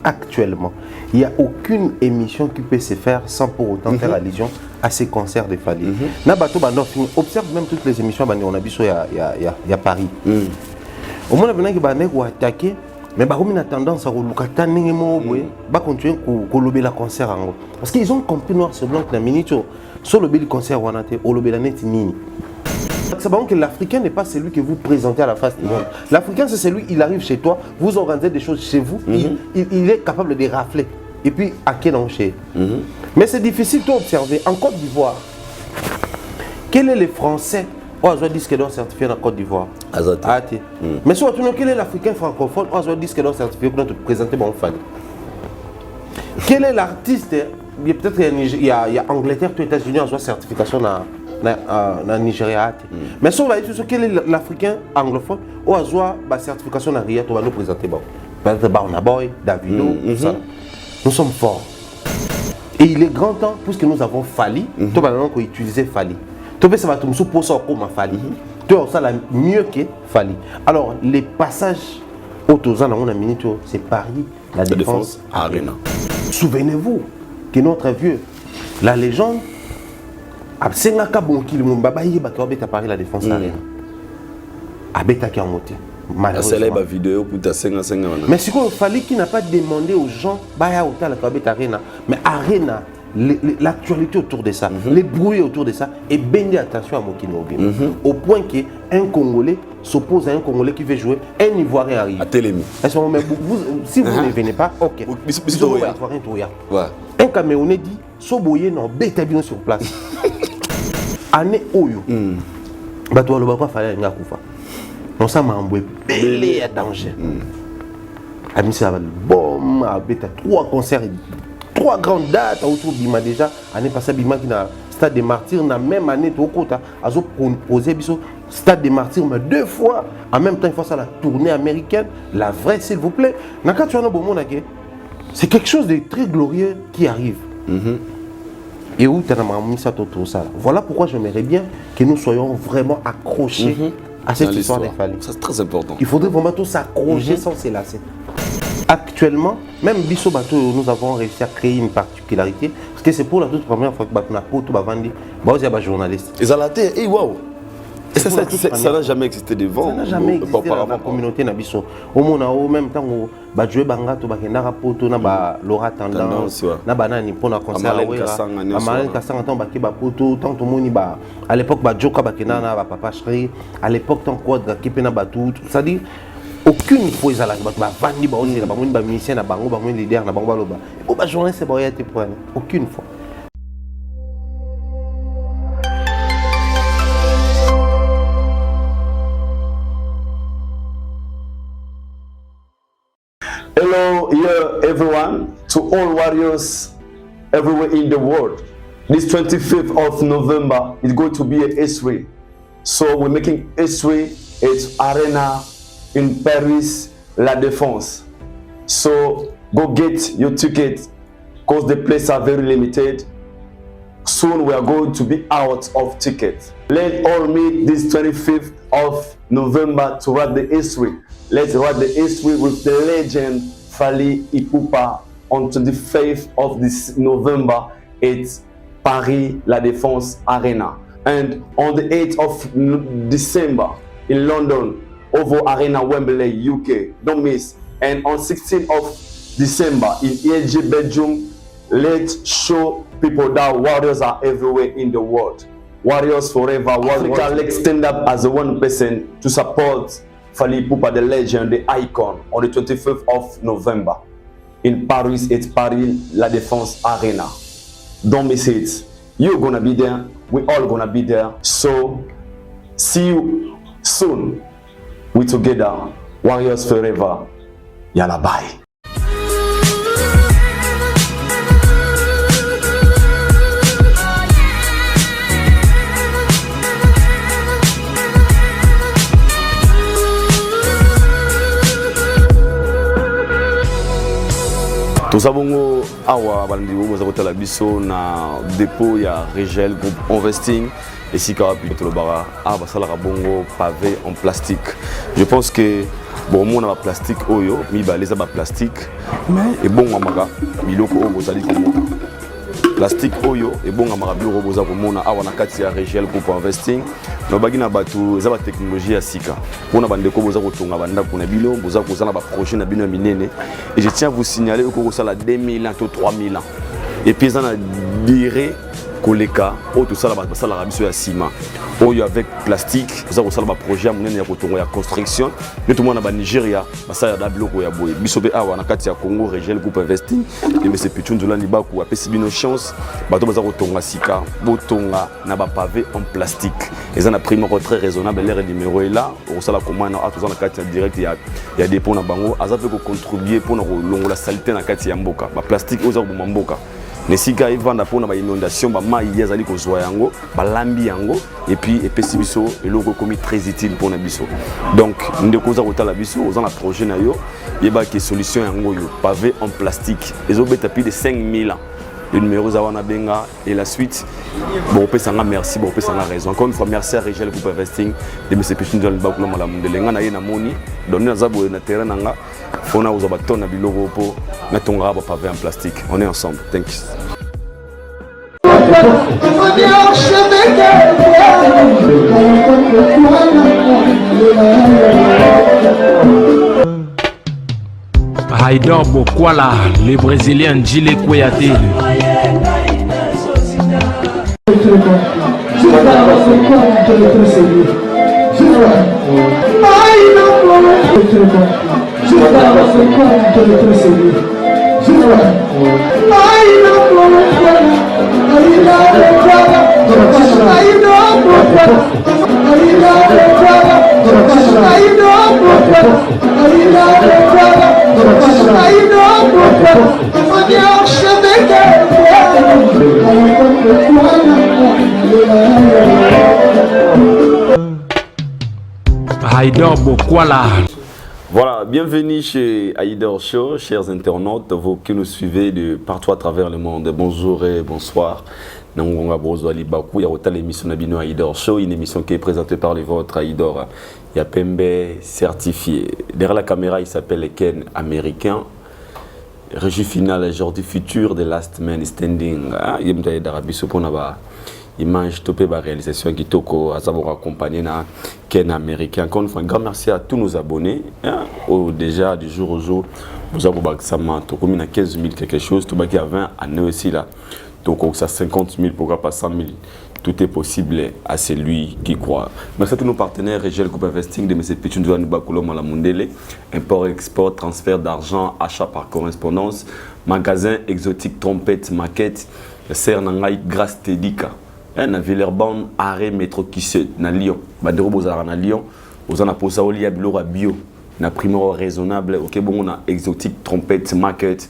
Actuellement, il n'y a aucune émission qui peut se faire sans pour autant faire allusion à ces concerts de Fally. Observe même toutes les émissions, on a vu il y a Paris. Au moins, on a attaqué, mais on a tendance à continuer à la concert. Parce qu'ils ont compris noir sur blanc que la minute sur le concert, on a que l'Africain n'est pas celui que vous présentez à la face du monde. L'Africain, c'est celui, il arrive chez toi, vous organisez des choses chez vous, il est capable de rafler. Et puis, à quel encher. Mais c'est difficile d'observer. En Côte d'Ivoire, quel est le Français qui a dit qu'il doit certifier en Côte d'Ivoire? Mais surtout, quel est l'Africain francophone qui a dit qu'il doit certifier pour te présenter mon fan? Quel est l'artiste? Peut-être qu'il y a Angleterre, aux États-Unis, qui a certification dans Nigeria. Mais si on va dire quel est l'Africain anglophone ou a la certification dans RIA, on va nous présenter. Peut-être Barna Boy, Davido, nous sommes forts. Et il est grand temps, puisque nous avons Fally, tout le monde utiliser Fally. Tout le monde va tout pour ça comme Fally. Tout ça mieux que Fally. Alors les passages autour dans la minute, c'est Paris, la Défense Arena. Souvenez-vous que notre vieux, la légende. C'est un cas bon qui le monde babaye à Paris la Défense Arena. Abeta qui a monté. Malheureusement. Vidéo pour ta 5. Mais c'est qu'il fallait qu'il n'a pas demandé aux gens baya au la Abeta Arena, mais Arena l'actualité autour de ça, les bruits autour de ça et bien attention à Mokino au point que un Congolais s'oppose à un Congolais qui veut jouer, un Ivoirien arrive. À Télémi. Si vous ne venez pas, ok. Un Camerounais dit Soboye non bêta bien sur place. Année Oyo. Bato le papa fallait nga kufa. On ça m'a emboué belé à danger. Ami ça bon bêta 3 concerts, 3 grandes dates autour Bima déjà. Année passée Bima qui na Stade des Martyrs na même année tout kota azo poser biso Stade des Martyrs mais 2 fois en même temps il faut ça la tournée américaine, la vraie s'il vous plaît. Na quand tu as un bon monde c'est quelque chose de très glorieux qui arrive. Et où tu as mis ça tout ça. Voilà pourquoi j'aimerais bien que nous soyons vraiment accrochés à cette histoire des Fally. C'est très important. Il faudrait vraiment tous s'accrocher sans se lasser. Actuellement, même Bisso Bateau, nous avons réussi à créer une particularité. Parce que c'est pour la toute première fois que Bateau n'a pas vendu. Il y a des journalistes. Ils ont la tête, waouh! Ça n'a jamais existé devant. Ça n'a jamais existé dans la communauté Nabiso. Au même temps, jouer Bangato, Bakendara Poto, Laura Tendance, Nabanani pour la concert. Amalène Kassang, Poto, tant que Moni, à l'époque, Joka Bakena, Papa Chri, à l'époque, tant que Kipena Batou, c'est-à-dire, aucune fois ils allaient vendre, ils musicien, ils leader, ils journaliste, aucune fois. Hello, here everyone, to all warriors everywhere in the world. This 25th of November is going to be a history. So we're making history. It's Arena in Paris, La Défense. So go get your ticket because the places are very limited. Soon we are going to be out of tickets. Let's all meet this 25th of November to write the history. Let's write the history with the legend Fally Ipupa on 25th of this November. It's Paris La Défense Arena. And on the 8th of December in London, OVO Arena, Wembley, UK. Don't miss. And on 16th of December in ELG Belgium, let's show people that warriors are everywhere in the world. Warriors forever. Let's stand up as a one person to support Fally Ipupa, the legend, the icon, on the 25th of November. In Paris, it's Paris La Défense Arena. Don't miss it. You're gonna be there. We're all gonna be there. So, see you soon. We together. Warriors forever. Yalla bye. Nous avons awa balandi wo za kotala biso na dépôt ya Regel Group Investing et si le bara ah bah ça la bongo pavé en plastique. Je pense que bon mon a plastique oyo mi ba les plastique mais et bon mamaga miloko oyo sali comme plastique oyo et bon amara bio boza ko mona awa na kati ya Régiel Group Investing no bagina batu eza ba technologie ya sika pona bandeko boza ko tonga banda kuna bilo boza ko zana ba projet na bino minene et je tiens à vous signaler que ça la 2000 ans to 3000 ans et puis ça na durée koleka o tout ça la rabiso ya ciment oyo avec plastique boza ko sala ba projet munene ya kotongo ya construction ne tout monde na Nigeria basa ya biloko ya boye biso be awa na kati ya Congo Régiel Group Investing et mais c'est Pichun Nzolani baku apesi bino chance bato baza kotonga sika botonga na ba pavé en plastique et ça na prix très raisonnable l'air numéro est là au sala commande à tout ça na kati ya direct ya dépôt na bango azape ko contribuer pour na longola saleté na kati ya mboka ba plastique oza ko mboka nesika ivanda pona ba inondation ba mai yazali ko zwa yango ba lambi yango et puis epesi biso eloko komi très utile pour na biso donc ndeko za kotala biso oza na projet na yo yeba ke solution yango yo pavé en plastique ezobeta plus de 5000 ans le numéro zawana benga et la suite bon pesanga merci bon pesanga raison encore une fois merci à Régiel Group Investing de monsieur Pichun dans le bakula malamu de lenga na ye na moni donner na zabo na terrain nanga fona uza batona biloko po na tonga ba pavé en plastique on est ensemble thank you. Haïdor Bokwala, le Brésilien Djile Kouyaté. Haïdor Bokwala. Voilà, bienvenue chez Haïdor Show, chers internautes, vous qui nous suivez de partout à travers le monde. Bonjour et bonsoir. Nangonga Brozo Ali Bakou, il y a l'émission Nabino Haïdor Show, une émission qui est présentée par les vôtres Haïdor. Il y a Pembe certifié. Derrière la caméra, il s'appelle Ken Américain. Régie finale, Jordi Futur de Last Man Standing. Il y a d'Arabie Saoudite. Image topé par réalisation qui toko à savoir accompagner na Ken Américain. Encore une fois, un grand merci à tous nos abonnés. Déjà du jour au jour, vous avez bakisama toko mina 15 000 quelque chose, tout baki à 20 à 9 aussi là. Donc ça 50 000 pourquoi pas 100 000. Tout est possible à celui qui croit. Merci à tous nos partenaires, Régiel Group Investing, de M. Pichun Nzolani Bakulo Malamundele, import, export, transfert d'argent, achat par correspondance, magasin exotique, trompette, maquette, Serre Nangai, Grâce Tédika. Na Villeurbanne, arrêt métro Kisset, na Lyon. Bandero Bozara na Lyon, aux ana posa oli ya bilora bio, na primo raisonnable, ok bon on a exotique, trompette, maquette,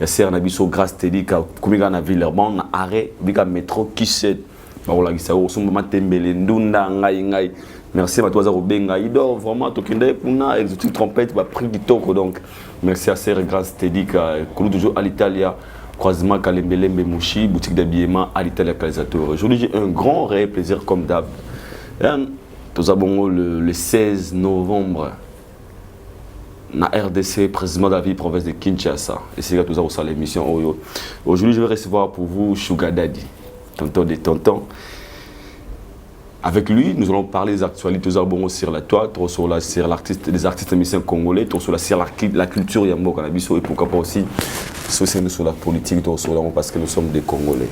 ya Serre na biso Grâce Tédika, kumiga na Villeurbanne, na arrêt bika métro Kisset. Baola Gisao, son matembele, ndunda, ngai. Merci à toi, Zarobenga. Il dort vraiment, Tokinde, Puna, exotique trompette, va prix du toko. Donc, merci à Serre Grâce Tédika, que nous toujours à l'Italia, croisement Kalembelembe Mouchi, boutique d'habillement à l'Italia Calisateur. Aujourd'hui, j'ai un grand réel plaisir comme d'hab. Nous avons le 16 novembre, na RDC, président de la ville province de Kinshasa. Et c'est là que nous avons ça l'émission. Aujourd'hui, je vais recevoir pour vous Sugar Daddy. Tonton des tontons. Avec lui, nous allons parler des actualités sur la toile, sur les artistes musiciens congolais, sur la culture Yambo Canabiso et pourquoi pas aussi sur la politique, parce que nous sommes des Congolais.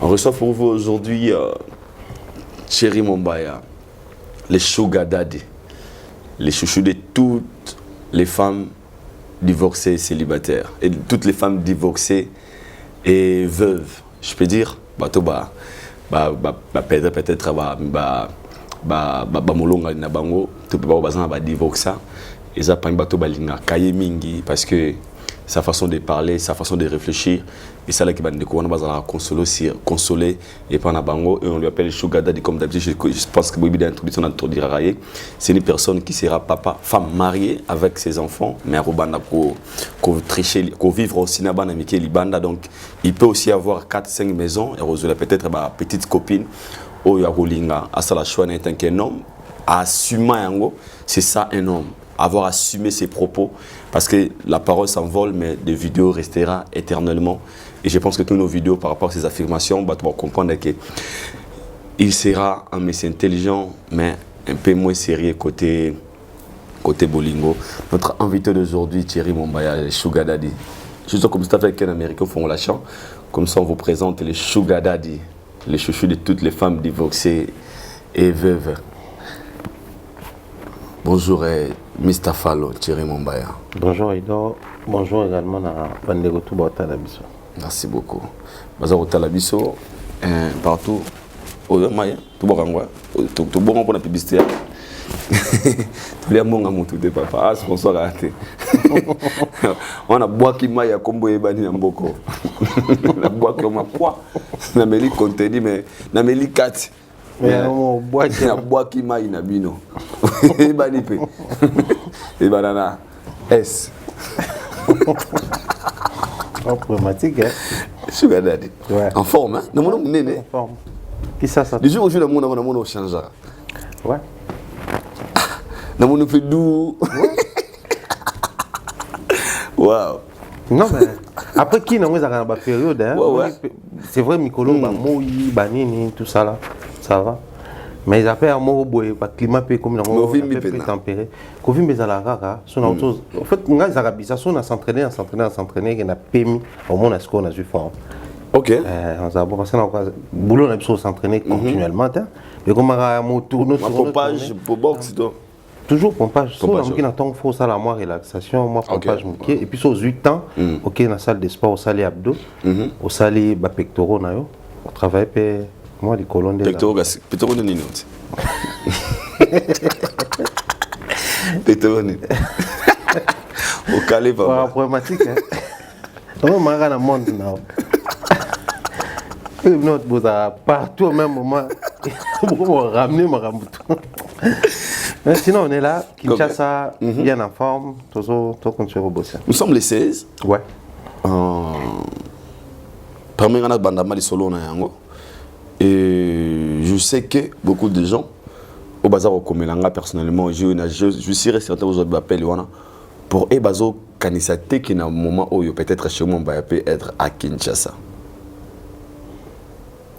On reçoit pour vous aujourd'hui Chéri Mombaya, les Sugar Daddy, les chouchous de toutes les femmes divorcées et célibataires, et de toutes les femmes divorcées et veuves, je peux dire. Peut-être molonga na bango to pe ba bazana ba divorça et ça pas bato balinga kaye mingi parce que sa façon de parler, sa façon de réfléchir et ça là qui va nous découvrir bazana consoler et pas na bango et on lui appelle Sugar Daddy comme d'habitude. Je pense que Bobi d'introduction introduira c'est une personne qui sera papa, femme mariée avec ses enfants mais robanda ko tricher ko vivre aussi na bana Mikel Libanda donc il peut aussi avoir 4-5 maisons et peut-être ma petite copine Oyo Akolinga, Asala Chouane est un homme, à assumer yango, c'est ça un homme. Avoir assumé ses propos, parce que la parole s'envole, mais des vidéos restera éternellement. Et je pense que toutes nos vidéos par rapport à ces affirmations, bah, tu vas comprendre qu'il sera un messier intelligent, mais un peu moins sérieux côté Bolingo. Notre invité d'aujourd'hui, Thierry Mombaya, le Sugar Daddy. Juste comme ça, avec un Américain font la chant, comme ça on vous présente les Sugar Daddy, les chouchous de toutes les femmes divorcées et veuves. Bonjour Mr. Fallo, Thierry Mombaya. Bonjour Ido, bonjour également à Bandego Touba Talabiso. Merci beaucoup. Bazar Talabiso, partout, au Maya, tout bon pour la publicité. Tous les mots ont tout papa, ah, sponsor raté. On a bois qui m'a combo et bani n'amboko. La bois qui m'a quoi? Na meli contenu mais na meli 4. Mais on boit qui m'a inabino. Et bani pe. Et banana S. En problématique, hein? Sugar Daddy. Ouais. En forme, hein? Non, non, En forme. Qui ça? Du jour où je suis dans mon monde, on change. Ouais. Dans mon fait doux. Waouh. Non, mais après qui n'a pas période, hein? Ouais. C'est vrai, Mikolo, Moui, Banini, tout ça là, ça va. Mais ils appellent un mot le climat comme un peu tempéré. Covid, mais à la rara, c'est une autre chose. En fait, on a bizarre, on a s'entraîné, on a permis au moins à ce qu'on a vu fort. Ok. On a passé dans le boulot, on a besoin de s'entraîner continuellement. Mais comme on a tourné, pompage pour boxe, toujours pompage. Si on a tant de ça, la moi relaxation, moi pompage, et puis sur 8 ans, ok, dans la salle de sport, au salle abdos, au salle pectoraux, on travaille moi les colonnes de pectoraux de Nino. Pectoraux. Au calé, papa. Problématique, hein. On m'a dans le monde, non. Notre beau partout au même moment. Pour ramener ma rambuto. Mais sinon, on est là, Kinshasa, bien en forme, tout continue à bosser. Nous sommes les 16. Ouais. Parmi les bandama de solo, et je sais que beaucoup de gens, au bazar au Komelanga, personnellement, je suis certain aujourd'hui m'appelle pour et bazo kanisate qui n'a un moment où peut-être chez moi peut être à Kinshasa.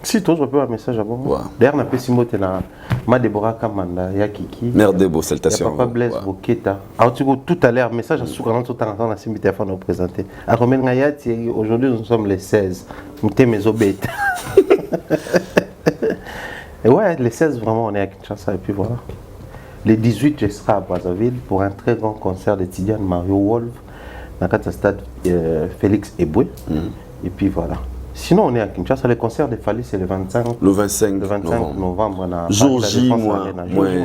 Si toi, je peux un message à vous. D'ailleurs, on a fait Simote na ma Deborah Kamanda, Yakiki. Merde, beau, salutations. Papa Blaise Boketa. Alors, tu vois, tout à l'heure, message à Soukaran, tout à l'heure, on a mis téléphone à vous présenter. Alors, aujourd'hui, nous sommes les 16. Nous sommes mes obètes. Et ouais, les 16, vraiment, on est à Kinshasa. Et puis voilà. Les 18, je serai à Brazzaville pour un très grand concert de Tidiane Mario Wolf dans le stade Félix Eboué. Et puis voilà. Sinon, on est à Kinshasa. Le concert de Fali, c'est le 25 novembre. Jour J, moins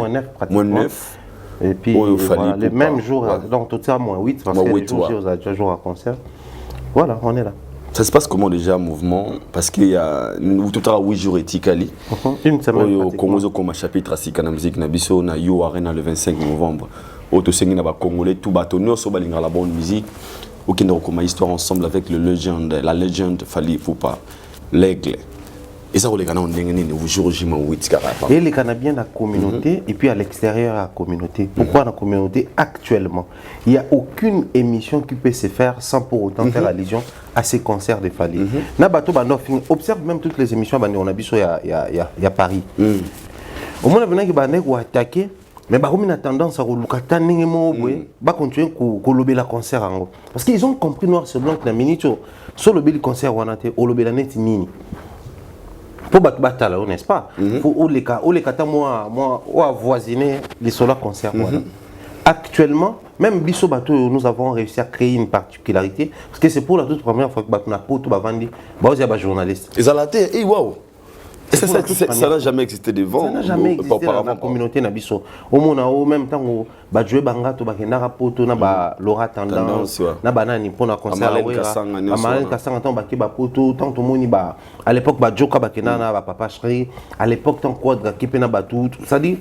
9 pratiquement. Moins 9. Et puis, voilà, le même jour, donc tout ça, moins 8, parce que les jours J, on a déjà joué à concert. Voilà, on est là. Ça se passe comment déjà, mouvement? Parce qu'il y a tout à 8 jours et Tikali. Une semaine. Au Congo, comme un chapitre à la musique, Nabiso, na Yo Arena le 25 novembre. Au Tosengi, na Congolais, tout bateau, nous sommes la bonne musique. Aucune de histoire ensemble avec la légende Fali Poupa, l'aigle. Et ça, les Canadiens, on jour J, 8 et les Canadiens dans la communauté et puis à l'extérieur de la communauté. Pourquoi dans la communauté actuellement? Il n'y a aucune émission qui peut se faire sans pour autant faire allusion à ces concerts de Fali. Observe même toutes les émissions, on a vu il y a Paris. Au moins, on a vu attaquer. Mais on a tendance à continuer à la concert. Parce qu'ils ont compris noir sur blanc que la minute sur le concert, on a été au lobby la net mini. Pour battre là, n'est-ce pas? Pour les cas, moi, voisiner les solos concerts. Actuellement, même Bisso Bateau, nous avons réussi à créer une particularité. Parce que c'est pour la toute première fois que Bateau n'a pas tout vendu. Il y a des journalistes. Ils ont la tête, waouh! Ça n'a jamais existé devant. Ça n'a jamais existé dans la communauté Nabiso. Au même temps, on jouer Bangato, Bakendara Poto, Laura Tendance, Nabanani pour la concert. Amalène Kassang, Poto, tant tout le monde, à l'époque, Joka Bakendana, Papa Chri, à l'époque, tant Quadra, Kipena Batou, c'est-à-dire,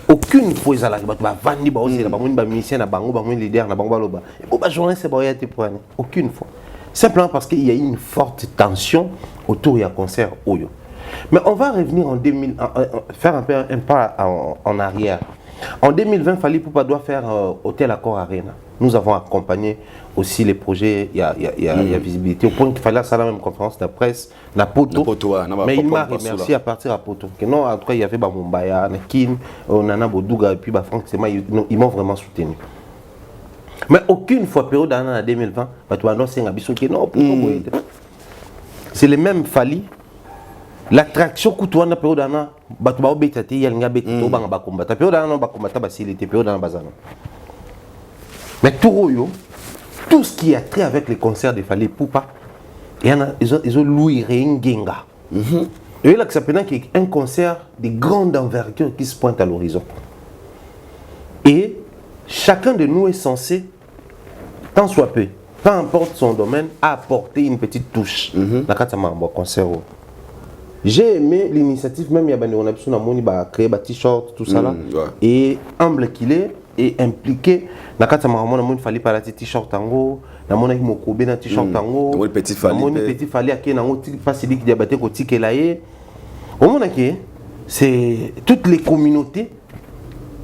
aucune fois, ils allaient vendre, aussi, la musicien, la bango, la leader, la bango, la bango, journaliste, c'est aucune fois. Simplement parce qu'il y a une forte tension autour du concert Oyo. Mais on va revenir en 2000, faire un peu un pas en arrière. En 2020, Fally Ipupa doit faire Hôtel Accor Arena. Nous avons accompagné aussi les projets, il y a visibilité, au point qu'il fallait faire la même conférence de presse, na Poto, mais il m'a remercié à partir à Poto. Que non, en tout cas, il y avait Mumbaya, Nakin, Nana Bodouga, et puis Franck Sema, ils m'ont vraiment soutenu. Mais aucune fois, période en 2020, c'est le même Fally. L'attraction que tu as dans la période d'ana, tu vas obéir, tu vas combattre. La période d'ana, tu vas combattre, la période d'ana, mais tout ce qui a trait avec les concerts de Fally Ipupa, ils ont loué Rengenga. Et là, ça peut être un concert de grande envergure qui se pointe à l'horizon. Et chacun de nous est censé, tant soit peu, peu importe son domaine, apporter une petite touche dans le concert. J'ai aimé l'initiative, même il y a créé des t-shirts, tout ça là. Et humble qu'il est, et impliqué. Il fallait pas la t-shirt tango, il y a un t-shirt tango, il y a petit Fally qui c'est toutes les communautés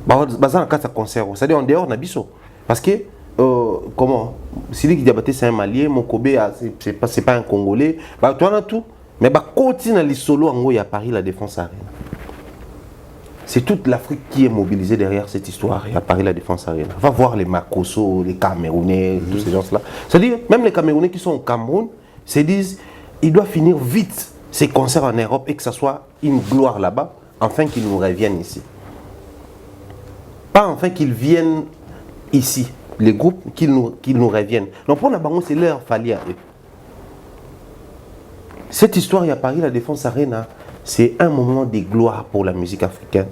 bazar na concert, c'est-à-dire en dehors na biso parce que comment Sidi Diabaté c'est un Malien, Mokobé c'est pas un Congolais, bah toi tout, mais bah continue les solo en haut à Paris la Défense Arena. C'est toute l'Afrique qui est mobilisée derrière cette histoire et à Paris la Défense Arena. Va voir les Makosso, les Camerounais, tous ces gens-là. C'est-à-dire même les Camerounais qui sont au Cameroun se disent il doit finir vite ces concerts en Europe et que ça soit une gloire là-bas, afin qu'ils nous reviennent ici. Pas enfin qu'ils viennent ici, les groupes, qu'ils nous reviennent. Donc pour Nabango, c'est leur Fally à eux. Cette histoire à Paris, la Défense Arena, c'est un moment de gloire pour la musique africaine.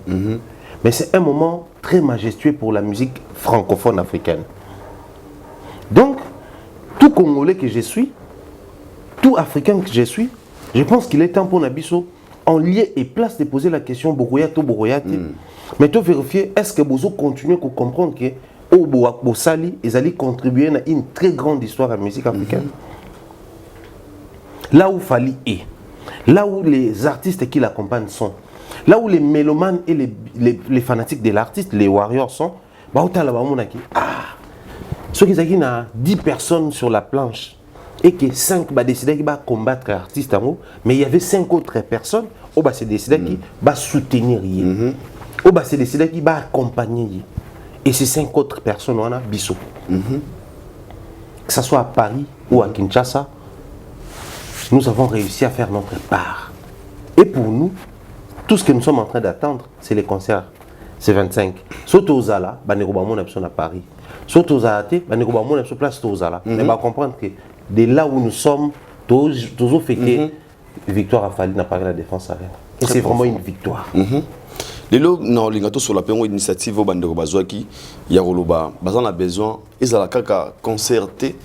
Mais c'est un moment très majestueux pour la musique francophone africaine. Donc, tout Congolais que je suis, tout Africain que je suis, je pense qu'il est temps pour Nabiso, en lieu et place de poser la question Boroyato Boroyate, mais de vérifier est-ce que Bozo continue à comprendre que au Sali, ils allaient contribuer à une très grande histoire de la musique africaine. Là où Fally est, là où les artistes qui l'accompagnent sont, là où les mélomanes et les fanatiques de l'artiste, les warriors sont, ceux qui ont 10 personnes sur la planche et que 5 décidé de combattre l'artiste, mais il y avait 5 autres personnes qui décidé de soutenir, qui décidé de accompagner. Et ces 5 autres personnes, on a Bissot. Que ce soit à Paris ou à Kinshasa, nous avons réussi à faire notre part. Et pour nous, tout ce que nous sommes en train d'attendre, c'est les concerts. C'est 25. Surtout aux Zala, on à Paris. Surtout aux Zalaté, on a place aux Zala. Mais on va comprendre que de là où nous sommes, toujours fêté victoire à Fally n'a pas la Défense Arena. Et c'est vraiment une victoire. Lelo na lingato sur la pengo initiative au bandeko bazwaki ya roloba bazan a besoin ezala kaka concerté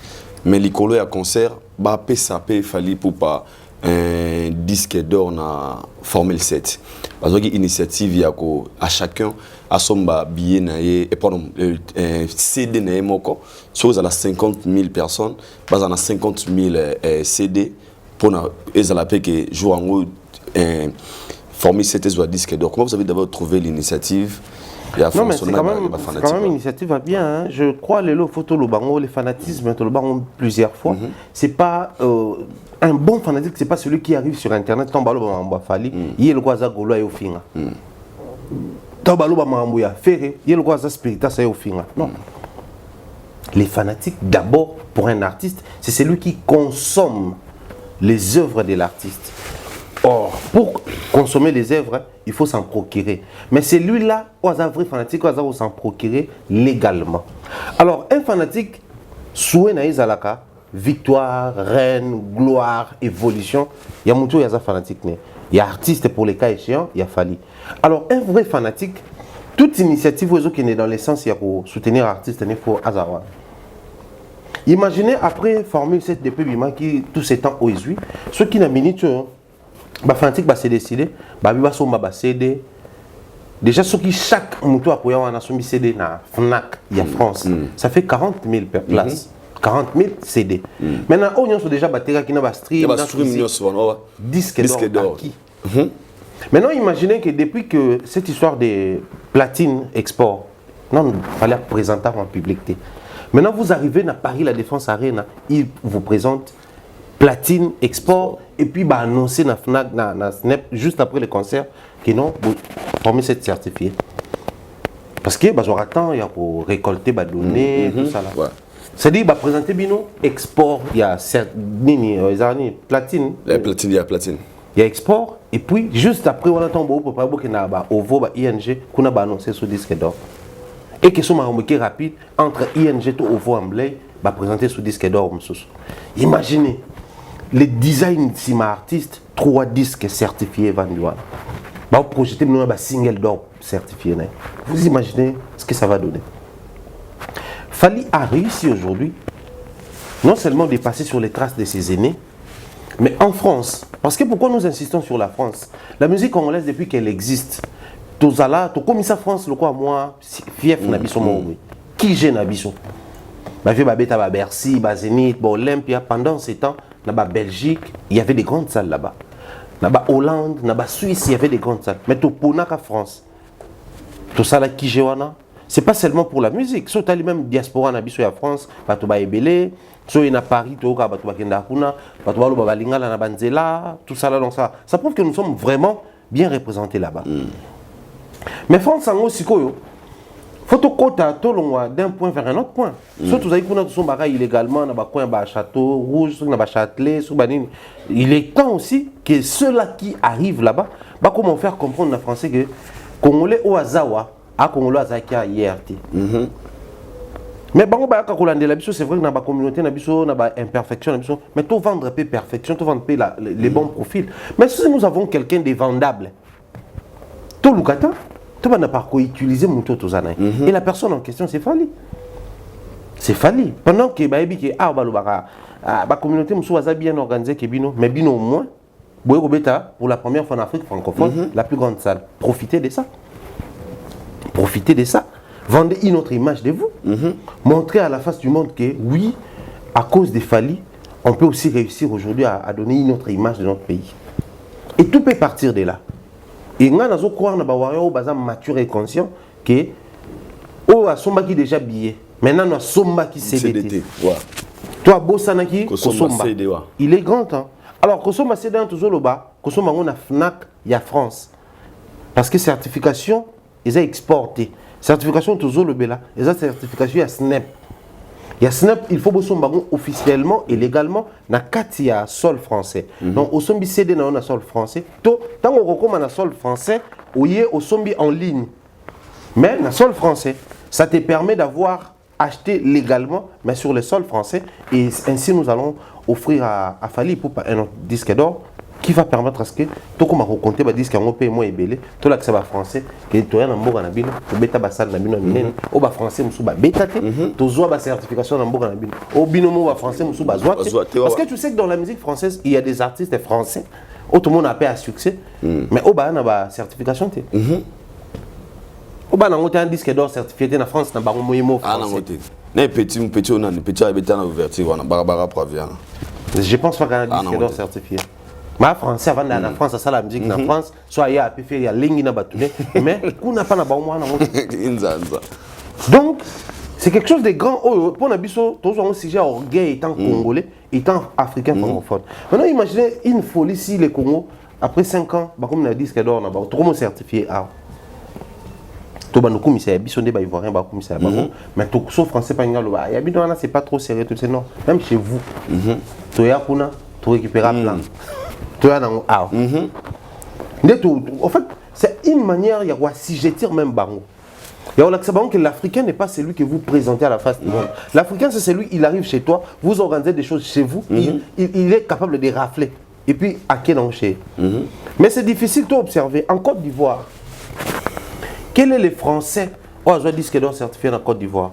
mais likolo ya concert ba pesa pe Fally Ipupa un disque d'or na Formule 7 bazwaki initiative ya ko à chacun a somba billet na et pardon CD na moko sur à 50 000 personnes bazana 50 000 CD pour na ezala pe que jour en haut Formule 7 ou disque d'or. Comment vous avez d'abord trouvé l'initiative? Non, mais c'est quand même une initiative bien. Hein. Je crois les photos, les fanatismes, plusieurs fois. C'est pas un bon fanatique, c'est pas celui qui arrive sur Internet. Fally, il est le Gwaza Golo et au Finga. Non. Les fanatiques, d'abord, pour un artiste, c'est celui qui consomme les œuvres de l'artiste. Or, pour consommer les œuvres, il faut s'en procurer. Mais celui-là, on a un vrai fanatique, on va s'en procurer légalement. Alors, un fanatique, souhait naïzalaka, victoire, reine, gloire, évolution, il y a mucho, il y a un fanatique. Il y a artiste pour les cas échéants, il y a Fally. Alors, un vrai fanatique, toute initiative qui est dans l'essence, il y a pour soutenir l'artiste, il faut Azawa. Imaginez après Formule 7 depuis Bima qui tout ces temps au Isui, ceux qui n'ont minute. Fanatique s'est décidé, CD. Déjà, ceux qui chaque moto a un CD na Fnac, il y a France, ça fait 40 000 places. 40 000 CD. Maintenant, on a déjà battu qui n'a pas stream, disque d'or. Maintenant, imaginez que depuis que cette histoire de platine export, non, il fallait présenter en public. Maintenant, vous arrivez à Paris, la Défense Arena, ils vous présentent platine export et puis bah, annoncer na FNAC, na SNEP, juste après le concert, que non, vous formez cette certifié. Parce que bah, j'aurai temps, il y a pour récolter les données, tout ça là. Ouais. C'est-à-dire, bah, présenter bino export, il y a platine. La platine, il y a platine. Il y a export, et puis juste après, on attend pour préparer qu'il y a OVO, ING, qu'on a annoncé sur disque d'or. Et que ce soit rapide entre ING et OVO Amblay, va présenter sur disque d'or. Imaginez, les designs de ma artiste, 3 disques certifiés vendus. Bah, projeter un single d'or certifié. Vous imaginez ce que ça va donner. Fally a réussi aujourd'hui, non seulement de passer sur les traces de ses aînés, mais en France. Parce que pourquoi nous insistons sur la France? La musique congolaise, depuis qu'elle existe, tout comme ça France, le quoi moi, fief nabiso moi, qui j'ai nabiso. Bah fait babeta Bercy, Zénith, Olympia. Pendant ces temps, là-bas Belgique, il y avait des grandes salles là-bas. Là-bas Hollande, là-bas Suisse, il y avait des grandes salles. Mais tout pour la France, tout ça là qui j'ai wana. C'est pas seulement pour la musique. Si tu as même diaspora na biso ya France, tu vas ebele, si tu es à Paris, tu vas kenda kuna, tu vas ba lingala na banzela, tout ça là donc ça prouve que nous sommes vraiment bien représentés là-bas. Mais France en aussi koyo. Faut to kota to longwa d'un point vers un autre point. Si tu as kuna to son bagay illégalement na ba coin ba Château Rouge, na ba Châtelet, sur banine. Il est temps aussi que ceux-là qui arrivent là-bas, bah comment faire comprendre aux Français que Congolais au Azawa à Congolais Azakia IRT. Mais bon, c'est vrai que dans la communauté, on a une imperfection, mais tout vendre peu perfection, tout vendre peu les bons profils. Mais si nous avons quelqu'un de vendable, tout le temps, tout va pas utiliser mon taux. Et la personne en question, c'est Fally. C'est Fally. Pendant que la communauté est bien organisée, mais bien au moins, pour la première fois en Afrique francophone, la plus grande salle. Profitez de ça. Profitez de ça. Vendez une autre image de vous. Montrez à la face du monde que oui, à cause de Fally, on peut aussi réussir aujourd'hui à donner une autre image de notre pays. Et tout peut partir de là. Et nous avons croire que nous mature et conscient que nous sommes déjà billets. Maintenant, nous sommes qui CDT. Toi, Bossanaki, il est grand temps. Alors, Kosomba CDT, toujours le bas, Kosomba on a FNAC, il y a France. Parce que certification, ils ont exporté. Certification toujours le Bela. Les autres certifications, il y a SNEP. Il y a SNEP, il faut que officiellement et légalement, na il y a sol français. Donc, au sombi CD, on a sol français. Tant qu'on recommande un sol français, on y est au sombi en ligne. Mais na sol français, ça te permet d'avoir acheté légalement, mais sur le sol français. Et ainsi, nous allons offrir à Fally pour un autre disque d'or qui va permettre à ce que tout comme on compte des disques en pays moins ébélé tout là que ça va français que tu as un mboga na bino to beta basal na bino minene o ba français musu ba beta te to zo ba certification na mboga na bino o bino mo ba français musu ba zoate parce que tu sais que dans la musique française il y a des artistes français tout le monde a pas à succès mais o ba na ba certification te o ba na ngote un disque d'or certifié na France na ba moyemo français na petit on a petit a beta na ouverture wana barbara provia je pense pas qu'il y a un disque d'or certifié. Ma français avant d'aller en France, ça la musique en France, soit il y a pu faire lingi na batune, mais qu'on n'a pas na baumwa na donc c'est quelque chose de grand. Pour Nabiso, tous un sujet orgueil étant congolais, étant africain francophone. Maintenant imaginez une folie si le Congo après 5 ans, bah comme on a dit disque d'or na ba tout certifié A. Tout ba nous commissaire biso ne ba ivoirien ba commissaire ba mais tout so français pas ngalo ba ya bidona c'est pas trop sérieux tout c'est non même chez vous. To ya kuna to récupérer plan. En fait, c'est une manière de s'y même bango. Que l'Africain n'est pas celui que vous présentez à la face du monde. L'Africain, c'est celui, il arrive chez toi, vous organisez des choses chez vous, il est capable de rafler. Et puis, à quel encher. Mais c'est difficile d'observer. En Côte d'Ivoire, quel est le Français qui a un disque d'or certifié en Côte d'Ivoire?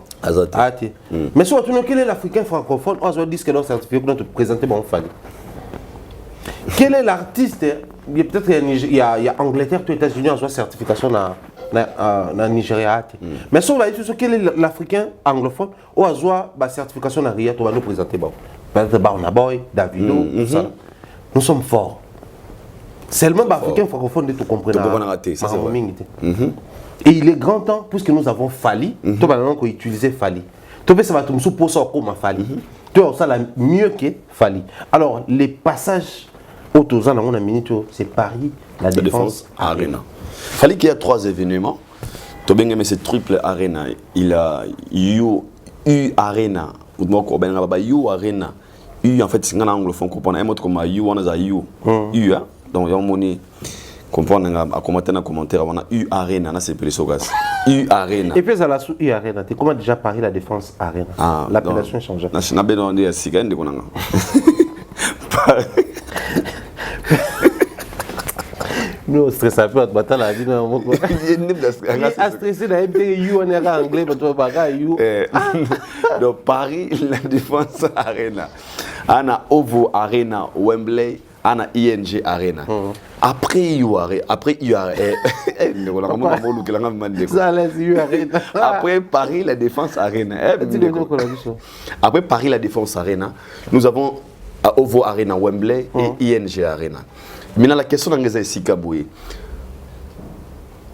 Mais soit quel est l'Africain francophone qui a un disque d'or certifié pour te présenter mon Fally? Quel est l'artiste? Peut-être qu'il y a Angleterre, aux États-Unis, en certification dans Nigeria. Mais si on va dire quel est l'Africain anglophone, ou a la certification dans Ria, on va nous présenter. Peut-être Barnaboy, Davido, tout ça. Nous sommes forts. Seulement l'Africain francophone de tout comprendre. Ça c'est vrai. Et il est grand temps, puisque nous avons Fali, tout le monde utiliser Fali. Tout ça va tout nous poser comme Fali. Tout ça là mieux que Fali. Alors les passages autour dans la minute, c'est Paris, la Défense Arena. Fali qu'il y a 3 événements. Tu bien aimé ce triple arena. Il a U Arena. Ou donc on a U Arena. U en fait c'est un anglophone comprendre. Un mot comme U on a U. U donc il y a un comprendre à commenter dans commentaire on a U Arena là c'est plus sogas U Arena et puis ça la sous U Arena tu comment déjà Paris la Défense Arena l'appellation change na besoin de siga ndiko nanga nous stress un peu à battre la vie dans mon quoi a stressé dans MTU on est en anglais mais tu vas pas U donc Paris la Défense Arena ana Ovo Arena Wembley Ana ING Arena. Après après Paris la Défense Arena. Après Paris la Défense Arena, nous avons Ovo Arena Wembley et ING Arena. Maintenant la question dans Sikaboué.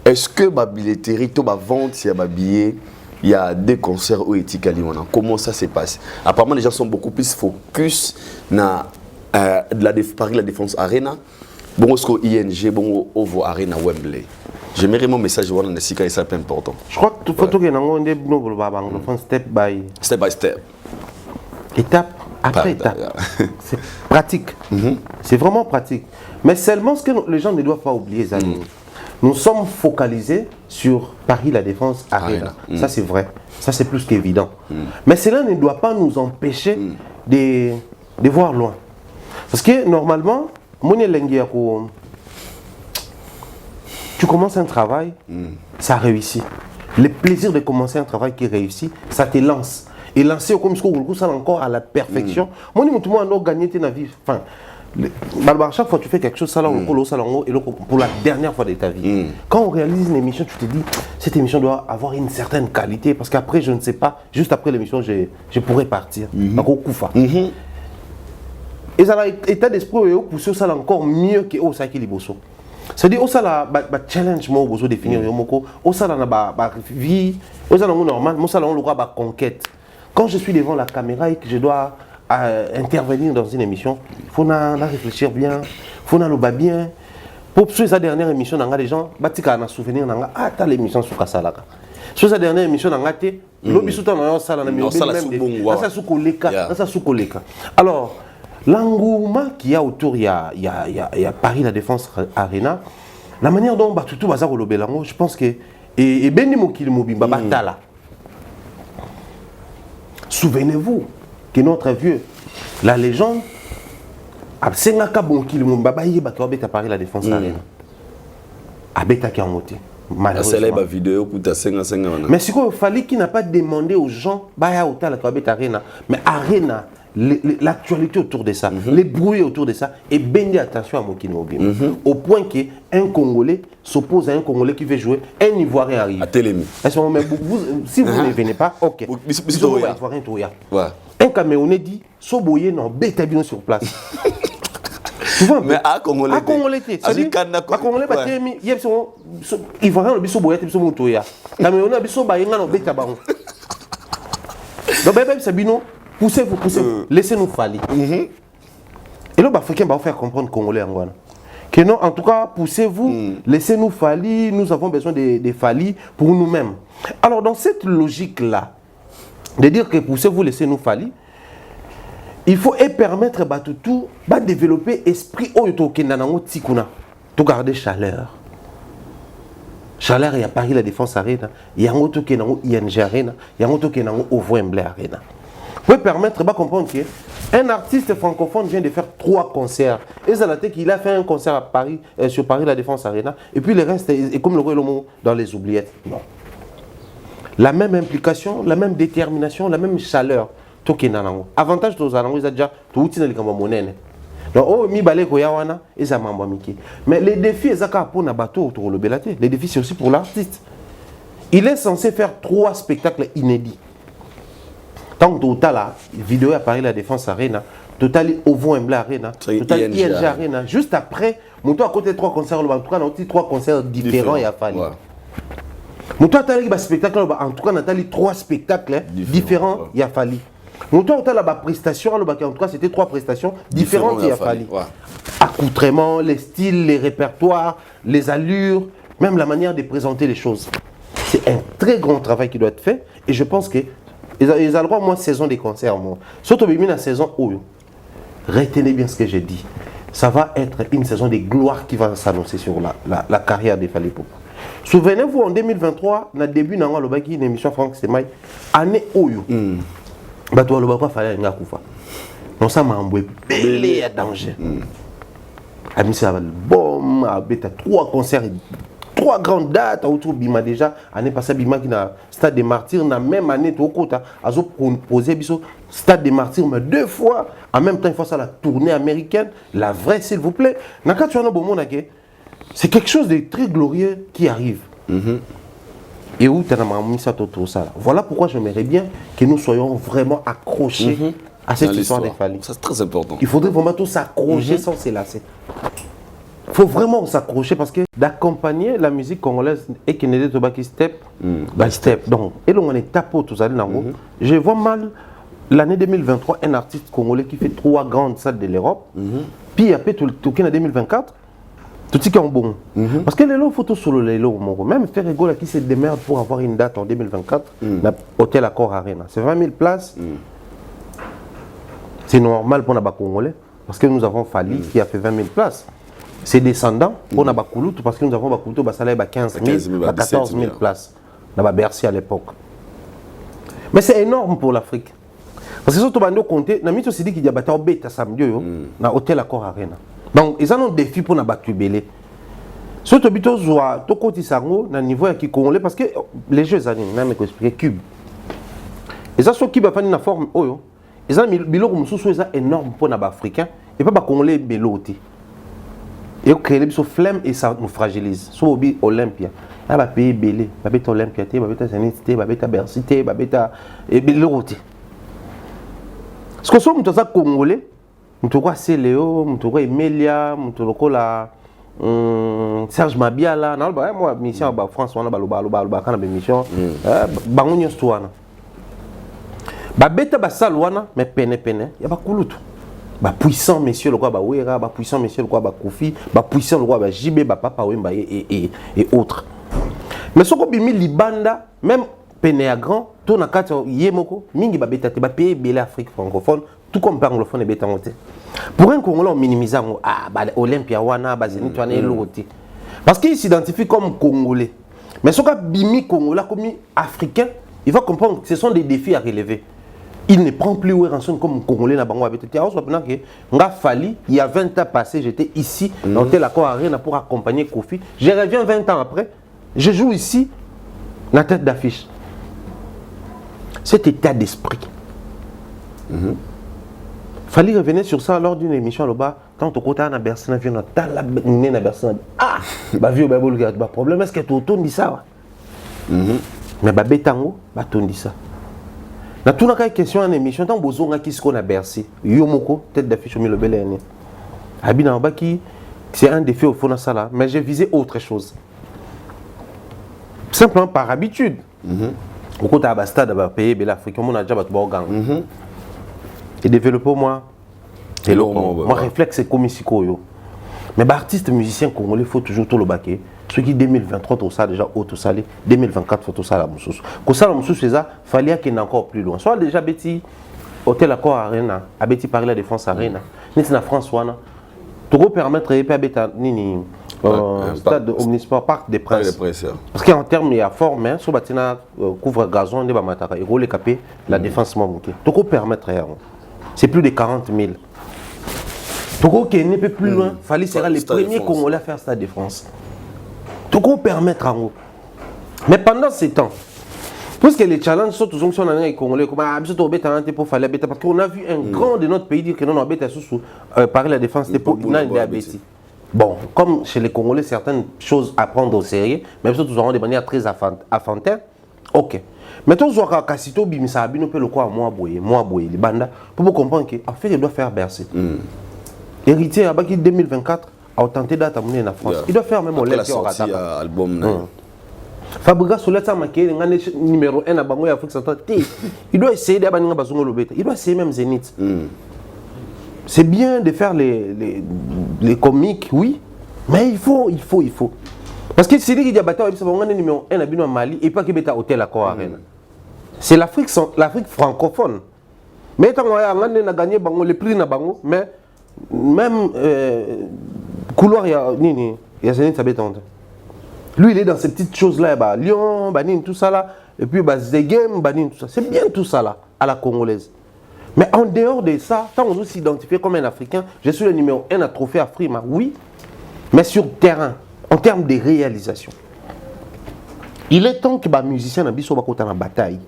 Est-ce que ma billetterie to ba vente il y a billet il y a des concerts où éthique comment ça se passe? Apparemment les gens sont beaucoup plus focus na Paris la Défense Arena, bon au ING, bon au Arena Wembley. J'aimerais mon message voir dans ces cas c'est important. Je crois que tout photo que nous on step by step. Étape après étape. C'est pratique. C'est vraiment pratique. Mais seulement ce que les gens ne doivent pas oublier, nous sommes focalisés sur Paris la Défense Arena. Ça c'est vrai. Ça c'est plus qu'évident. Mais cela ne doit pas nous empêcher de voir loin. Parce que normalement, tu commences un travail, ça réussit. Le plaisir de commencer un travail qui réussit, ça te lance. Et lancer comme ça encore à la perfection. Moi, tout le monde a gagné ta vie. Enfin, chaque fois que tu fais quelque chose, ça pour la dernière fois de ta vie. Quand on réalise une émission, tu te dis, cette émission doit avoir une certaine qualité. Parce qu'après, je ne sais pas, juste après l'émission, je pourrais partir. Et ça a état d'esprit où pousser ça encore mieux que au Saki Liboso. C'est-à-dire, ça a challenge moi au définir yomoko, au ça a ba vie, au ça normal, moi ça a une conquête. Quand je suis devant la caméra et que je dois intervenir dans une émission, il faut réfléchir bien, il faut le bien. Pour sa dernière émission, les gens ont souvenir de l'émission sur Kassalaka. Sur sa dernière émission, alors, l'engouement qu'il y a autour, il y a Paris la Défense Arena, la manière dont tout va je pense que souvenez-vous que notre vieux, la légende, a Paris la Défense Arena. Mais ce qu'il fallait qu'il n'a pas demandé aux gens, mais Arena. L'actualité autour de ça, les bruits autour de ça, et bien attention à Mokini Mobile. Au point qu'un Congolais s'oppose à un Congolais qui veut jouer, un Ivoirien arrive. Si vous ne venez pas, ok. Un Camerounais dit, Soboye non, bêta bien sur place. Mais à Congolais. À Congolais. C'est-à-dire, à Congolais, Ivoirien, Soboye, Soboye. Camerounais, Soboye, non, bêta baron. Donc, Sabino. Poussez-vous, laissez-nous Fali. Et là, les Africains vont faire comprendre aux Congolais que non, en tout cas, poussez-vous, laissez-nous Fali, nous avons besoin de Fali pour nous-mêmes. Alors, dans cette logique-là, de dire que poussez-vous, laissez-nous Fali, il faut permettre à tout de développer l'esprit de garder chaleur. Chaleur, il y a Paris la Défense Arena, il y a un autre qui est dans ING Arena, il y a un autre qui est dans Wembley Arena. Peut permettre de comprendre qu'un artiste francophone vient de faire 3 concerts. Et ça qu'il a fait un concert à Paris, sur Paris la Défense Arena, et puis le reste est comme le mot dans les oubliettes. Non. La même implication, la même détermination, la même chaleur. Avantage de Zanango, ils ont déjà tout le monde. Donc, oh, mi balé koyawana, et ça m'a miki. Mais les défis, ils ont pour un bateau autour de l'obélaté. Les défis, c'est aussi pour l'artiste. Il est censé faire 3 spectacles inédits. Tant que tu as la vidéo à Paris la Défense Arena, Total Ovo Mbla Arena, Total ING ING Arena. Juste après, mon tour à côté 3 concerts, en tout cas, on a 3 concerts différents et à Fali. Mon tour à un spectacle, en tout cas, on a 3 spectacles différents et à Fali. Mon tour à la prestation, en tout cas, c'était 3 prestations différentes et à Fali. Accoutrement, les styles, les répertoires, les allures, même la manière de présenter les choses. C'est un très grand travail qui doit être fait et je pense que ils ont le droit, moi, saison des concerts, moi. Surtout la saison où, retenez bien ce que j'ai dit. Ça va être une saison de gloire qui va s'annoncer sur la carrière de Fally Ipupa. Souvenez-vous, en 2023, dans le début, dans une émission Franck Semaï, année où, bateau le baba fallait un gars. Non, ça m'a emboué, belé à danger. Amis, bon, à 3 concerts. 3 grandes dates autour Bima déjà. Année passée, Bima qui a Stade des Martyrs, la même année, tout au côté, a posé Stade des Martyrs, mais 2 fois. En même temps, il faut ça la tournée américaine, la vraie, s'il vous plaît. C'est quelque chose de très glorieux qui arrive. Et où tu as mis ça tout ça. Voilà pourquoi j'aimerais bien que nous soyons vraiment accrochés à cette histoire des Fally. C'est très important. Il faudrait vraiment tous s'accrocher sans s'élasser. Il faut vraiment s'accrocher parce que d'accompagner la musique congolaise et qu'il n'est pas qui step by step. Donc, et là on est tapo tous allés dans le je vois mal l'année 2023 un artiste congolais qui fait 3 grandes salles de l'Europe. Puis après tout en 2024, tout ce qui est bon. Parce que les lots photos sur le lélo, même Ferrego qui se démerde pour avoir une date en 2024, l'hôtel Accor Arena. C'est 20 000 places. C'est normal pour les Congolais parce que nous avons Fally qui a fait 20 000 places. C'est descendant pour na Bakouloutou parce que nous avons Bakouloutou basalaire 15 000 à 14 000 places dans la Bercy à l'époque. Mais c'est énorme pour l'Afrique. Parce que surtout bando compter, na mito sidi qui dia bata obeta samedi yo na hôtel Accor Arena. Donc ils ont un défi pour na batu belé. Surtout bito zoa to koti sango na niveau ya ki congolais parce que les jeux années na me expliquer cube. Et ça so qui ba fani na forme oyo. Ils ont biloko mususu eza énorme pour na ba africain et pas ba congolais beloti. Et créer des flemme et ça nous fragilise. Soit au Olympia, il va payer belé, il va payer Olympia, il va payer Zénith, il va payer Bercy, il va payer l'Europe. Ce que soit nous sommes congolais, nous sommes Céléo, nous sommes Emilia, nous sommes Serge Mabiala, moi mission en France, on a baloba mission, bangonyo stoana. Babeta basalwana, mais pene, il y a pas kulutu. Puissant monsieur le roi Wera, puissant monsieur le roi Kofi, puissant le roi JB, Papa Wemba et autres. Mais ce qu'on bimi libanda, même Pénéa grand, tout na kati yemoko, mingi babeta te pays belé Afrique francophone, tout comme par anglophone et bétangoté. Pour un Congolais on minimise Olympia wana, Zénith wana et l'autre. Parce qu'il s'identifie comme Congolais. Mais ce qu'on bimi Congolais comme africain, il va comprendre que ce sont des défis à relever. Il ne prend plus rançon comme Congolais na bango avec Fally, il y a 20 ans passé, j'étais ici dans tel Accor Arena pour accompagner Kofi. Je reviens 20 ans après, je joue ici la tête d'affiche. Cet état d'esprit. Fally revenait sur ça lors d'une émission là-bas. Quand on côté na Bercy na vient na Bercy. Ah, bah vieux babou le problème est-ce que tu autour dit ça. Mais ba betango ba tondi ça. Na tout na question en émission tant bozonga qui ce qu'on a Bercy yomoko tête d'affiche au milieu de l'année habina baki c'est un défi au fond de ça là mais j'ai visé autre chose simplement par habitude au côté à stade à pays bel africain on a déjà battu borgan et développer moi et moi réflexe c'est comme ici yo mais artiste musicien congolais faut toujours tout le baquer. Ceux qui 2023 tout ça déjà haut tout ça 2024 faut tout ça la moussous que ça la moussous c'est ça fallait qu'il y ait encore plus loin soit déjà Betty hôtel Accor Arena à Betty Paris la Défense Arena ni na France wana tout permettre et pas beta ni stade omnisport Parc des Princes parce qu'en termes il y a forme hein sur batina couvre gazon de bamataka et rôle capé la défense manqué tout permettre c'est plus de 40 000 tout qui n'est pas plus loin fallait sera les premiers Congolais à faire stade de France. Tout qu'on permettre en haut. Mais pendant ces temps, parce que les challenges sont toujours sur les Congolais, comme pour faire la bêta, parce qu'on a vu un grand de notre pays dire que non, on a bêta sous par la défense des diabétiques. Bon, comme chez les Congolais, certaines choses à prendre au sérieux, même si nous aurons des manières très affantines, ok. Mais toi, tu as cité Bimisa Abino peut le quoi moi boye les bandas pour vous comprendre que en fait il doit faire bercer. Héritier à Baki 2024 a tenté d'atteindre en France. Il doit faire même la sortie album. Fabrica Solet ça marqué numéro 1 à Bango et Afrique centrale. Il doit essayer d'abanir Bazongo Lobeta. Il doit essayer même Zénith. C'est bien de faire les comiques, oui, mais il faut. Parce que c'est lui qui dit que le numéro 1 à Mali et pas qu'il y ait un hôtel à Arena. C'est l'Afrique francophone. Mais quand on a gagné le prix na Bango, mais même couloir, il y a Zénith Sabetante. Lui, il est dans ces petites choses-là, Lyon, Banine, tout ça là, et puis Zegem, Banine, tout ça. C'est bien tout ça là, à la congolaise. Mais en dehors de ça, tant on s'identifie comme un Africain, je suis le numéro 1 à Trophée Afrima, oui, mais sur terrain, en termes de réalisation. Il est temps que les musiciens n'aient pas la bataille.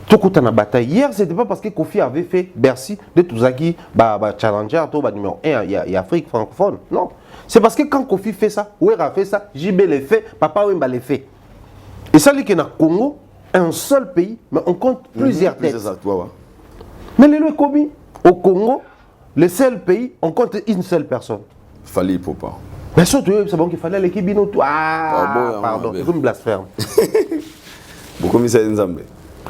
Tout la bataille. Hier, ce n'était pas parce que Kofi avait fait Bercy de Touzaki, Challenger, numéro 1 et Afrique francophone. Non. C'est parce que quand Kofi fait ça, Ouera a fait ça, JB l'a fait, Papa Wemba l'a fait. Et ça, c'est que dans le Congo, un seul pays, mais on compte plusieurs têtes. Mais le Kobi, au Congo, le seul pays, on compte une seule personne. Fallait pour pas. Mais surtout, c'est bon qu'il fallait l'équipe Bino. Pardon, je me blasphème. Beaucoup mis ça Nzambe.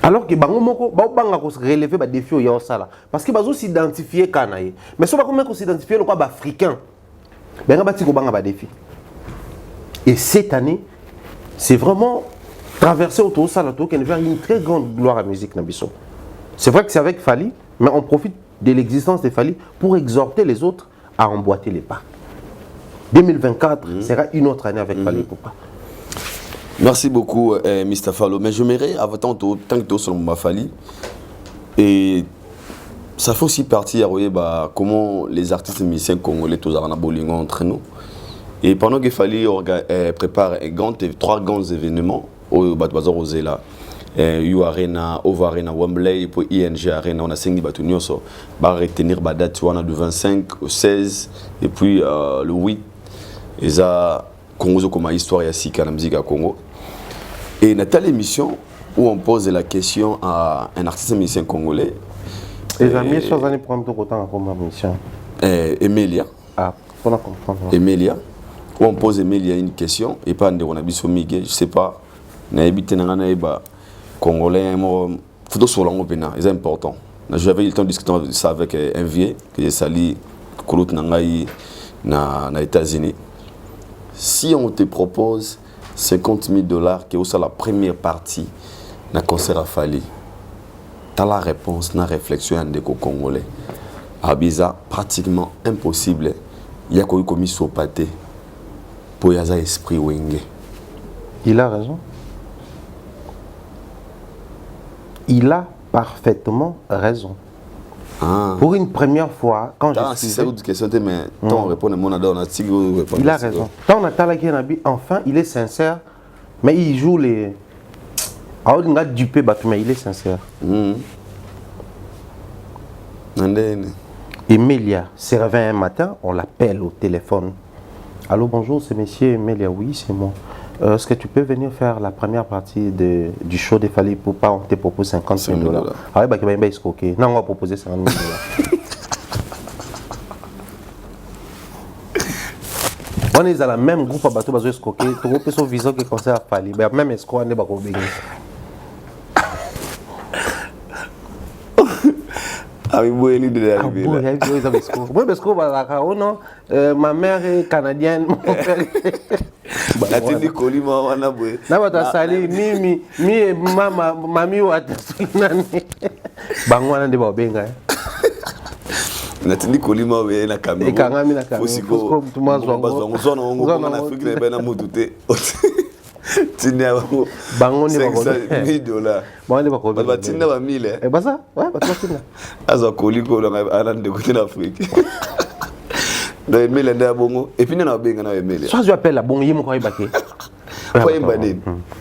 Alors que Bango Moko, Bango se relever des défis au Yosala. Parce que Bango s'identifier Kanaï. Mais si on s'identifier le quoi africain, Bango bati ko Bango défi. Et cette année, c'est vraiment traverser autour de ça, qui est une très grande gloire à la musique Nabiso. C'est vrai que c'est avec Fali, mais on profite de l'existence de Fali pour exhorter les autres à emboîter les pas. 2024 sera une autre année avec Fali Poupa. Merci beaucoup, Mr. Fallo. Mais je m'aimerais, avant tant que tu es sur ma Fali, et ça fait aussi partie à comment les artistes musiciens congolais, tous en abolingo entre nous. Et pendant que Fali prépare trois grands événements au Batouazor Rosela, U Arena, Ova Arena, Wembley, et puis ING Arena, on a 5 bâtons, on va retenir la date du 25 au 16, et puis le 8, et ça, Congo comme histoire et à la musique à Congo. Et dans telle émission où on pose la question à un artiste musicien congolais. Les amis, sur les années pour un peu autant comme mission. Emilia. Ah, faut la comprendre. Emilia. Où on pose Emilia une question et pas on a biso Miguel, je sais pas. Na habité na ba congolais mo photo sur langue pena, c'est important. J'avais eu le temps de discuter de ça avec un vieux que j'ai sali Koulout Nangai na États-Unis. Si on te propose $50 000 qui est la première partie d'un concert à Fali, tu as la réponse, la réflexion de Congolais. Abiza, pratiquement impossible. Il y a quoi comme sur pâté pour y avoir esprit wenge. Il a raison. Il a parfaitement raison. Pour une première fois, quand je suis... C'est une question, mais tant on répond, il a raison. Tant on a enfin, il est sincère, mais il joue les... Alors, dupé, mais il est sincère. Emilia se réveille un matin, on l'appelle au téléphone. Allô, bonjour, c'est monsieur Emilia. Oui, c'est moi. Est-ce que tu peux venir faire la première partie du show de Fali Poupa? On te propose $50 000. Ah oui, il va escroquer. Non, on va proposer $50 000. On est dans la même groupe à bateau, bateau escroquer. Tu vois, son visa qui concerne à Fali. Même escroc, on est pas obligé. Ah oui, moi, il est arrivé. Ma mère est canadienne, mon père est... Natindi kolima we na kamera. Ekangami na kamera. Fosiko. Tinia bango ne $500 bango ne bako ba tinda ba 1000 eh basa ouais ba tinda aza koliko la arande ko na Afrique da Emilia nda bongo et puis na benga na Emilia soit je appelle la bongo yimo ko ibake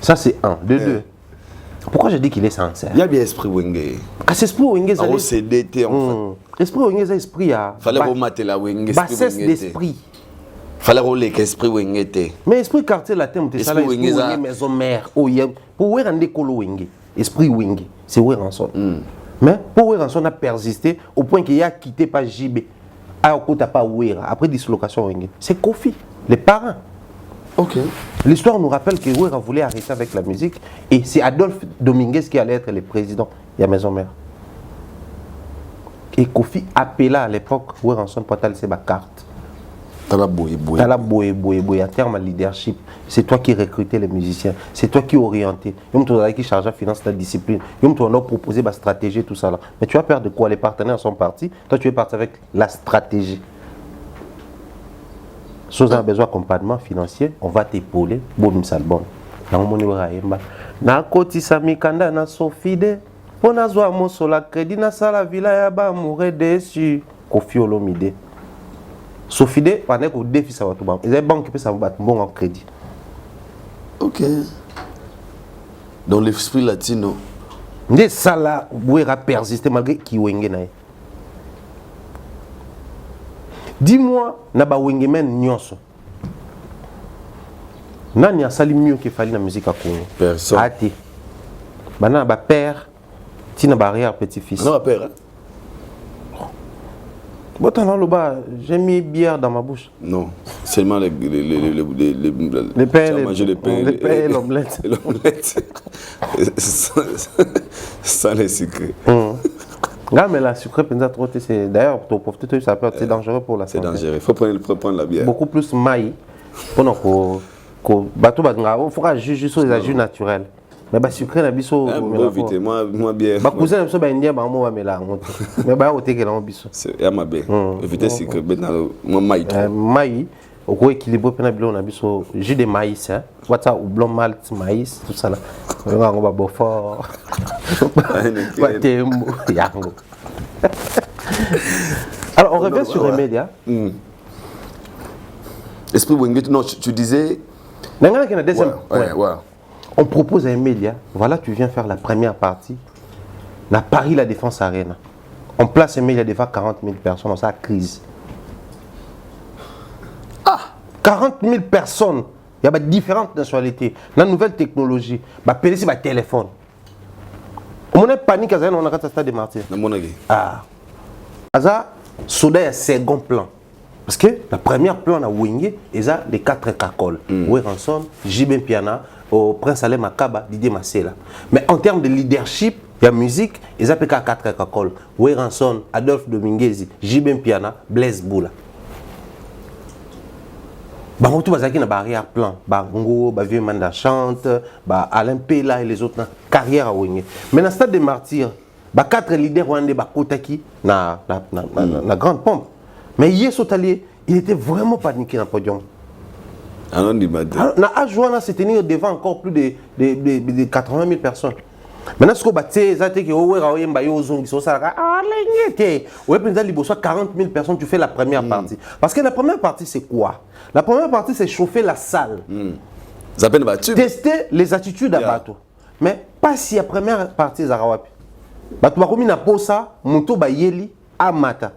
ça c'est un de deux. Pourquoi je dis qu'il est sincère? Il y a bien esprit wenge. Ah, c'est esprit wenge ça. Oh c'est d'été en fait. Esprit wenge ça esprit à fallait remonter la wenge bassesse d'esprit. Fallait rouler qu'esprit wengete. Mais esprit quartier latin, c'est ça l'esprit wenge maison mère. Oh, pour Werande Kolo Wenge, esprit Wenge, c'est Weranson. Mais pour Weranson a persisté au point qu'il a quitté pas JB. Pas Wera, après dislocation Wenge. C'est Kofi, les parents. Ok. L'histoire nous rappelle que Wera voulait arrêter avec la musique et c'est Adolphe Dominguez qui allait être le président de la Maison Mère. Et Kofi appela à l'époque Weranson pour laisser ma carte. T'as la boye, en termes de leadership. C'est toi qui recrutais les musiciens, c'est toi qui orientais. Qui charge la finance, la discipline. On a proposé ma stratégie, tout ça là. Mais tu as peur de quoi? Les partenaires sont partis. Toi, tu es parti avec la stratégie. Si on a besoin d'accompagnement financier, on va t'épauler. Bon, salbon. Na koti samikanda na sofide. Pona zwa mosola crédit na sala villa ya ba mouré déçu. Kofi Olomide. Sofide, pendant que défi ça va tout bon. Les banques qui peuvent savoir bon en crédit. Ok. Dans l'esprit latino. Ndé sala Wera persister malgré qui wenge na. Dis-moi na ba wenge men nyonso. Nani a sali mieux que fali na musique à Congo? Personne. Ati. Bana ba père, tina barrière petit-fils. Non, père. Hein? Bon, j'ai mis bière dans ma bouche. Non, seulement les pains, les l'omelette. L'omelette. Sans les sucres. Là, mais la sucre, c'est d'ailleurs, pour profiter, c'est dangereux pour la santé. C'est dangereux, il faut prendre la bière. Beaucoup plus maïs. Il faut juger sur les jus naturels. Mais bah sucré na biso moi bière ba cousin biso ba indien ba mo ba mela mais ba o teke la biso c'est ya mabe éviter sucre bena moi maïs au ko équilibre pena bilo na biso jus de maïs hein wata ou blanc malt maïs tout ça là on va bo fort ba tembo yango. Alors on revient sur les médias. Esprit Wenge, non tu disais nanga na deuxième ouais. On propose à un média, voilà, tu viens faire la première partie. Na Paris, la Défense Arena. On place un média devant 40 000 personnes dans sa crise. 40 000 personnes. Il y a différentes nationalités. La nouvelle technologie, c'est le téléphone. On a panique à on a stade de martyrs. Aza, Soda est second plan. Parce que la première plan a Wenge, et ça, les 4 cacoles. Weranson, Jibin Piana, au Prince Alem Akaba, Didier Massela. Mais en termes de leadership, il y a musique, ils appellent 4 cacoles. Weranson, Adolphe Dominguez, Jibin Piana, Blaise Boula. Bangotou Bazaki na barrière plan. Bango, Vieux Manda chante, Alain Pela et les autres, carrière à Wenge. Mais dans le stade des martyrs, 4 leaders rwandais, Kotaki, na grande pompe. Mais hier, il était vraiment paniqué dans le podium. Alors, na Ajouana s'est tenu devant encore plus de 80 000 personnes. Maintenant, ce que tu 40 000 personnes, tu fais la première partie. Parce que la première partie, c'est quoi? La première partie, c'est chauffer la salle. Tester les attitudes à bateau. Mais pas si la première partie, Zarawapi. Bato bakomi na posa, moto ba yeli, amata.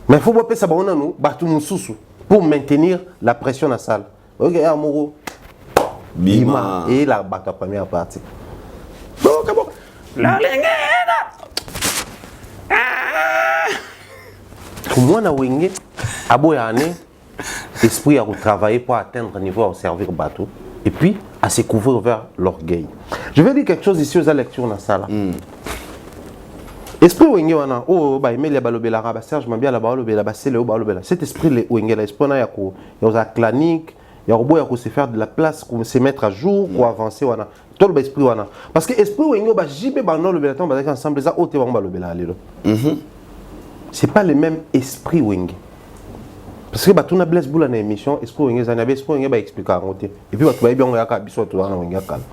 Mais il faut pas ça pour maintenir la pression dans la salle. Ok, Amoro. Bima. Et la première partie. La pour moi, na Wenge, Aboyane, esprit à travailler pour atteindre un niveau à servir bateau. Et puis, à se couvrir vers l'orgueil. Je vais dire quelque chose ici aux lectures dans la salle. Esprit Wenge wana oh ba Emilia balobela ba Serge Mambia la balobela ba Sele balobela cet esprit Wenge la esprit na yako ya clanique ya robo ya ko se faire de la place pour se mettre à jour pour avancer wana tout le esprit wana parce que esprit Wenge ba jibe ba no lobela ton ba ensemble ça ote ba balobela lelo c'est pas le même esprit Wenge parce que ba tuna Blaise Boula na émission esprit Wenge za na esprit Wenge ba expliquer en côté et puis ba to ba bien ya ka biso to wana Wenge kala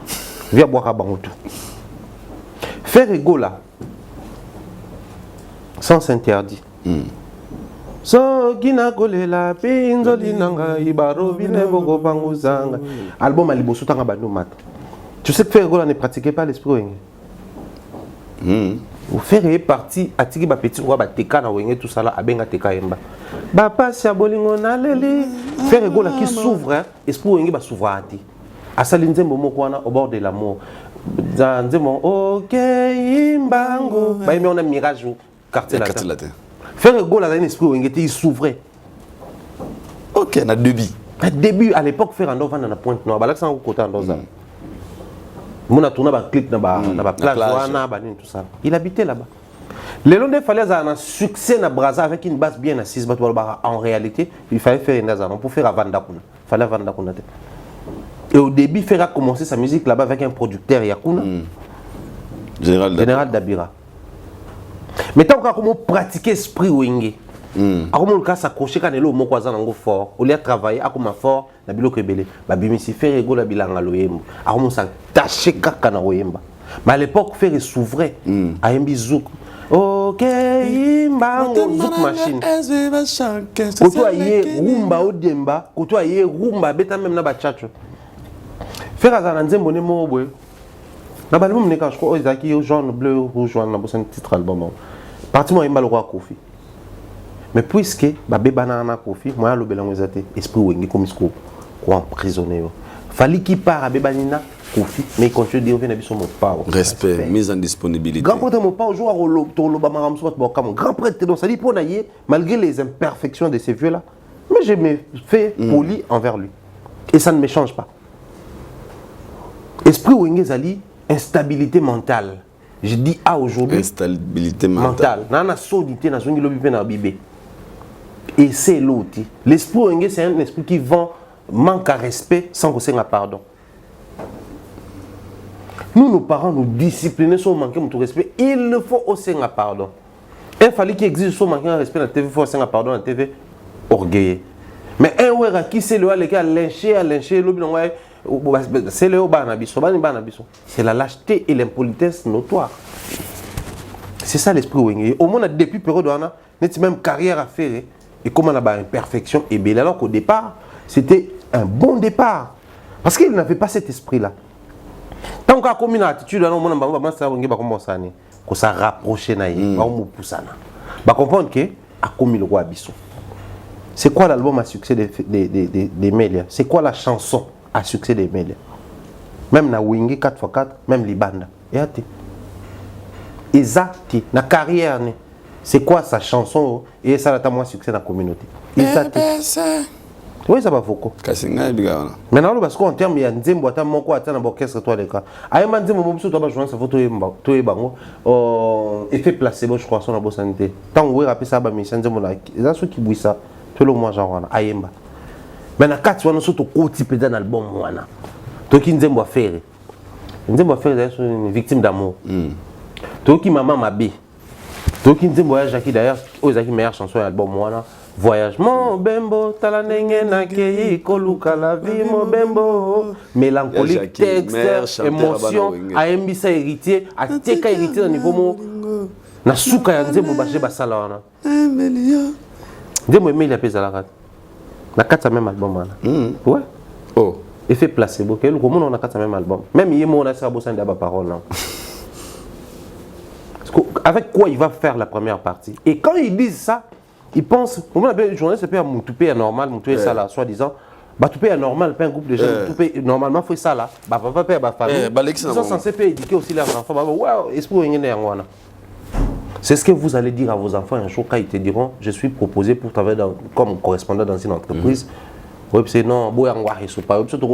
via boire bango tout faire rigola sans s'interdit. So gina kolela pinzoli nanga ibarobine boko banguzanga. Album alibosu tanga banu mat. Tu sais que faire rigola ne pratiquait pas l'esprit Wenge. Ou faire partie atiki ba petit roi ba teka na Wenge tout ça là abenga teka yemba. Ba passe ya bolingo na leli. Faire rigola qui s'ouvre esprit Wenge ba s'ouvre ati. asali nzembo moko wana au bord de l'amour nzembo ok imbango ba on a mirage au quartier latin faire go la esprit où il s'ouvrait ok na début à l'époque faire en vendre na pointe noire balak sans côté en doza mon a tourné ba clip na ba plage wana ba tout ça il habitait là-bas. Le long des falaises a un succès na Brazza avec une base bien assise. En réalité, il fallait faire une azan pour faire Vanda Kuna. Il fallait Vanda Kuna. Et au début, il a commencé sa musique là-bas avec un producteur Yakuna, Général Dabira. Mais tant qu'on pratique esprit wingé, comment le cas s'accrocher quand il est au mot croisant fort, au lieu de travailler, à comment fort, la bilo kebele, babimisi faire ego la bilanga loyemba, à comment ça tâcher kakana loyemba. Mais à l'époque, faire s'ouvrait à un bisou. Ok, imbango zouk machine. Koto aye rumba odemba, koto aye rumba beta même na bachacho. Faire azana nzembo ne mo boy. Na ba album ne ka je crois ezaki jaune bleu rouge jaune na bossa titre album. Parti moi imba le roi Kofi. Mais puisque ba beba na Kofi, moi lo belango ezate esprit wengi comme isko ko emprisonné. Fallait qu'il part à bebanina Kofi, mais quand je dis on vient d'habiter mon pas. Respect, mise en disponibilité. Grand prêtre mon pas au jour à grand prêtre donc ça dit pour naïe malgré les imperfections de ces vieux là, mais je me fais poli envers lui et ça ne me change pas. Esprit Wenge Zali, instabilité mentale. Je dis à aujourd'hui instabilité mentale. Nana sodité na zongi lobi pe na bibé. Et c'est l'autre. L'esprit Wenge c'est un esprit qui vend manque à respect sans que c'est un pardon. Nous, nos parents, nous discipliner sur manquer notre respect. Il faut aussi un pardon. Il fallait qu'il existe sur manquer un respect dans la TV, il faut aussi un pardon dans la TV. Orgueilleux. Mais un ouera qui c'est le qui a lynché, c'est le c'est la lâcheté et l'impolitesse notoire. C'est ça l'esprit Wenge. Au moins, depuis période, on a même carrière à faire et comment on a une imperfection et belle. Alors qu'au départ, c'était un bon départ. Parce qu'il n'avait pas cet esprit-là. Tant qu'on a commis une attitude, on s'est rapproché, on comprendre que a commis le roi Abisso. C'est quoi l'album à succès des Mélias? C'est quoi la chanson à succès des Mélias? Même na Wingi 4x4, même les bandes. Et ça, na carrière, c'est quoi sa chanson et ça a moins succès dans la communauté? Oui, ça va beaucoup. Maintenant, parce qu'en termes, il y a un nzembo ata moko ata na orchestre toi les cas. Ayema nzembo mobiso to ba jouer ça photo to bango effet placebo je crois sur la bonne santé. Tant on rappeler ça ba mission nzembo na ça ceux qui bouillent ça tout le mois genre ayemba. Maintenant quatre wana surtout côté peut dans album wana. To ki nzembo a faire. Nzembo a faire c'est une victime d'amour. To ki maman mabe. To ki nzembo ya Jackie d'ailleurs aux meilleure chanson album wana. Voyage mon bembo talanenge na kei koluka la vie mon bembo mélancolique texte émotion a embisa héritier a teka héritier na niveau mo na suka ya nzembo baje basala wana nzembo Emilia pezala na kata même album wana ouais oh effet placebo que comment on a kata même album même yemo on a ça bossa ndaba parole là avec quoi il va faire la première partie et quand ils disent ça ils pensent, comment on appelle le journaliste, c'est un moutoupe anormal, moutoupe ça là, soi-disant. Batoupé anormal, pas un groupe de jeunes, moutoupe normalement, il faut ça là. Papa, papa, famille. Ils sont censés éduquer aussi leurs enfants. Waouh, esprit c'est ce que vous allez dire à vos enfants un jour quand ils te diront je suis proposé pour travailler comme correspondant dans une entreprise. Oui, c'est non,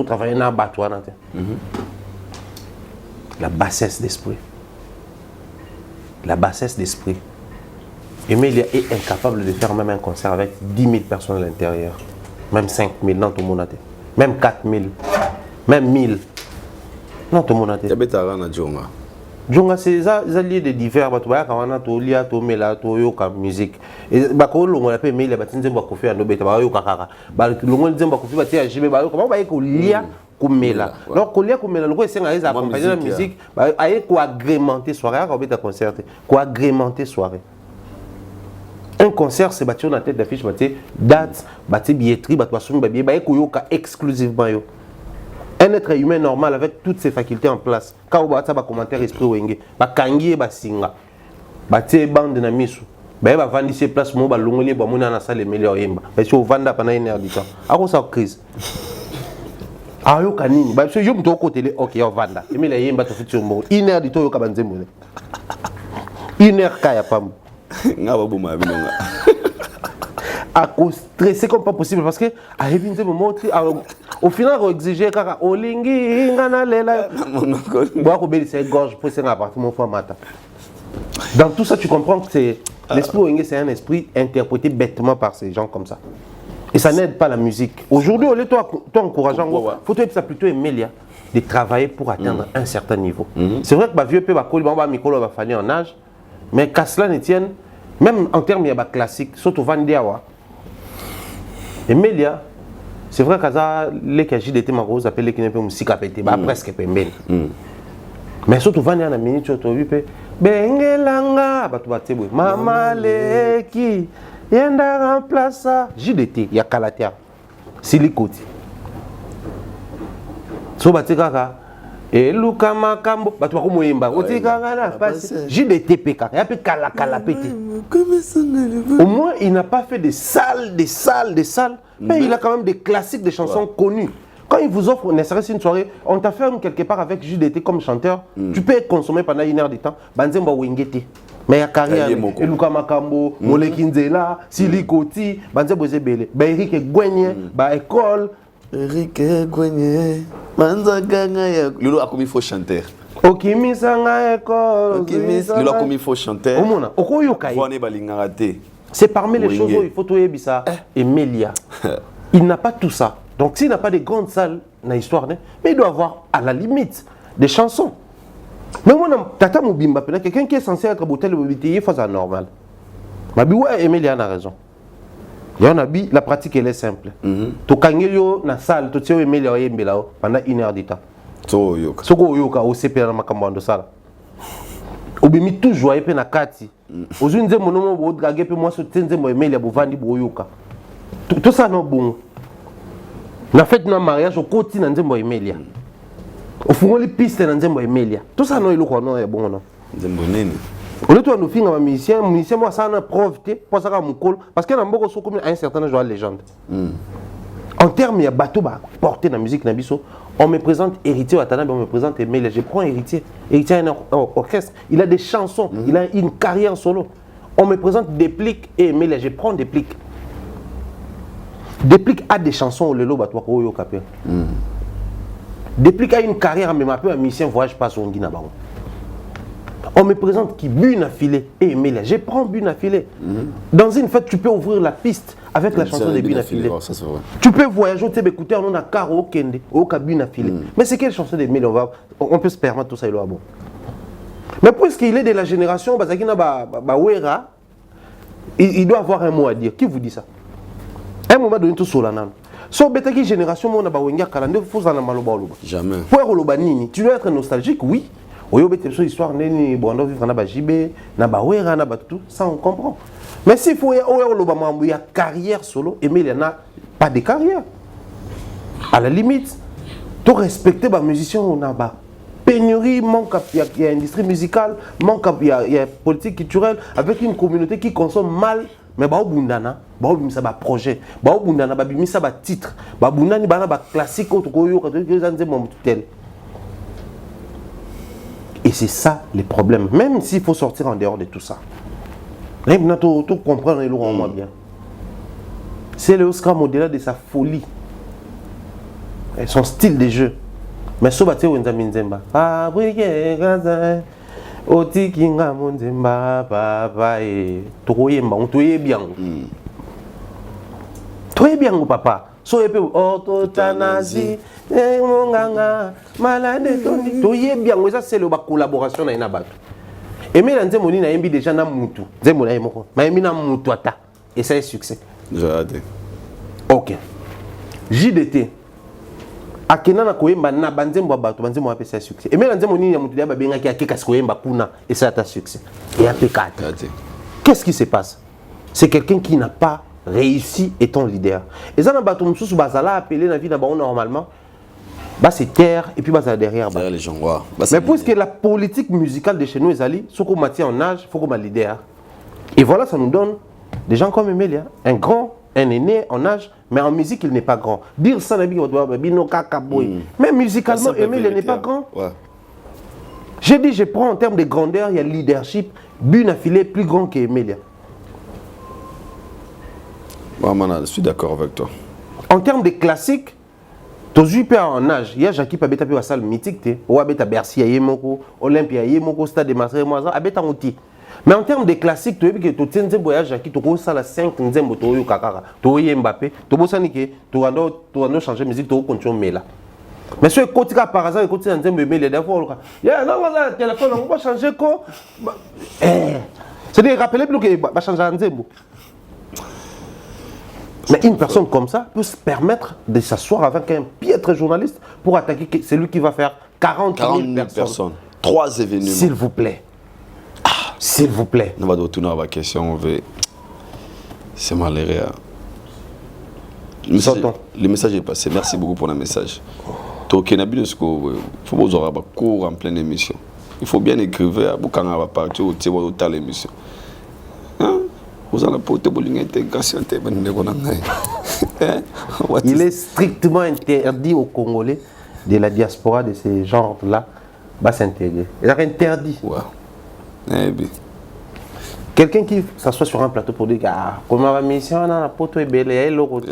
travailler dans la bassesse d'esprit. La bassesse d'esprit. Emilia est incapable de faire même un concert avec 10 000 personnes à l'intérieur. Même 5 000, non, tout le monde a été. Même 4 000. Même 1000. Non, tout le monde a été. Il y a Djonga. Djonga, c'est ça, lié de divers. Il y a tout lia, tout mela, tout yoka musique. Et quand on appelle Emilia, il y a Kofi à Nobé, il y a yoka. Il y a Jimé, comment on lia kumela. Donc, on lia kumela, le c'est un accompagner la musique. Il y a quoi agrémenter soirée, il y a concerté. Quoi agrémenter soirée. Un concert, c'est bâti dans la tête d'affiche, date, billetterie, exclusivement. Un être humain normal avec toutes ses facultés en place. Quand on a un commentaire esprit wenge, kangi ba singa, bâti bande na misu, va vendre ses places, moi longoli ba mona na salle meilleur yemba. Parce que vendre pendant une heure du temps. À quoi ça crise? Ah, yo kanini. Bah, parce que yo m'to côté, ok, on vanda. Et mais là, yemba to futur mo. 1 heure du temps, yo kabanzemo. 1 heure kaya pam. Nga ba boma binonga. À cause stressé comme pas possible parce que à éviter moment au final on exigeait kaka olingi ngana lela. Bois ko beli c'est gorge pour c'est un appartement fois matin. Dans tout ça tu comprends que c'est l'esprit Wenge, c'est un esprit interprété bêtement par ces gens comme ça. Et ça n'aide pas la musique. Aujourd'hui, au lieu de toi encourageant, il faut ça plutôt aimer de travailler pour atteindre un certain niveau. C'est vrai que ma vieux peu va falloir en âge, mais qu'à cela ne tienne, même en termes de classique, surtout Vandiawa, Emilia, c'est vrai que les KJ d'été ma rose appelé qui n'est pas musique à péter, presque pembel. Mais surtout Vandiawa, la minute, tu as vu, Bengelanga, Batubatebo, Mama Leki, Yenda remplaça, JDT, il y a Kalatia, Silikoti. Sobatikaka, et Luka Makambo, Batuako Moyemba, Otikanga, JDT PK, il y a Kalapete. Au moins, il n'a pas fait des salles, mais il a quand même des classiques, des chansons connues. Quand il vous offre, ne serait-ce une soirée, on t'a fait quelque part avec JDT comme chanteur, tu peux être consommé pendant 1 heure de temps, Banzemba Wingeti. Mais il y a carrière, Eluka Makambo, Moleki Nzela, Silikoti, Banzemba Zebele, Eric Gwenye, École. Eric Gwenye, Manzaganga, Lolo a comme il faut chanter. Okimisanga École. Lolo a comme il faut chanter. Omona, Okoyokai. C'est parmi les choses où il faut trouver ça. Emilia. Il n'a pas tout ça. Donc s'il n'a pas de grandes salles dans l'histoire, mais il doit avoir à la limite des chansons. Mais moi, Tata Moubimba, quelqu'un qui est censé être bouteille de bouteille, il faut ça normal. Mais ouais, Emilia a raison. La pratique elle est simple. Tu kangelio na salle, tu tiens Emilia Yembela pendant 1 heure de temps. Soko yoka au CP na makambo ndo sala. Obimi toujours et pe na kati. Ozuni nze monomo bo dragé pe moi so tenze mo Emilia bo vandi bo yoka. Tout ça non bon. Na fête na mariage au côté na nzembo Emilia. Au fond les pistes na nzembo Emilia. Tout ça non iloko non est bon non. Nzembo nini. Au lieu de nous finir un musicien moi ça na profité pour ça comme col parce que na mboko so comme un certain genre légende. En termes il y a bateau ba porter la musique na biso, on me présente héritier Watanabe, on me présente Emilia, je prends héritier. Héritier a un orchestre, il a des chansons, il a une carrière solo. On me présente Déplique et Emilia, je prends Déplique. Déplique a des chansons au Lelo Batouako Yo Kapé. Déplique a une carrière, mais ma peu un musicien voyage pas sur Ngina Baron. On me présente qui Bune à filet et Emilia. Je prends Bune à filet. Dans une fête, tu peux ouvrir la piste avec la chanson de Bune à filet. Tu peux voyager, tu peux écouter en a Karo Kende, au Bune à filet. Mais c'est quelle chanson d'Emilia on peut se permettre tout ça, il est bon. Mais puisqu'il est de la génération, il doit avoir un mot à dire. Qui vous dit ça? À un moment donné, tout solennel. So, betaki génération, on a bawenga kalande, faut en maloba oloba. Jamais. Pour oloba nini, tu dois être nostalgique, oui. Oyo bete so histoire neni, bon, on vivre na ba jibé, na ba wera, na ba tout, ça on comprend. Mais s'il faut oloba mambo, il y a carrière solo, et mais il n'y en a pas de carrière. À la limite, tu respecter les musiciens, on a ba pénurie, manque, il y a industrie musicale, manque, il y a politique culturelle, avec une communauté qui consomme mal. Mais ba bundana ba bimisa ba projet ba bundana ba bimisa ba titre ba bundani bana ba classique autre koyo ka zanze mon tel. Et c'est ça le problème, même s'il faut sortir en dehors de tout ça. Là maintenant tout comprendre le moins bien. C'est le Oscar au-delà de sa folie et son style de jeu. Mais sobate wenza minzemba fabriquer gaza Oti kinga monzemba papa et toyemba on toye bien. Toye bien papa. So epé autotanasie monganga malade toni toye bien ça c'est le collaboration na inabatu. Et mais nze moni na yembi déjà na mutu. Nze mona yemoko. Ma yembi na mutu ata et ça est succès. J'ai OK. JDT akena na koyemba na banzembo bato banzembo apesa succès et même nzembo nini ya mutu ya babenga ki akeka koyemba kuna et ça a succès et apekata. Qu'est-ce qui se passe? C'est quelqu'un qui n'a pas réussi étant leader et ça na bato mususu bazala appeler na vie na ba normalement bah c'est terre et puis bah derrière les gens mais puisque la politique musicale de chez nous ezali soko matin en âge faut comme leader et voilà ça nous donne des gens comme Emilia un grand un aîné en âge, mais en musique, il n'est pas grand. Dire ça, mais musicalement, Emile, il n'est pas grand. Ouais. J'ai dit, je prends en termes de grandeur, il y a leadership. Bune affilé plus grand qu'Emilia. Je suis d'accord avec toi. En termes de classique, tu as en âge. Il y a Jackie Pabeta puis la salle mythique. Ou Abeta Bercy, Yemoko, Olympia, Yemoko, Stade de Marseille, Abeta Mouti. Mais en termes de classique, tu as vu que tu as un voyage Jackie, tu as 5 nzembo, tu as Kakara, tu as Mbappé, tu as changé de musique, tu as continué là. Mais si tu as par hasard, tu as un nzembo, il y a un téléphone, on va changer quoi. C'est-à-dire, rappelez plus que va changer un nzembo. Mais une personne comme ça peut se permettre de s'asseoir avec un piètre journaliste pour attaquer celui qui va faire 40 000 personnes. 3 événements. S'il vous plaît. S'il vous plaît. On va retourner à la question. C'est malheureux. Le message est passé. Merci beaucoup pour le message. Donc, il faut avoir un cours en pleine émission. Il faut bien écrire quand on va partir au l'émission. Il est strictement interdit aux Congolais de la diaspora de ce genre-là de s'intégrer. Il est interdit. Ouais. Quelqu'un qui s'assoit sur un plateau pour dire comme ma mission, on a la poto est belle, elle est l'autre.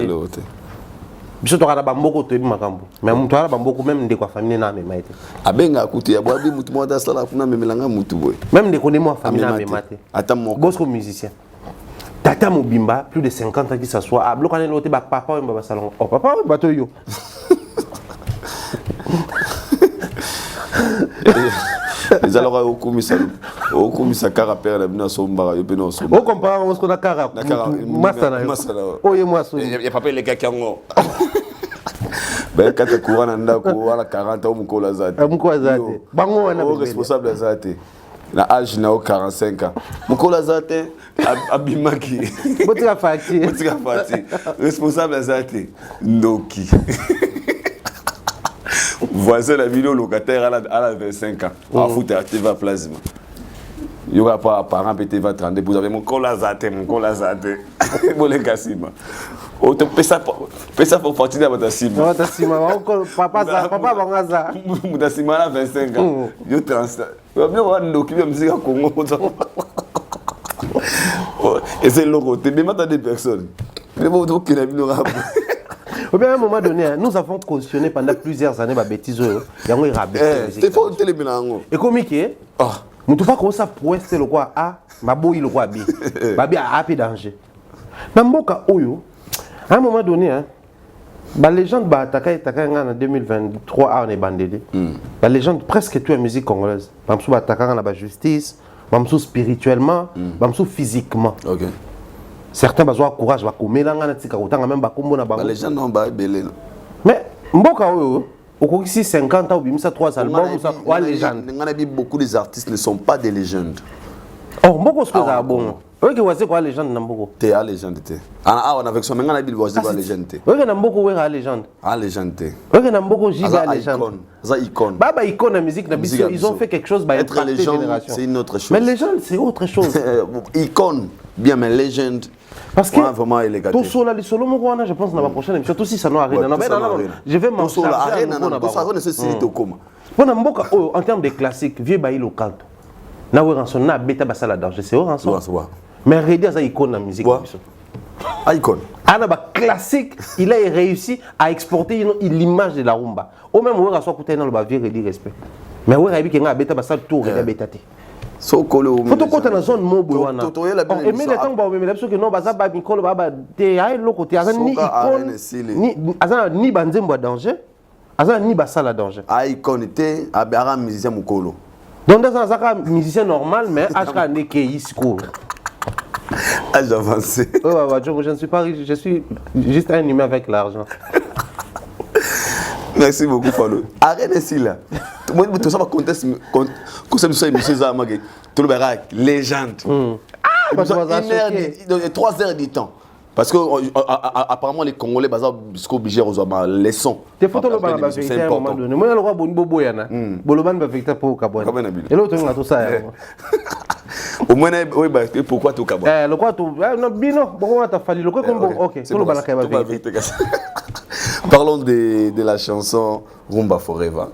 Je suis là bamboko to makambo. Mais mutu ala bamboko même de quoi famille na mema ete. Abenga kuti ya bwabi mutu mwada sala kuna memelanga mutu boy. Même de connaître moi famille na mema ete. Ata moko. Bosco musicien. Tata Mobimba, plus de 50 ans qui s'assoit. Ah, bloqué l'autre ba papa ou ba salon. Oh papa ou bateau yo. Les alors au komisa carapère la bina sombara yo bino so. On compare on ce qu'on a cara. Masana. Oye moi so. Il y a pas les gars qui ont. Ben quand tu courant ndako wala 40 ans mukola zate. Mukola zate. Bango wana responsable zate. Na âge na 45 ans. Mukola zate abimaki. Botika fati. Responsable zate. Ndoki. Voisin la vidéo locataire à la 25 ans. En foot à TV Plasma. Il n'y aura pas parent TV 32. Vous avez mon colazate. Bolé Kassima. Oh, tu fais ça pour partir de votre Sima. Papa Bangaza. Mon Sima à 25 ans. Je transfère. Je vais bien voir une document de musique à Congo. Et c'est le côté. Mais maintenant des personnes. Mais bon, donc il a mis le rap. Au bien à un moment donné, nous avons cautionné pendant plusieurs années ma bêtise. C'est fort télé bilango. Et comme qui est nous ne pouvons pas commencer à prouver le quoi A, ma boy le quoi B. Babi a peu danger. Dans mon cas, à un moment donné, la légende va attaquer en 2023 on est bandé. La légende presque toute la musique congolaise. Bamsou va attaquer la justice, bamsou spirituellement, bamsou physiquement. OK. Certains besoin courage va comme là ngana tika kotanga même ba kombo na ba. Les gens n'ont pas belé. Mais mboka oyo okokisi 50 ans bimisa 3 albums ça wa légende. Ngana bi beaucoup des artistes ne sont pas des légendes. Oh mboko ce que ça bon. Oyo wase quoi légende na mboko. T'es à légende t'es. Ah on avec son ngana bi wase quoi légende t'es. Oyo na mboko wa légende. Ah légende t'es. Oyo na mboko jiba légende. Ça icône. Baba icône la musique na biso ils ont fait quelque chose ba être légende c'est une autre chose. Mais légende c'est autre chose. Icône bien mais légende. Parce que vraiment tout cela les solo moi je pense dans la prochaine émission tout si ça non arène je vais m'en charger arène c'est c'est tout comme bon mboka en termes de classique vieux bail local na ranson na beta basala danger c'est ranson mais Redi ça icône la musique icône ana ba classique il a réussi à exporter l'image de la rumba au même moment soit côté dans le vieux Redi respect mais ouais Redi qui nga beta basala tout Redi betaté so kolo o faut côté dans zone mobo wana et mais le temps ba mais parce que non ba ça ba mikolo ba te ay loko te azan ni icône ni azan ni banzembo danger azan ni basala danger icône te abara musicien mukolo donc dans ça musicien normal mais HK ne ke isko âge avancé je ne suis pas riche je suis juste un humain avec l'argent. Merci beaucoup Falo. Arrête ici là. Tout ça va contester comme ça monsieur Zamagé. Tout le barak légende. 3 heures du temps. Parce que apparemment les Congolais sont obligés de avoir les sons. Des photos de la vérité à un moment donné. Moi, le roi Bonbo Boyana. Boloban va vérité pour Kabouane. Et l'autre, on a tout ça. Au moins, oui, pourquoi tout Kabouane? Le roi, non, Bino, bon, t'as fallu le roi comme bon. Ok, tout le balaka va vérité. Parlons de la chanson Rumba Forever.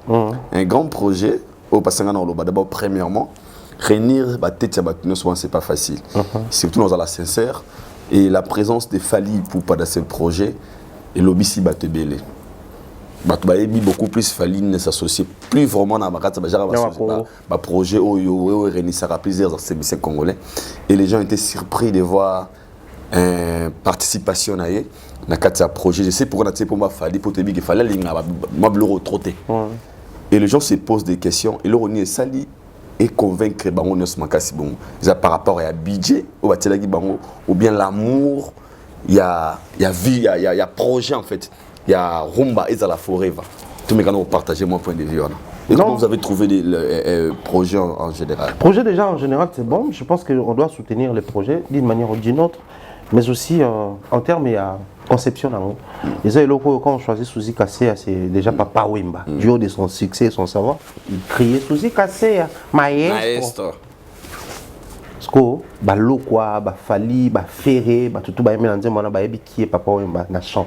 Un grand projet au Passangana Oloba. D'abord, premièrement, réunir Batetia Batino, souvent c'est pas facile. Surtout dans la sincère. Et la présence de Fali pour pas dans ce projet, et l'obisi Batebele. Batebele beaucoup plus Fali ne s'associe plus vraiment dans ma projet où il réunissera plusieurs artistes congolais. Et les gens étaient surpris de voir une participation dans le projet. Je sais pourquoi on a pour moi Fali pour te dire qu'il fallait le retrotter. Et les gens se posent des questions. Et là, on est sali. Et convaincre bango nyos makasi bon par rapport à budget ou bien l'amour il y a vie il y a projet en fait il y a Rumba et la Forever tout mes canaux partager mon point de vue et comment vous avez trouvé les projets en général? Projet déjà en général c'est bon, je pense qu'on doit soutenir les projets d'une manière ou d'une autre, mais aussi en termes et à conception d'amour. Les locaux, quand on choisit Suzy Kassé, c'est déjà Papa Wemba. Du haut de son succès et son savoir, il criait Suzy Kassé, maestro. Parce que, l'okwa, Fali, Ferré, tout le monde a dit qui est Papa Wemba, na chant.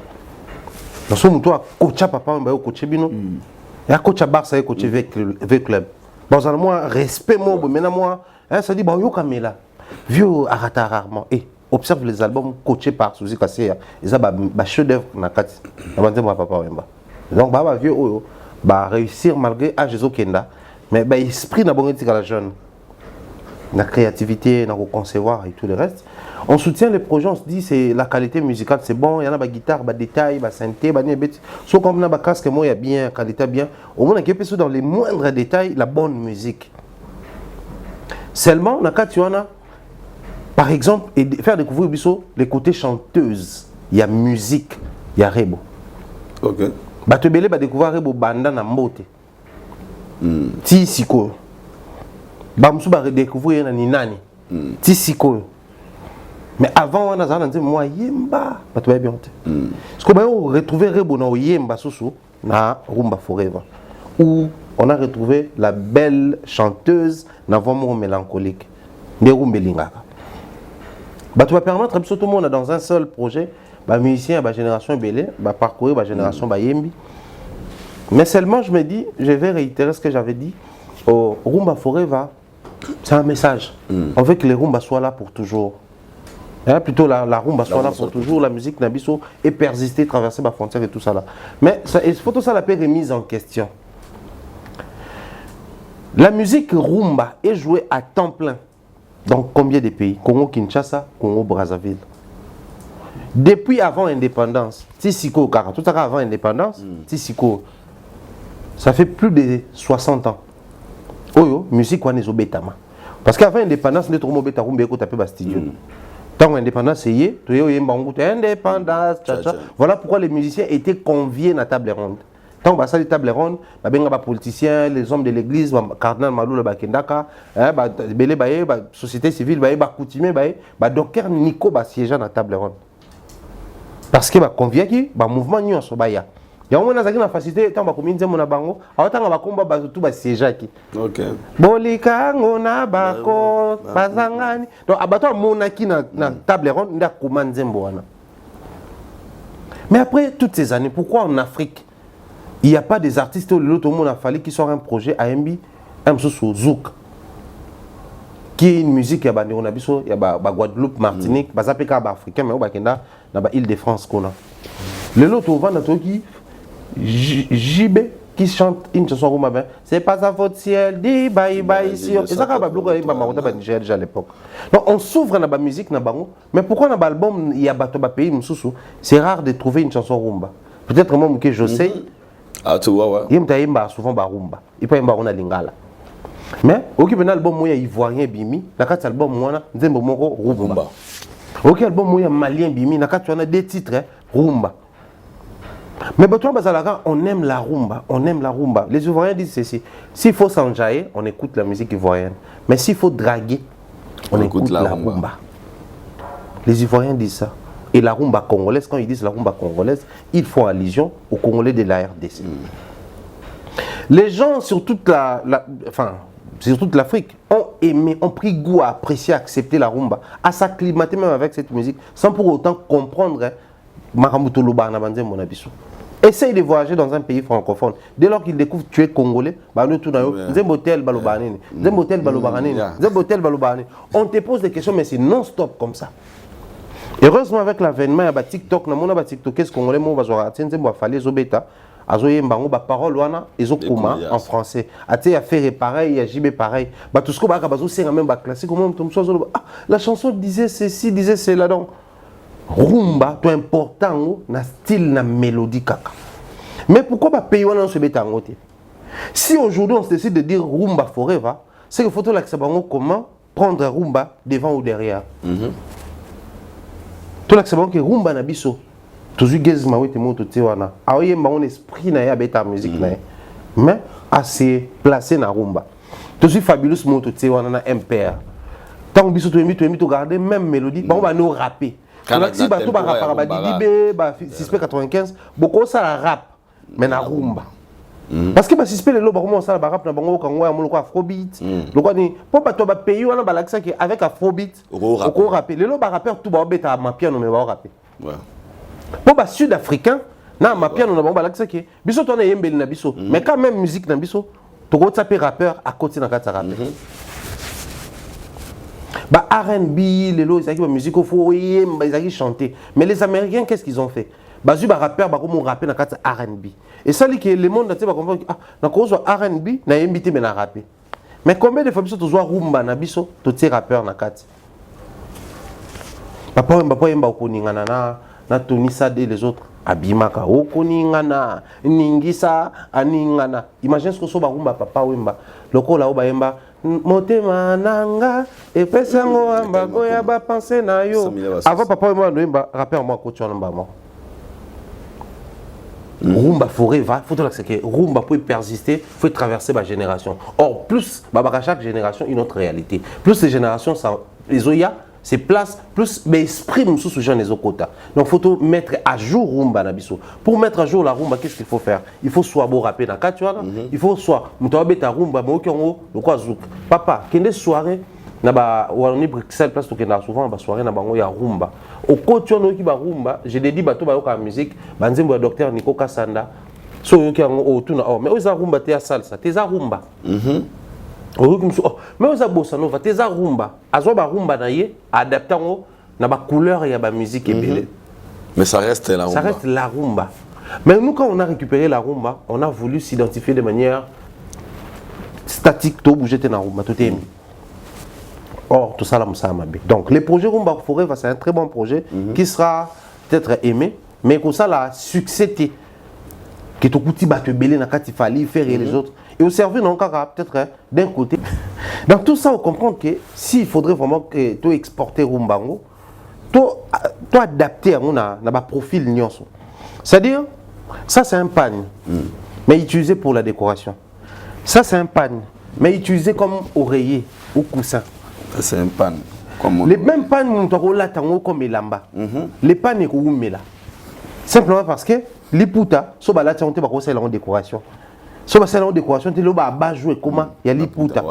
Dans ce moment, coach Papa Wemba, coach Bino, et à coach Barça, coach V Club. Bon, ça moi, respect, moi, maintenant, moi, ça dit, yo Kamela, vieux arrata rarement. Observe les albums coachés par Suzy Kassé, ils ont un chef-d'œuvre dans le Papa Wemba. Donc, vieux, réussir malgré l'âge de Kenda, mais l'esprit n'a pas été la jeune. La créativité, la concevoir et tout le reste. On soutient les projets, on se dit c'est la qualité musicale, c'est bon, il y en a des guitares, des détails, des synthés, des bêtises. Sauf comme on a des casques, il y a bien, qualité bien. Au moins, on a dans les moindres détails la bonne musique. Seulement, on a par exemple, faire découvrir les côtés chanteuses. Il y a musique, il y a Rebo. Ok. Batebele va découvrir Rebo Banda na Mbote. Ti Siko. Bamsou va redécouvrir na Ninani. Ti Siko. Mais avant, on a dit moi Yemba. Batebele bien. Parce qu'on va retrouver Rebo na Yemba Sousou na Rumba Forever. Où on a retrouvé la belle chanteuse na Vomo mélancolique. Nderumbe Lingaka. Tu vas permettre à tout le monde dans un seul projet, musicien, génération Belé, parcourir la génération Yembi. Mais seulement je me dis, je vais réitérer ce que j'avais dit, au Rumba Forever, c'est un message. On veut que les Rumba soient là pour toujours. Plutôt la Rumba soit là pour toujours, la musique Nabiso et persister, traverser la frontière et tout ça là. Mais il faut tout ça la paix remise en question. La musique Rumba est jouée à temps plein. Dans combien de pays? Congo-Kinshasa, Congo-Brazzaville. Depuis avant l'indépendance, Tissiko, tout ça avant l'indépendance, Tissiko, ça fait plus de 60 ans. Oyo, musique on est au Betama. Parce qu'avant l'indépendance, on est trop mauvais, on est tapé Bastille. Tant l'indépendance, c'est indépendance. Voilà pourquoi les musiciens étaient conviés à la table ronde. Tant que ça les tables rondes, les politiciens, les hommes de l'église, cardinal Malou le Bakendaka, la société civile, les coutumiers, les docteur Nico siège dans la table ronde. Parce que convient qui, le mouvement n'y a pas. Il y a une facilité, tant que communauté mon abango, alors tant que combat tout siège qui. OK. Bolika ngona bako bazangani. Donc abato monaki na table ronde, nda komande mbona. Mais après toutes ces années, pourquoi en Afrique il n'y a pas des artistes où l'autre monde a fallu qu'ils sortent un projet à MB, un sous Zouk, qui est une musique qui a il y a Guadeloupe, Martinique, il y a des Africains, mais il y a l'île de France. Le lot au vent qui JB qui chante une chanson roumain, c'est pas sa faute si elle dit bye bye sur. Et ça déjà à l'époque. Donc on s'ouvre dans la musique, mais pourquoi dans l'album il y a des pays, c'est rare de trouver une chanson rumba. Peut-être moi que je sais. Ah, tu vois, ouais. Il y a souvent rumba. Il peut y avoir lingala. Mais, ok, ben album moi ivoirien bimi, na kat album moi nzembo moko rumba. Ok, album moi malien bimi, na kat tu as des titres rumba. Mais toi bazalaka, on aime la rumba, on aime la rumba. Les Ivoiriens disent ceci, s'il faut s'enjailler, on écoute la musique ivoirienne. Mais s'il faut draguer, on écoute la rumba. Les Ivoiriens disent ça. et la rumba congolaise. Quand ils disent la rumba congolaise, ils font allusion aux Congolais de la RDC. Les gens sur toute sur toute l'Afrique ont aimé, ont pris goût à apprécier, à accepter la rumba, à s'acclimater même avec cette musique, sans pour autant comprendre Maramuto Loba na banze mon abisso. Essaye de voyager dans un pays francophone. Dès lors qu'ils découvrent que tu es congolais, on te pose des questions, mais c'est non-stop comme ça. Heureusement, avec l'avènement, il y a TikTok, qu'est-ce congolais, moi, parole en français. Il a fait pareil, il a JB pareil. Tout ce qu'on même classique, la chanson disait ceci, disait cela. Donc, rumba, tout important, na style, na mélodie. Mais pourquoi pas payer on se met en côté? Si aujourd'hui on se décide de dire rumba forever, c'est qu'il faut tout l'accepter comment prendre rumba devant ou derrière. Tout l'accepter que rumba na biso. Toujours gazma oui te moto tewana. Aoye mon esprit na ya beta musique na. Mais assez placé na rumba. Toujours fabulous moto tewana na MPR. Tant biso to emi to garder même mélodie, on va nous rapper. Si bato ba rapper ba Didibé, ba 695, beaucoup ça la rap mais na rumba. Parce que ba suspect le ba comment ça ba rap na bango kango ya moloko afrobeat. Loko ni po bato ba pays wana ba lakisa que avec afrobeat oko rapper. Le ba rapper tout ba beta ma piano mais ba rapper. Ouais. Po ba sud-africain na ma piano na ba lakisa que biso to na yembeli na biso mais quand même musique na biso to ko taper rappeur à côté na kata rapper. Bah R&B, les lots, ils ont musique au four, ils ont chanté. Mais les Américains, qu'est-ce qu'ils ont fait? Bah ils ont rappeur, bah comment rapper dans le R&B. Et ça, c'est que le monde, tu vas comprendre, ah, dans le R&B, na invité mais na rapper. Mais combien de fois tu vois rumba na biso, tu es rappeur na kati. Papa yemba okoningana na Tony Sade les autres. Abimaka okoningana, ningisa aningana. Imagine ce que so ba rumba papa wemba. Loko la oba yemba motema nanga epesango amba goya ba penser na yo. Avant papa moi wemba rappeur moi ko tshwana mba moi. Rumba forever, faut que rumba pour persister, faut traverser ma génération. Or plus chaque génération une autre réalité. Plus les générations ça les oya c'est place plus mais exprime sous ce genre les autres. Donc faut mettre à jour rumba na biso. Pour mettre à jour la rumba, qu'est-ce qu'il faut faire? Il faut soit beau rapper na katuana, il faut soit mutobe ta rumba mo kongo le quoi zouk. Papa, kende soirée na ba wani Bruxelles place to kenda souvent ba soirée na bango ya rumba. Au kotuano ki ba rumba, je dédie bato ba yoka musique, banzembo ya docteur Nico Kasanda. So yoki ngo o tuna oh mais oza rumba te ya salsa, te za rumba. Mais aux bossa nova, tes rumba, azoba rumba naie, adaptant na ba couleur et ba musique et mais ça reste la rumba. Ça reste la rumba. Mais nous quand on a récupéré la rumba, on a voulu s'identifier de manière statique, tout bouger na rumba, tout est mis. Or tout ça là ça m'a bien. Donc le projet Rumba Forever c'est un très bon projet qui sera peut-être aimé, mais que ça la succès que tout petit battu belé na kati fali faire les autres. Et au service, peut-être d'un côté. Dans tout ça, on comprend que s'il faudrait vraiment que tu exportes Rumbango, tu adapter à mon profil nyonso. C'est-à-dire, ça c'est un panne, mais utilisé pour la décoration. Ça c'est un panne, mais utilisé comme oreiller ou coussin. Ça c'est un panne. Les mêmes pannes, on comme elamba. Les pannes, là. Simplement parce que les putas, so ba la on te ba ko en décoration. So ba en décoration, te lo ba jouer comment il y a les putas.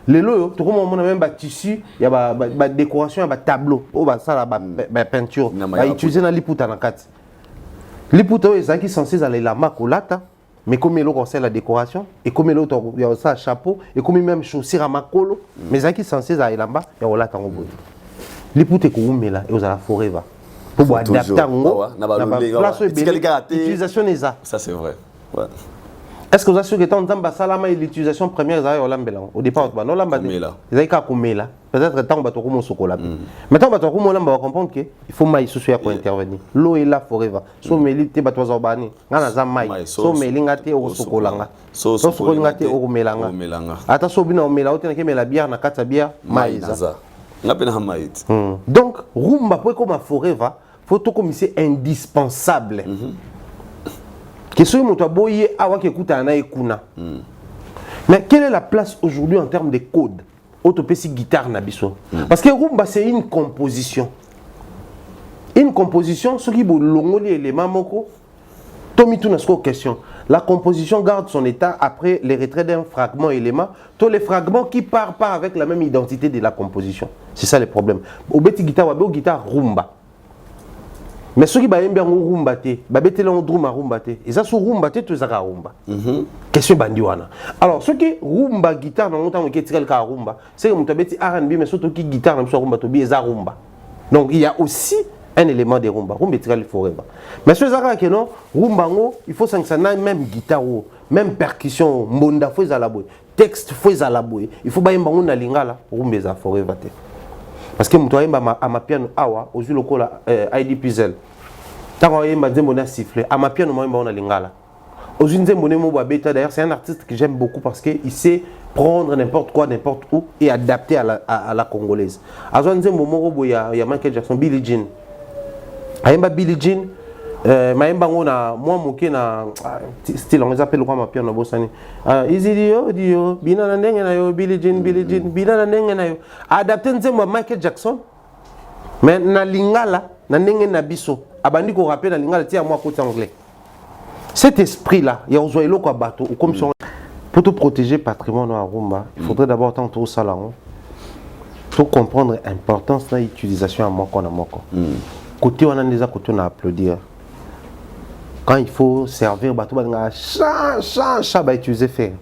Les lots, tout comme on a même ba tissu, il y a ba décoration, ba tableau, o ba ça ba peinture, ba utiliser dans les putas na kati. Les putas ils sont censés aller la makolata, mais comme ils ont la décoration et comme ils ont il y a ça chapeau et comme même chaussures à makolo, mais ils sont censés aller là-bas, il y a là tango boy. Les putas ko umela et aux la forever. Pour adapter l'utilisation des arts. Ça c'est vrai. Ouais. Est-ce que vous assurez que tant l'utilisation première au départ on l'a peut-être tant bateau comme chocolat. Maintenant bateau on va comprendre que il faut maïs sous pour intervenir. L'eau est là forever. So melite bateau zobani. Ngana za maïs. So melingate au chocolat. So chocolate au melanga. Ata so bina au mela otena ke mela bière na kata bière maïs. Donc rumba pour comme forever. Faut comme c'est indispensable. Que ce soit boye awa ke kuta na ekuna. Mais quelle est la place aujourd'hui en termes de code? Autopécie guitare na biso. Parce que rumba c'est une composition. Une composition, ce qui est l'ongoli élément moko, Tomi Tunasko question. La composition garde son état après les retraits d'un fragment élément. Tous les fragments qui partent pas avec la même identité de la composition. C'est ça le problème. Au beti guitare, au guitare rumba. Mais ceux qui baillent bien rumba te, babete le drum rumba te. Et ça sur rumba te, tout ça rumba. Question bandiwana. Alors ceux qui rumba guitare dans longtemps qui tirent le rumba, c'est comme tu beti R&B mais surtout qui guitare dans rumba to bi rumba. Donc il y a aussi un élément de rumba. Rumba est très forever. Mais ceux qui non, rumba il faut sanctionner même guitare, même percussion, monda faut zalaboué, texte faut zalaboué. Il faut bailler bango na lingala, rumba est forever. Parce que muto yemba ama piano awa ozu lokola ID Pizel. Tango yemba nzembo na siffler, ama piano mo yemba na lingala. Ozu nzembo ne mo beta d'ailleurs, c'est un artiste que j'aime beaucoup parce que il sait prendre n'importe quoi, n'importe où et adapter à la congolaise. Azo nzembo moko boya ya Michael Jackson, Billie Jean. Ayemba Billie Jean, maemba ngona moi moké na style on les appelle quoi ma piano bosani. Easy dio, bina na ndenge na yo Billie Jean, bina na ndenge na yo. Adapter nzembo Michael Jackson. Mais na lingala, na ndenge na biso, abandi ko rappeler na lingala tia moi côté anglais. Cet esprit là, il y a ozo eloko a bateau ou comme son pour te protéger patrimoine à Rumba, il faudrait d'abord tantôt au salon pour comprendre l'importance de l'utilisation à moko na moko. Côté on a déjà côté on a applaudir. Quand il faut servir bateau ba cha ba utiliser faire.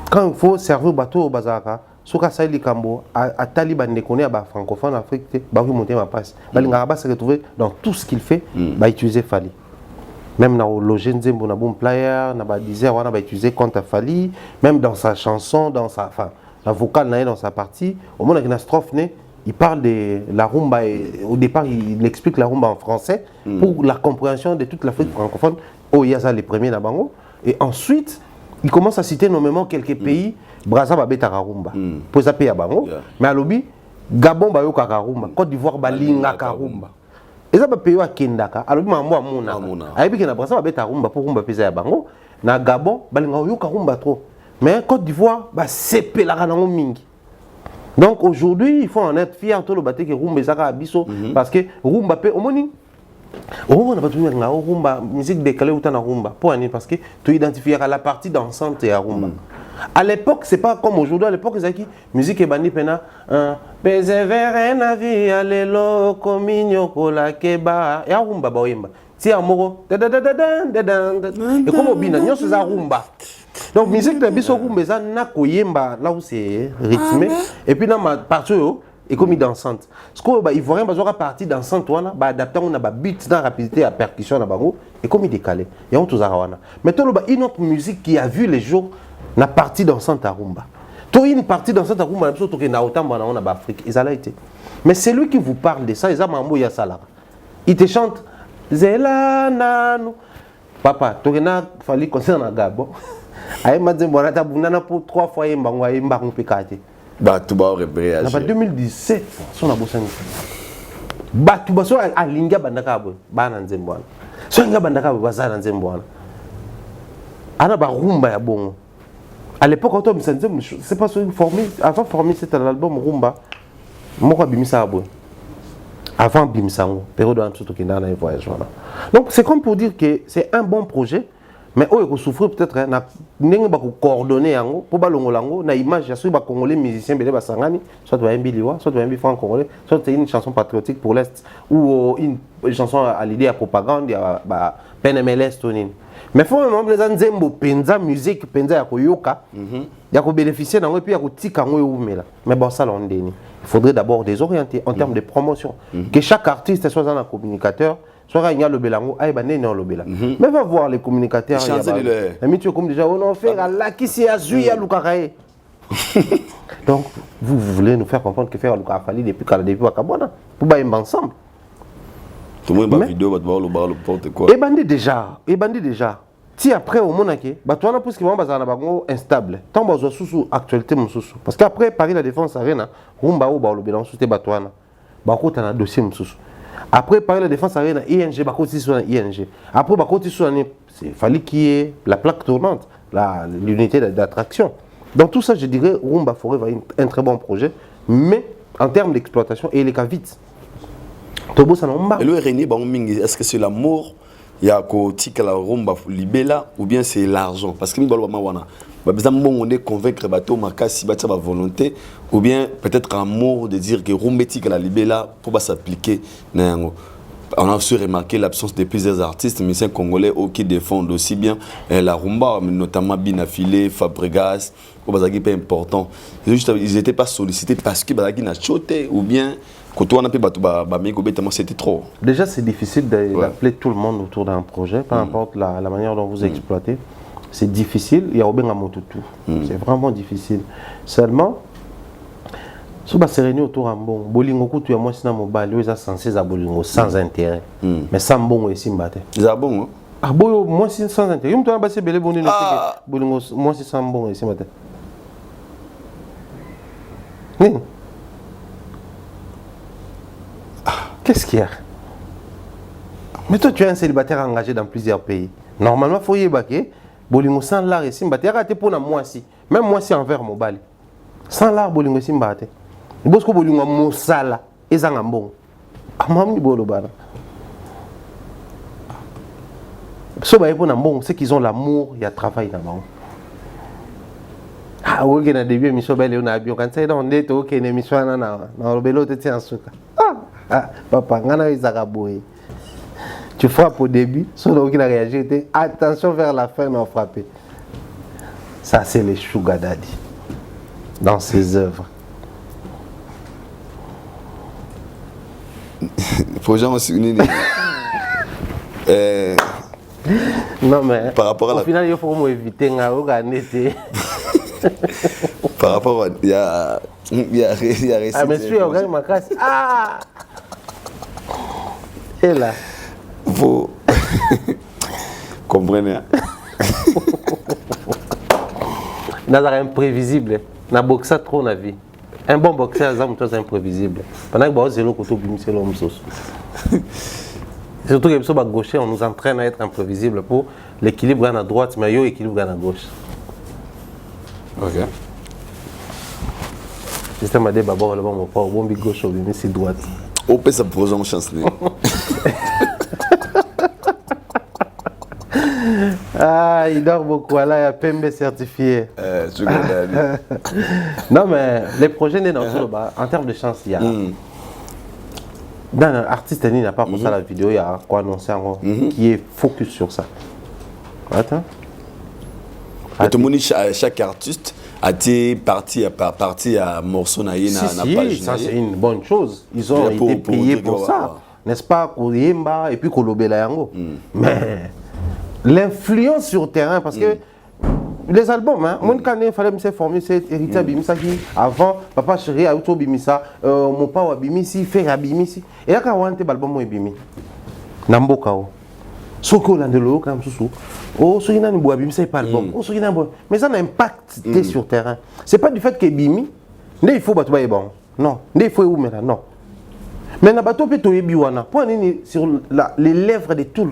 Quand il faut servir bateau au bazaka, soka saili kambo a taliban de connaître ba francophone Afrique ba oui monter ma passe. Ba linga ba se retrouver dans tout ce qu'il fait, ba utiliser Fali. Même dans le loger nzembo na bon player, na ba disait on a utiliser compte à Fali, même dans sa chanson, dans sa la vocale dans sa partie, au moment d'une strophe né, il parle de la rumba et au départ il explique la rumba en français pour la compréhension de toute l'Afrique francophone. Oh, il y a ça les premiers nabango et ensuite il commence à citer nommément quelques pays, Brazza ba beta rumba. Pour ça payer bango, mais à l'obi Gabon ba yo rumba, Côte d'Ivoire ba linga rumba. Et ça va payer à Kendaka, alors mambo amona. Ayebi ke na Brazza ba beta rumba pour rumba pesa ya bango, na Gabon ba linga yo rumba trop. Mais Côte d'Ivoire ba sepe la ranango mingi. Donc aujourd'hui, il faut en être fier tout le bateau que rumba zaka abiso parce que rumba pe omoni. On n'a pas trouvé la rumba musique décalée ou ta rumba pour année parce que tu identifieras la partie dansante et à rumba. À l'époque, c'est pas comme aujourd'hui. À l'époque, c'est qui musique est bandit pena persévérer na vie alelo cominio kola keba et à rumba baoyemba. Si amoro et comme obina nyo c'est à rumba. Donc musique de biso rumba ça na koyemba là où c'est rythmé et puis dans ma partie et comme dansante. Ce que bah ivoirien bazora partie dansante wana ba adapter on a ba beat dans rapidité à percussion na bango et comme décalé. Et on tous wana. Mais tout le ba une autre musique qui a vu les jours na partie dansante à rumba. Toi une partie dansante à rumba biso to ke na otamba na on a ba Afrique, ils a été. Mais c'est lui qui vous parle de ça, ils a mambo ya sala. Il te chante Zela nanu. Papa, to na fali concert na Gabon. Aïe madame bonata bunana pour 3 fois yembango yembango pekate. Batou ba repréagir. En 2017, son a bossé. Batou ba so a linga bandaka bo bana nzembo wana. So linga bandaka bo bazana nzembo wana. Ana ba rumba ya bongo. À l'époque quand on me sentait c'est pas sur formé avant formé c'était l'album rumba. Moko bimisa bo. Avant bimisango, période en tout qui na voyage voilà. Donc c'est comme pour dire que c'est un bon projet. Mais eux ils souffrent peut-être na ndenge ba ko coordonner yango pour ba longolango na image ya ceux ba congolais musiciens bele ba sangani soit ba mbiliwa soit ba mbi franc congolais soit c'est une chanson patriotique pour l'est ou une chanson à l'idée à propagande ya ba PNMLS tonin. Mais faut même les nzembo penza musique penza ya koyoka ya ko bénéficier nango et puis ya ko tika ngo umela. Mais bon ça l'ondeni. Il faudrait d'abord désorienter en termes de promotion que chaque artiste soit un communicateur. Soit il y a le bélango, aïe bah non le bélango. Mais va voir les communicateurs. Mais tu es comme déjà on en fait là qui s'est azui à Lukaï. Donc vous voulez nous faire comprendre que faire Lukaï Fali depuis qu'à début à Kabona pour bailler ensemble. Tout le monde va vidéo va te voir le bar le porte quoi. Et bandit déjà. Si après au monake, bah toi on a plus qui vont baser na bango instable. Tant bazo sous actualité mon sous. Parce qu'après Paris la Défense Arena, rumba au bar le bélango sous tes batouana. Bah côté na dossier mon sous. Après, par la défense, il y a ING, ING. Après, il fallait qu'il y ait la plaque tournante, l'unité d'attraction. Donc tout ça, je dirais, Rumba Forever est un très bon projet, mais en termes d'exploitation, il est qu'à vite. Tobo ça non Et le René Bangomingi, est-ce que c'est l'amour? Il y a que la rumba libella ou bien c'est l'argent? Parce que on est convaincre bateau makasi batia ba volonté ou bien peut-être amour de dire que rumbetika la libella pour s'appliquer na yango. On a aussi remarqué l'absence de plusieurs artistes musiciens congolais qui défendent aussi bien la rumba, notamment Binafile, Fabregas, qui est important. Ils n'étaient pas sollicités parce que Bazaki n'a choté ou bien quand on a pu c'était trop. Déjà, c'est difficile d'appeler tout le monde autour d'un projet, peu importe la manière dont vous exploitez. C'est difficile, il y a Obenga Motutu. C'est vraiment difficile. Seulement, si vous êtes autour d'un bon, bolingo kutu ya moi sina mobile, vous êtes censé à bolingo sans intérêt. Mais sans bon et sans battre. C'est bon, hein? Ah bon, moi c'est sans intérêt. Vous me avez belé bolingo bolingo moi c'est sans bon et sans battre. Qu'est-ce qu'il y a? Mais toi tu es un célibataire engagé dans plusieurs pays. Normalement, il faut y baquer. Bolingo sans l'art et sans battre. Il y a raté pour moi aussi. Même moi c'est envers mobile. Sans l'art bolingo et sans battre. Parce que bolingo mosala ezanga mbongo amamni bolo bana so ba yepona mbongo c'est qu'ils ont l'amour, il y a travail là-bas. Ah oui, na début émission belle on a bien quand c'est dans des to kene émission na lobelo te tient suka. Ah papa ngana izaka boy. Tu frappes au début, so donc il a réagi, attention vers la fin on frapper. Ça c'est les sugar daddy dans ses œuvres. Faut jamais se unir. Non mais par rapport à au final il faut éviter par rapport à il y a ah monsieur regarde ma casse et là vous comprenez. Nazar imprévisible na boxa trop na vie. Un bon boxeur, c'est imprévisible. Pendant que vous avez c'est l'homme. Surtout que les gauchers, on nous entraîne à être imprévisible pour l'équilibre à droite, mais il y a l'équilibre à gauche. Ok. Le système a dit d'abord le bon gauche, mais c'est droite. On peut se poser en chance. Ah, il dort beaucoup, là, il y a PMB certifié. Non, mais les projets n'est dans le bas. En termes de chance, il y a. Dans l'artiste, il n'a pas pour ça la vidéo, il y a quoi annoncer qui est focus sur ça. Attends. Chaque artiste a été parti à morceau na page. Ça, c'est une bonne chose. Ils ont été payés pour ça. N'est-ce pas? Koyemba et puis Kolobela Yango. Mais. L'influence sur le terrain, parce que les albums, hein, moi quand il fallait me former, c'est Héritier Bimisa qui avant, Papa Chéri a eu Bimisa, mon père a Bimisi, Fer a Bimisi, et là quand on a un album, moi Bimi, Nambokao, Soko Landelo, quand même sous, oh, ce qui n'a pas Bimisa, pas album, oh, ce qui n'a pas, mais ça a un impact sur le terrain. C'est pas du fait que Bimi, il faut battre bon, non, il faut où maintenant, non. Mais na bateau peut biwana pour sur les lèvres de tout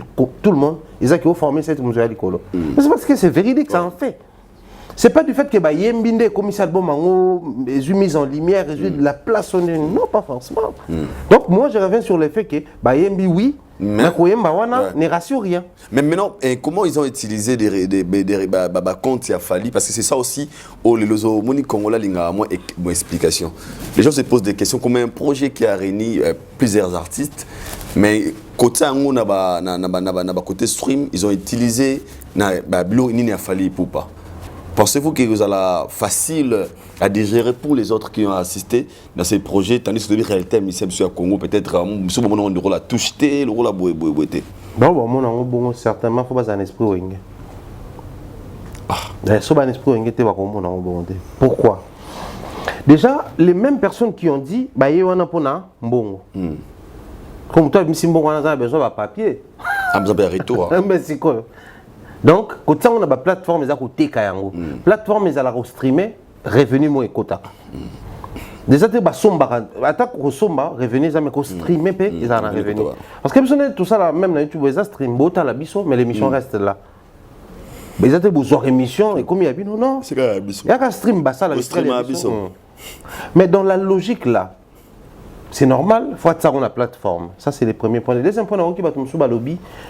le monde ils ont formé cette musique à l'école. Mais c'est parce que c'est véridique, ça en fait. C'est pas du fait que Yembinde comme ça album en mise en lumière de la place non pas forcément. Donc moi je reviens sur le fait que Yembi oui mais Koyemba ne rassure rien. Mais maintenant, comment ils ont utilisé des comptes à Fali? Parce que c'est ça aussi, les Moni Congolais linga moins explication. Les gens se posent des questions comme un projet qui a réuni plusieurs artistes, mais côté côté stream, ils ont utilisé Nini à Fali pour pas. Pensez-vous que vous allez facile à digérer pour les autres qui ont assisté dans ces projets, tandis que la réalité, monsieur à Congo, peut-être, ce moment où le rôle a touché, le rôle a boité. Bon, certainement, il faut pas un esprit wing. Un esprit wing, pourquoi? Déjà, les mêmes personnes qui ont dit, bah, il y a un pona, bon. Comme toi, si on a besoin de papier. Ah, vous avez un retour. Mais c'est quoi? Donc, quand on a une plateforme, ils ont plateforme, ils ont streamer, revenu moi et quota. Déjà, tu as somba, attaque au somba, revenu, ils ont streamer, ils ont revenu. Parce que tout ça, même dans YouTube, ils ont stream, la biso, mais l'émission reste là. Ils ont besoin d'émission, et comme il y a bien, non. C'est quoi la biso? Il y a un stream, ça, la stream à biso. Mais dans la logique là, c'est normal, il faut être la plateforme. Ça, c'est le premier point. Le deuxième point,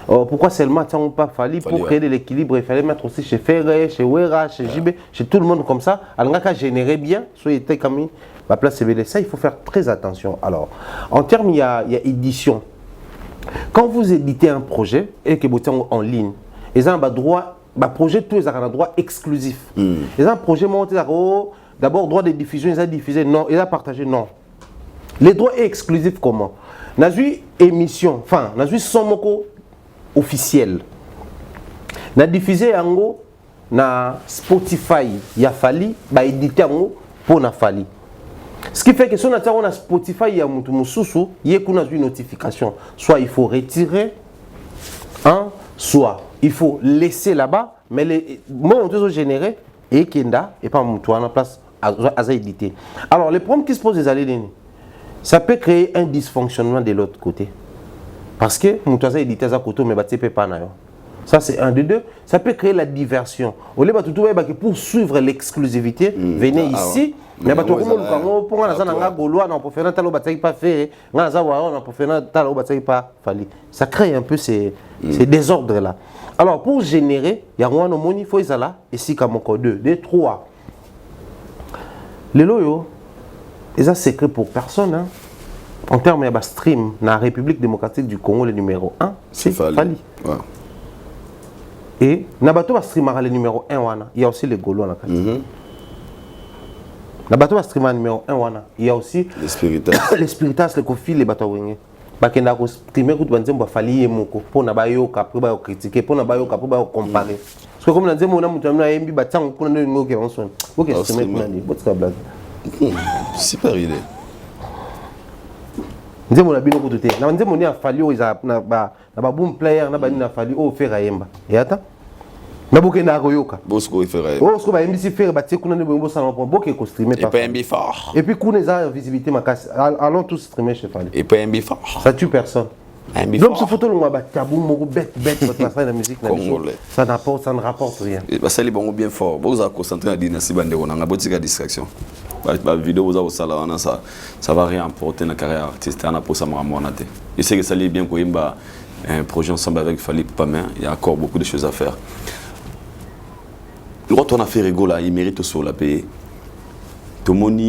pourquoi seulement on pas fallu pour créer de l'équilibre, il fallait mettre aussi chez Ferré, chez Wera, chez JB, chez tout le monde comme ça. Alors, on a générer bien, soit comme la place CVD. Ça, il faut faire très attention. Alors, en termes, il y a édition. Quand vous éditez un projet et que vous êtes en ligne, ils ont un droit, projet, tous les un droit exclusif. Ils ont un projet, d'abord, droit de diffusion, ils ont diffusé, non, ils ont partagé, non. Les droits exclusifs comment? N'a eu émission, enfin, n'a eu son moko officiel. N'a diffusé en gros na Spotify, il a fallu, éditer en gros pour na fallu. Ce qui fait que si on a Spotify, il y a une notification. Soit il faut retirer, soit il faut laisser là-bas, mais les mots ont toujours généré et Kenda et pas mon en place à éditer. Alors, les problèmes qui se posent des années, ça peut créer un dysfonctionnement de l'autre côté. Parce que mon édité à côté, mais pas ça, c'est un de deux. Ça peut créer la diversion. Au lieu de pour suivre l'exclusivité, venez ici. Mais ça crée un peu ces désordres-là. Alors, pour générer, il y a un money, il faut là, ici, comme encore 2, 3. Les loyaux, ils ont secret pour personne. Hein. En termes de stream, dans la République démocratique du Congo, le numéro 1, c'est Fali. Ouais. Et dans le stream, le numéro 1, il y a aussi les Gaulois. Dans le stream, le numéro 1, il y a aussi les Spiritas. Les Spiritas, les Kofi, les Bateaux. Parce que streamer, il fallait pour ne critiquer, pour ne comparer. Parce que comme on a dit, on a super idée. Nous avons bien côté. Nous avons fallu na boom player na bani na fallu au faire ayemba. Et attends. Na boke na koyoka. Bosco faire. Oh, ce ba MBC faire ba tikuna ne bo salon pour boke ko streamer pas. Et pas MB fort. Et puis kuna za visibilité makasi. Allons tous streamer chez Fali. Et pas MB fort. Ça tue personne. Donc ce photo on va tabou moko bête votre la musique na ça ne rapporte rien. Et bah ça les bon bien fort. Vous avez concentré na dynastie bande on a botika distraction. La vidéo vous a ça va rien apporter dans la carrière artistique on a pour ça monate. Je sais que ça l'est bien qu'on a un projet ensemble avec Fali Pamin, il y a encore beaucoup de choses à faire. Le retour on a fait rigolo là, il mérite sur la paix. Tout le monde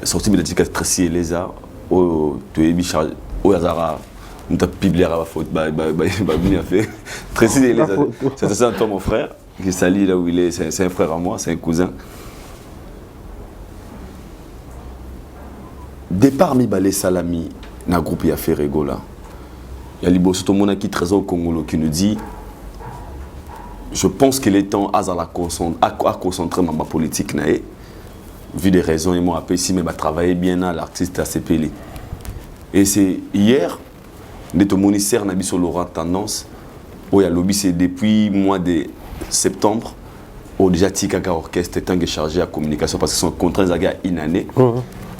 sorti médiatique Tracy Eleza au Bichard au Yazara on t'a publié à la faute bien fait. Tracy Eleza c'est un toi mon frère qui s'allie là où il est, c'est un frère à moi, c'est un cousin. Départ mi balé salami na groupe y a fait rigola. Il y a Libo tout le monde qui trésor Congolo qui nous dit je pense qu'il est temps à concentrer ma politique naé vu des raisons et moi après ici mais travailler bien à l'artiste à CPL. Et c'est hier de ton ministère n'a sur Laurent tendance où il y a lobby c'est depuis mois de septembre où déjà Tikaka orchestre est chargé à communication parce que son contrat est une année.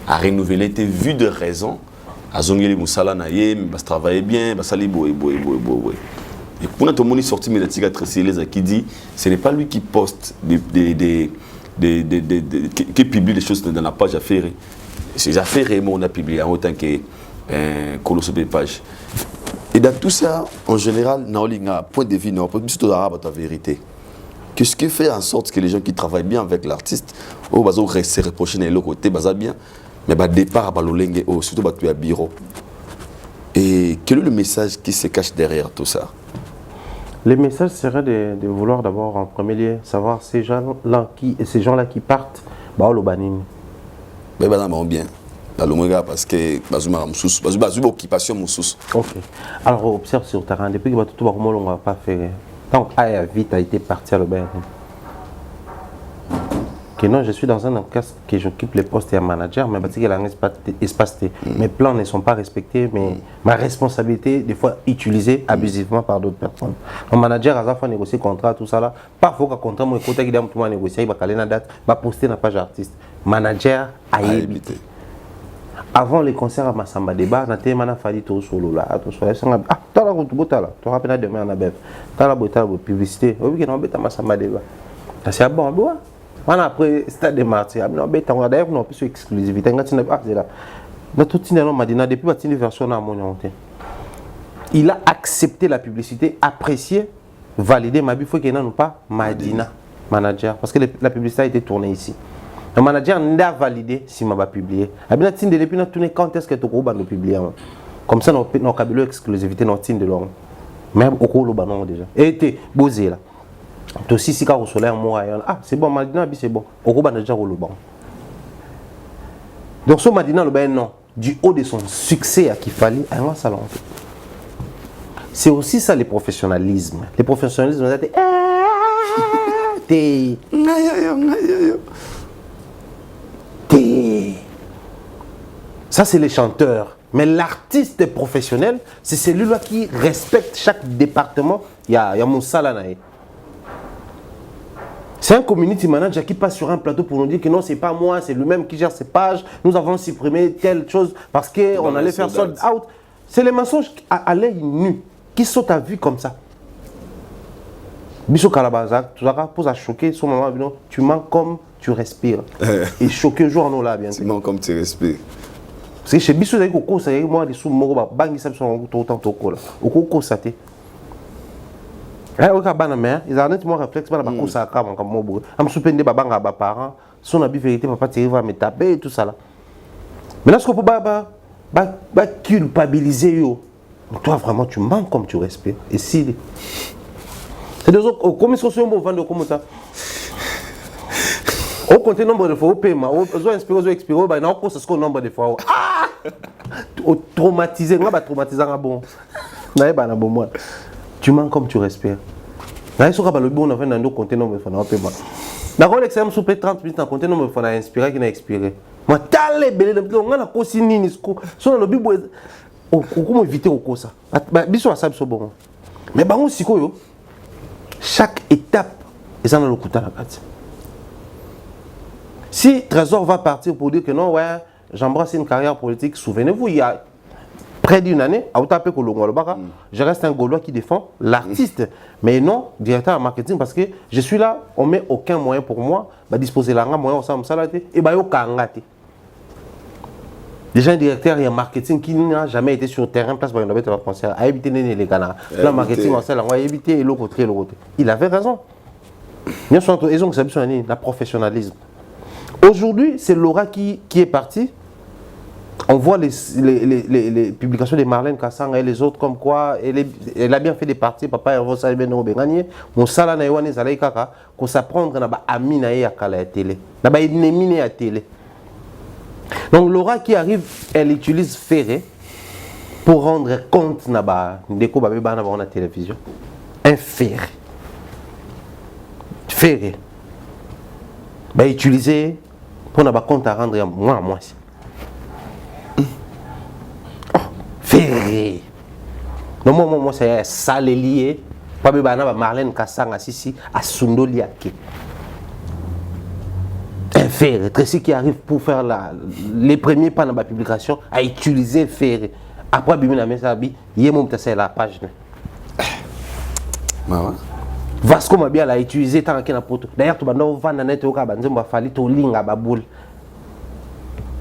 À renouveler tes vues de raison à Zongeli Moussala Naye, mais travailler bien, Sali Boé. Et pour notre monde sorti médiatique à Tracy Eleza qui dit ce n'est pas lui qui poste qui publie des choses dans la page affaire. Ces affaires on a publié en autant que colossal page. Et dans tout ça, en général, Naolinga point de vue, non, plutôt d'arabe ta vérité. Qu'est-ce qui fait en sorte que les gens qui travaillent bien avec l'artiste, au bazo se reprocher de l'autre côté, baza bien. Mais bah départ à Balolenge, surtout bah tu as bureau. Et quel est le message qui se cache derrière tout ça? Le message serait de vouloir d'abord en premier lieu savoir ces gens-là qui partent, bah au banini. Mais bah non bien. Parce que bazuma moussous, bazuma occupation moussous. Ok. Alors observe sur terrain depuis que tout le monde on va pas faire. Donc Aya vite a été parti à le bain. Que non, je suis dans un orchestre que j'occupe les postes et un manager, mais parce qu'il y a un espace. Mes plans ne sont pas respectés, mais ma responsabilité, des fois, utilisée abusivement par d'autres personnes. Mon manager a fait négocier contrat, tout ça là. Parfois, quand contrat, mon côté qui a tout négocier, il va caler la date, va poster la page artiste. Manager a évité. Avant les concerts à Massamba Débat, on a fait tout solo là, tout solo. Ah, tu as la route, tu as rappelé demain en abef. Tu as la publicité. Oui, on a Massamba Débat. C'est bon, après stade de martyr, d'ailleurs, on a plus exclusivité. depuis la version il a accepté la publicité, apprécié, validé. Mais il faut qu'il n'y ait pas Madina, manager, parce que la publicité a été tournée ici. Le manager n'a validé si je vais publier. Depuis tourné quand est-ce que tu vas publier? Comme ça, nous avons l'exclusivité dans le de l'homme. Même au cours de déjà. Et tu es posé là. Tu aussi si au soleil, ah, c'est bon, Madina, c'est bon. Au cours de déjà au bon. Donc, ce Madina, non, du haut de son succès à Kifali, un salon. C'est aussi ça le professionnalisme. Le professionnalisme, ça c'est les chanteurs. Mais l'artiste professionnel, c'est celui-là qui respecte chaque département. Il y a mon salanaï. C'est un community manager qui passe sur un plateau pour nous dire que non, c'est pas moi, c'est lui-même qui gère ses pages. Nous avons supprimé telle chose parce qu'on allait faire sold out. C'est les mensonges à l'œil nu qui sautent à vue comme ça. Biso Kalabazak, tu vas poser à choquer son maman, tu mens comme tu respires. Et choquer jour en là bien. Tu mens comme tu respires. Parce que chez Biso, c'est moi des sous moro bangi ça sont autant au col. Au coco ça té. Là au cabana mère, ils ont nettement réflexe pas la ça comme moi. Am soupender babanga ba parents, son habit vérité papa tu va me taper et tout ça là. Mais là ce qu'on peut ba culpabiliser yo. Toi vraiment tu mens comme tu respires. Et si c'est des autres comme ils sont bon vendre comme ça. Au compter nombre de fois au paiement, aux inspirés, aux expirés, bah non, c'est ce qu'on nombre de fois. Ah! Traumatisé, on va traumatiser un bon. N'aille pas bon moi. Tu mens comme tu respires. N'aille sur le bon, on a fait dans compter nombre de fois au paiement. D'accord, l'examen sous 30 minutes, on compter nombre de fois, on a inspiré qui n'a expiré. Moi, t'as les belles, on a la cosinine, sur le bibo. Comment éviter au ça? Biso à ça, c'est bon. Mais bah on s'y colle. Chaque étape, et ça dans le coup de la carte. Si Trésor va partir pour dire que non, ouais, j'embrasse une carrière politique, souvenez-vous, il y a près d'une année, à Outapé Kolongolobara, je reste un Gaulois qui défend l'artiste, mais non directeur en marketing, parce que je suis là, on ne met aucun moyen pour moi, bah, disposer la moyen, on s'en et bah, déjà un directeur et un marketing qui n'a jamais été sur le terrain, place pour une concert, a évité les Ghana. Le marketing, on a évité l'autre côté. Il avait raison. Ils ont le professionnalisme. Aujourd'hui, c'est Laura qui est partie. On voit les publications de Marlène Kassang et les autres comme quoi elle a bien fait des parties. Papa, elle va saluer nos gagner. Mon salaire n'est pas allé kaka. Qu'on s'apprendre na ba amina ya kala télé. Na ba ennemi à télé. Donc Laura qui arrive, elle utilise Ferré pour rendre compte na ba ndeko ba beba na ba na télévision. Un Ferré. Ferré. Bah utiliser pour na ba compte à rendre moi. Ferré. Non moi c'est ça les lié. Pas beba na ba Marlène Kassang assisi à Sundoli ake. Ferré, Tracy qui arrive pour faire les premiers pas dans la publication à utiliser Ferré. Après, il y a la page. Vasco Mabia l'a utilisé tant qu'il y a poto. D'ailleurs, tu vas vendre net au cas où fallu to ligne à baboul.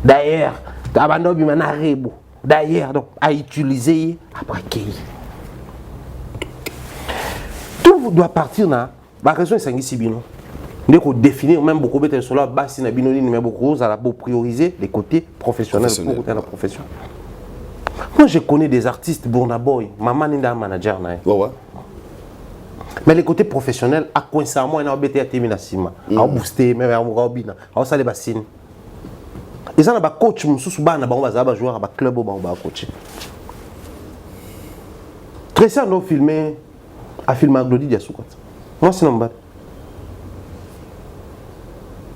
D'ailleurs, tu vas vendre bimana rebo. D'ailleurs, donc à utiliser après qui. Tout doit partir là. La raison est sanguine bino. Il faut définir même beaucoup de choses là, bas na binoni mais beaucoup pour prioriser les côtés professionnels pour la profession. Moi je connais des artistes Burna Boy, maman est un manager na. Ouais. Mais les côtés professionnels à coincer moi na obété à terminer sima, à booster même à robina, à ça les bassines. Et ça na ba coach mususu ba na ba bazaba joueur ba club ba coach. Très ça nous filmer à filmer Glody Diasukot. Moi c'est non.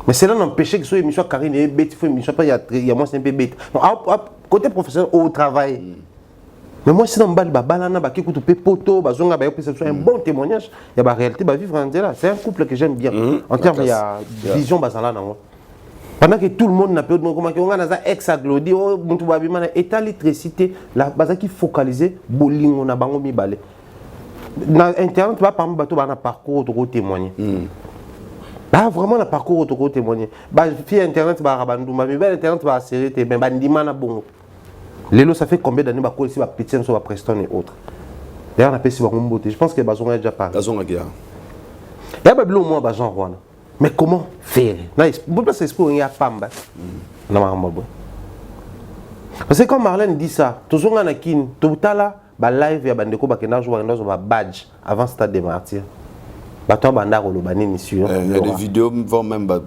Mais cela n'empêche que ce soit une émission Karine et bête, il faut une émission pas il y a moi c'est un peu bête. Côté professionnel au travail. Mais moi c'est dans bal balana ba kikutu pe poto ba zonga ba c'est un bon témoignage. Il y a la réalité ba vivre en là, c'est un couple que j'aime bien. En termes il y a vision bazala nango. Pendant que tout le monde n'a pas de comment on a ça ex Glody oh muntu ba bimana état l'électricité la base qui focaliser bolingo na bango mibale. Dans internet va par bateau ba na parcours de témoigner. Bah vraiment le parcours autour témoigner. Bah fille internet bah rabanduma mais belle internet bah série te ben bandima na bongo. Lélo, ça fait combien d'années que ici, Pétienne, sur Preston et autres. D'ailleurs, on appelle ça beauté. Je pense que Bazon a déjà parlé. Bazon a déjà. Il y a au moins Bazon Rwanda. Mais comment faire? Parce que quand Marlène dit ça, tout le monde a dit tout à l'heure, live et bandeko bakena jouer dans badge avant Stade des Martyrs. Bato banda ko lobani ni sur. Il y a des vidéos vont même là.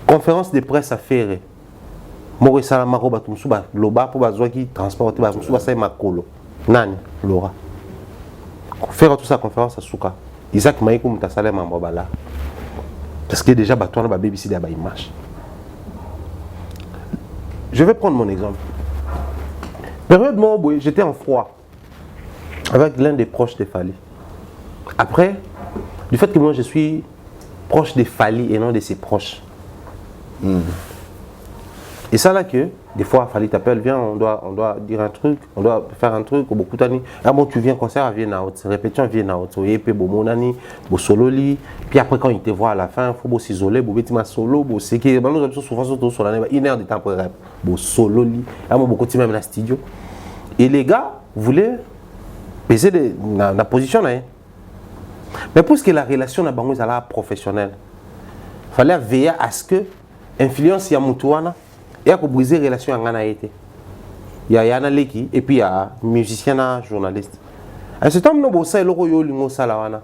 Conférence de presse à faire. Moi ça la mako bato musuba loba pour bazwa qui transporter ba musuba ça makolo. Nani Laura. Faire tout ça conférence à Souka. Isaac Maïkou mutasale mambo bala. Parce que déjà bato na ba BBC da ba image. Je vais prendre mon exemple. Période où j'étais en froid avec l'un des proches de Fali. Après, du fait que moi je suis proche de Fali et non de ses proches. Et ça là que, des fois Fali t'appelle, viens, on doit dire un truc, on doit faire un truc, au beaucoup d'années. Ah bon, tu viens concert à Vienna, répétition à Vienna, puis Bomonani, Sololi, puis après quand il te voit à la fin, il faut s'isoler, il faut solo, c'est que nous souvent sur l'année, 1 heure de temps pour rap, Sololi, ah bon, beaucoup de même dans le studio. Et les gars voulaient peser la position là. Mais pour ce que la relation na bango est professionnelle, il fallait veiller à ce que l'influence ya mutuana et à briser la relation en été. Il y a Yana Leki et puis il y a musicien journaliste. À ce temps nous bossa eloko yo lingo sala wana.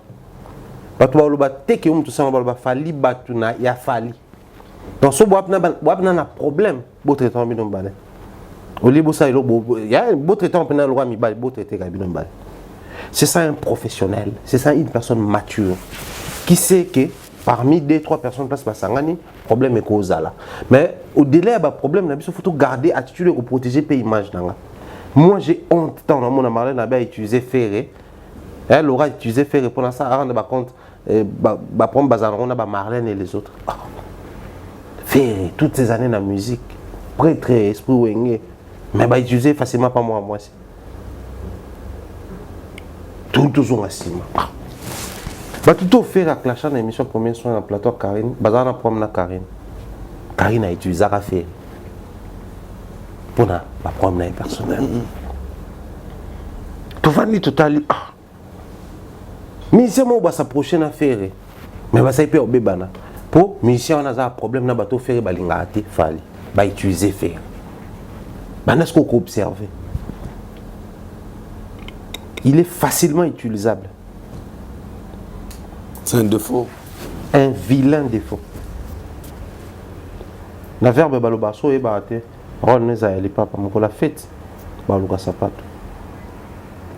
Batu ba loba teke um tout ça ba fali batu na ya fali. Donc so boap na problème bo traitement bi dombale. Oli bossa eloko il y a bo traitement pendant le roi mi ba bo traiter ga bi dombale. C'est ça un professionnel, c'est ça une personne mature qui sait que parmi 2-3 personnes place Basangani, problème est cause là. Mais au-delà du problème, il faut garder attitude pour protéger les images. Moi j'ai honte tant mon Marlène a utilisé Ferré. Elle aura utilisé Ferré pour ça, à rendre compte, prendre Bazaron, Marlène et les autres. Ferré, toutes ces années dans la musique, prêtre, esprit ouengé, mais utilisé facilement pas moi. Toujours assis. Tout au fait, avec la chaîne d'émission, combien sont dans le plateau Karine, Bazar na problème na Karine. Karine a utilisé à faire pour la problème personnel. Tout va dire tout à l'heure. Musicien moi va s'approcher na faire, mais va ça peut bébana. Pour musicien on a un problème na bateau faire balinga ate fali, va utiliser faire. Est-ce qu'on peut observer? Il est facilement utilisable. C'est un défaut. Un vilain défaut. La verbe balobaso et baate. Rôle n'est pas les papas, mais pour la fête, baloga sapato.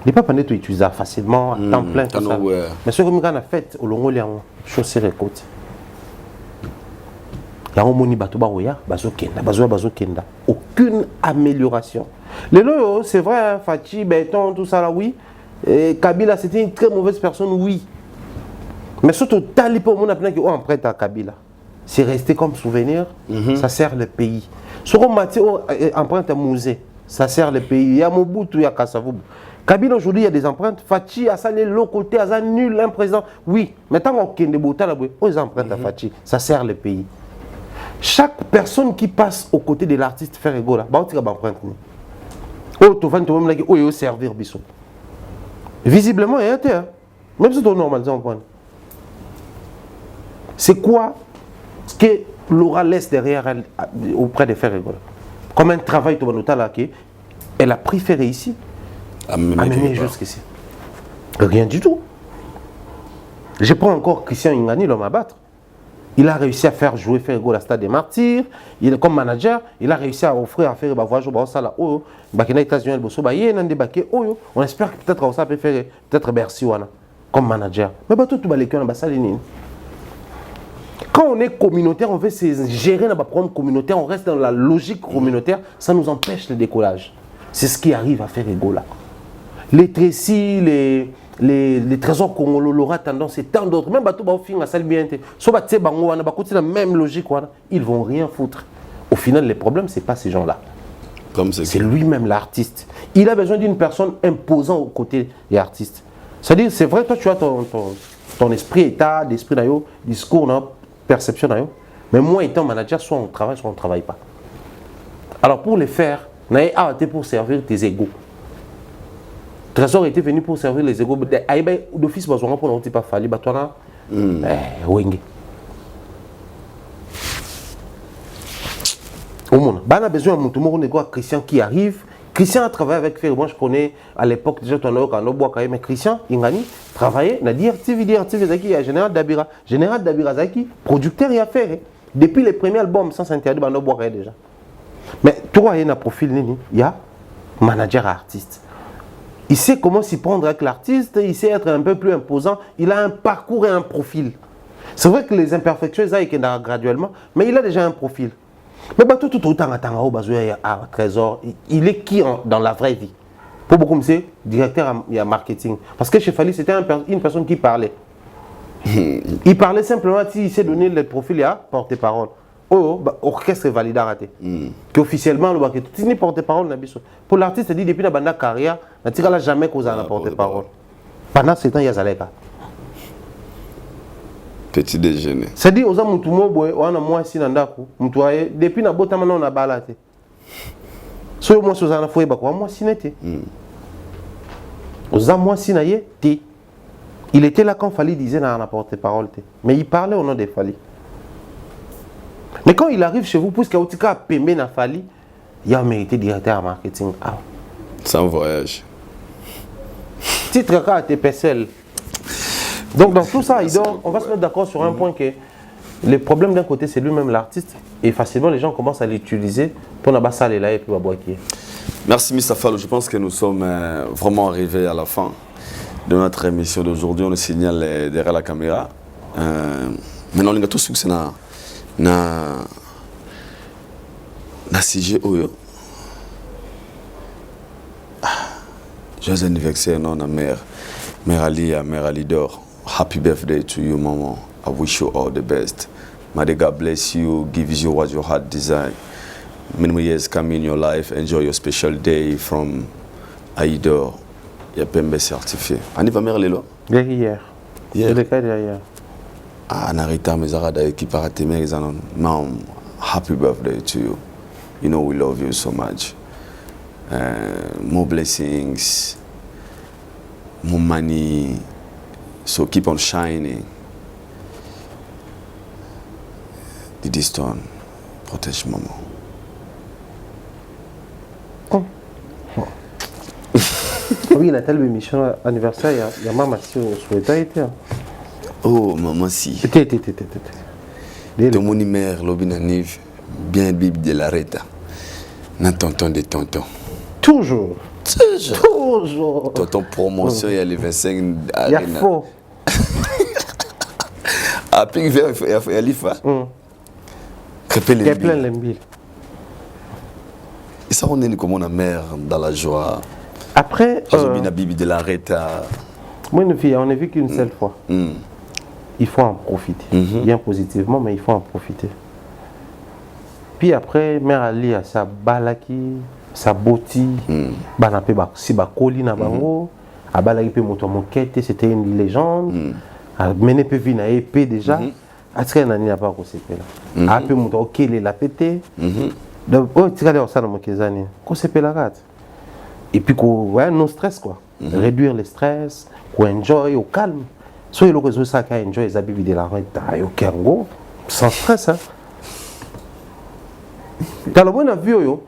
Les papas n'est pas utilisable facilement, à temps plein, tout ça. Mais ce que nous avons fait, au long de l'année, chaussée récolte. Il y a un moni bateau baroya, bazo kenda. Aucune amélioration. Les loyaux, c'est vrai, Fachi, béton, tout ça là, oui. Et Kabila, c'était une très mauvaise personne, oui. Mais surtout, Talipo, on a plein qui emprunte à Kabila. C'est resté comme souvenir, ça sert le pays. Ce qu'on m'a dit, emprunte à musée, ça sert le pays. Il y a Mobutu, il y a Kassavoubou. Kabila, aujourd'hui, il y a des empreintes. Fachi, à ça, l'autre côté, à ça, nul, un président. Oui, mais tant qu'on a des boutons, on emprunte à Fachi, ça sert le pays. Chaque personne qui passe aux côtés de l'artiste fait rigolo, bah, on tire l'empreinte. Oh, tu vas même là, oh, il servir Bissot. Visiblement, il y a été, même si c'est normal, c'est quoi ce que Laura laisse derrière elle auprès de Ferré? Comme un travail elle a pris Ferré ici, amené jusqu'ici. Rien du tout. Je prends encore Christian Ingani, l'homme à battre. Il a réussi à faire jouer Ferré à Stade des Martyrs. Il est comme manager, il a réussi à offrir à Ferré voyage au Sala Oyo. On espère que peut-être ça peut faire peut-être Bercy comme manager. Mais tout le monde quand on est communautaire, on veut se gérer dans le problème communautaire, on reste dans la logique communautaire, ça nous empêche le décollage. C'est ce qui arrive à faire Egola. Les Trécis, les trésors congolais, l'aura tendance et tant d'autres, même bateau fin à salle bien, la même logique, ils vont rien foutre. Au final, le problème, c'est pas ces gens-là. C'est lui-même l'artiste. Il a besoin d'une personne imposant aux côtés des artistes. C'est-à-dire, c'est vrai, toi tu as ton esprit, état d'esprit, discours, perception, mais moi étant manager, soit on travaille pas. Alors pour les faire, Naïe a été pour servir tes égaux. Trésor était venu pour servir les égaux. D'office, pour ne pas fallu. Wenge. On a besoin de Christian qui arrive. Christian a travaillé avec Ferro. Moi, je connais à l'époque déjà ton nom, mais Christian, Ingani, travaillait, n'a dit il y a Général Dabira. Général Dabira Zaki, producteur et affaire. Depuis les premiers albums, sans s'interdire, on a déjà. Mais toi, il y a un profil, il y a manager artiste. Il sait comment s'y prendre avec l'artiste, il sait être un peu plus imposant, il a un parcours et un profil. C'est vrai que les imperfections, ça, il graduellement, mais il a déjà un profil. Mais tout le temps, Trésor, il est qui dans la vraie vie? Pour beaucoup, c'est directeur il y a marketing. Parce que chez Fali, c'était une personne qui parlait. Il parlait simplement, il s'est donné le profil à porte-parole. Orchestre validé raté. Qu'officiellement, le n'est porte-parole. Pour l'artiste, il dit depuis la carrière, il n'a jamais causé un porte-parole. Pendant ce temps, il y a Zaleka. Petit déjeuner. C'est-à-dire, aux gens, on a moins si depuis la botte, on a baladé. Soit moi, sur un foyer, moi, si n'était. Aux gens, moi, si n'était. Il était là quand Fali disait dans la porte-parole. Mais il parlait au nom de Fali. Mais quand il arrive chez vous, puisqu'il y a un paiement à Fali, il a mérité directeur en marketing. Sans voyage. Titre à TPSL. Donc dans tout ça, on va se mettre d'accord sur un point que le problème d'un côté, c'est lui-même l'artiste. Et facilement, les gens commencent à l'utiliser pour ne pas saler là et puis boiter. Merci Mr. Fallo. Je pense que nous sommes vraiment arrivés à la fin de notre émission d'aujourd'hui. On le signale derrière la caméra. Maintenant, on a tout succès na CG Oyo. Joyeux anniversaire, non, à Mère Ali d'or. Happy birthday to you, Mama. I wish you all the best. May God bless you, gives you what your heart desires. Many years come in your life. Enjoy your special day from Aïdor. Yapembe certifié. Aniva Mère Lelo? Hier. Hier. Hier. Narita Mezarada qui parate Mezanon. Mom, happy birthday to you. You know we love you so much. More blessings, more money. So keep on shining. Didi Stone, protège maman. Oui, il a telle émission anniversaire, il y a maman si on souhaitait. Oh, maman si. De mon mère, l'obinaniv, bien Bible de la Reta. N'a tonton de tonton. Toujours. Toujours. Tonton promotion, il y a les 25 il y a faux. Après, il y a l'IFA. Il y a plein d'embils. Et ça, on est comme on mère dans la joie. Après. La Bible de la Reta. Moi, une fille, on n'est vu qu'une seule fois. Il faut en profiter. Bien positivement, mais il faut en profiter. Puis après, Mère Ali a sa balaki, sa boti, banapé si bakoli na bango, a balaki pe moto moquette, c'était une légende. A mené pe vina épée déjà. A tiré nani na pas ko sepe là. A pe moto okele la pété. Donc oh tiré de ça na mokezani. Ko sepe la rat. Et puis ko ouais non stress quoi. Réduire le stress, ko enjoy au calme. Soyez le réseau ça qui enjoy les habits de la rente au Congo sans stress hein. Dans le bon avion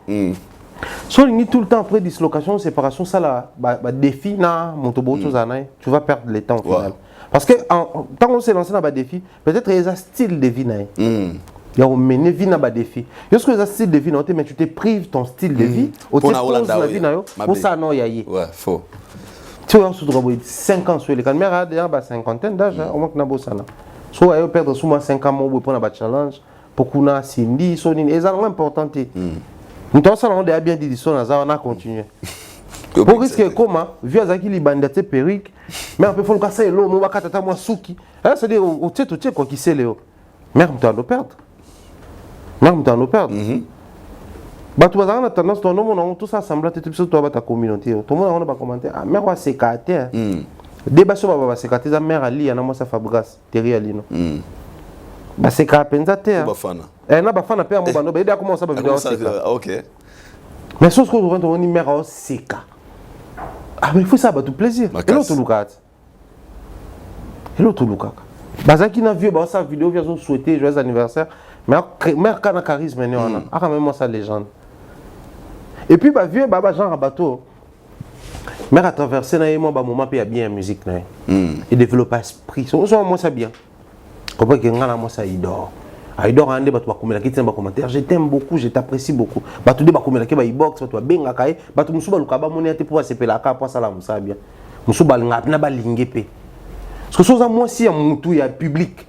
so ni tout le temps après dislocation séparation ça là défi na motobo tu vas perdre le temps au final parce que tant qu'on s'est lancé dans le défi peut-être il y a un style de vie il y a mené vie dans le défi lorsque il y a un style de vie mais tu te prives ton style de vie au temps la vie pour ça non y ouais faux tu vois sur 5 ans sur les caméras déjà cinquantaine d'âge au moins que na bosana so ayo perdre souvent 5 ans pour prendre un challenge pour qu'on a Cindy sonine et ça c'est important nous ça on a bien dit ça on a continué pour risquer comment vu azaki li bandate perique mais on peut faire casser l'eau on va katata moi souki c'est dire au tête quoi qui c'est léo mère on doit perdre bah tu vas avoir tendance ton nom on tout ça semble être tout toi ta communauté tout le monde on va commenter ah mère va s'écarter débat sur va s'écarter sa mère Ali ana moi ça Fabregas Terry Alino bah c'est qu'à penser terre bafana na bafana pe mo bano ba ida comment ça ba vidéo OK Mais ce que on dit mère c'est cas. Ah mais il faut ça tout plaisir. Et l'autre Lucas. Et l'autre Lucas. Bazaki na vieux ba sa vidéo vient souhaiter joyeux anniversaire. Mais mère kana charisme né on a. Ah même moi ça légende. Et puis bah vieux baba Jean Rabato. Mère a traversé na moi ba moment pe bien musique na. Et développer esprit. So moi ça bien. Comprends que ngana moi ça idore. Aïdor ande batu bakomela ki tamba commentaire, je t'aime beaucoup, je t'apprécie beaucoup. Batu de bakomela ki ba ibox, batu benga kai, batu musuba lukaba moni ate pour sepela ka pour sala musa bien. Musuba linga na ba lingepe. Parce que ça moi si un mutu ya public.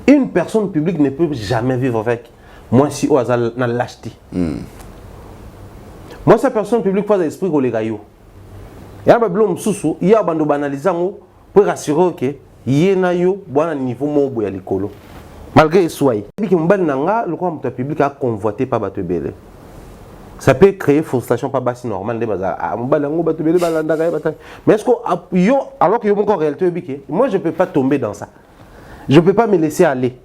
Une personne publique ne peut jamais vivre avec. Moi si au hasard na lâcheté. Moi cette personne publique pas d'esprit ko les gayo. Ya ba blom susu, ya bando banalizango pour rassurer que yena yo bwana niveau mobo ya likolo. Malgré soi, le public a convoité par Batubele. Ça peut créer frustration par basi normal de bazar. Mais est-ce que alors que en réalité, moi je peux pas tomber dans ça. Je peux pas me laisser aller.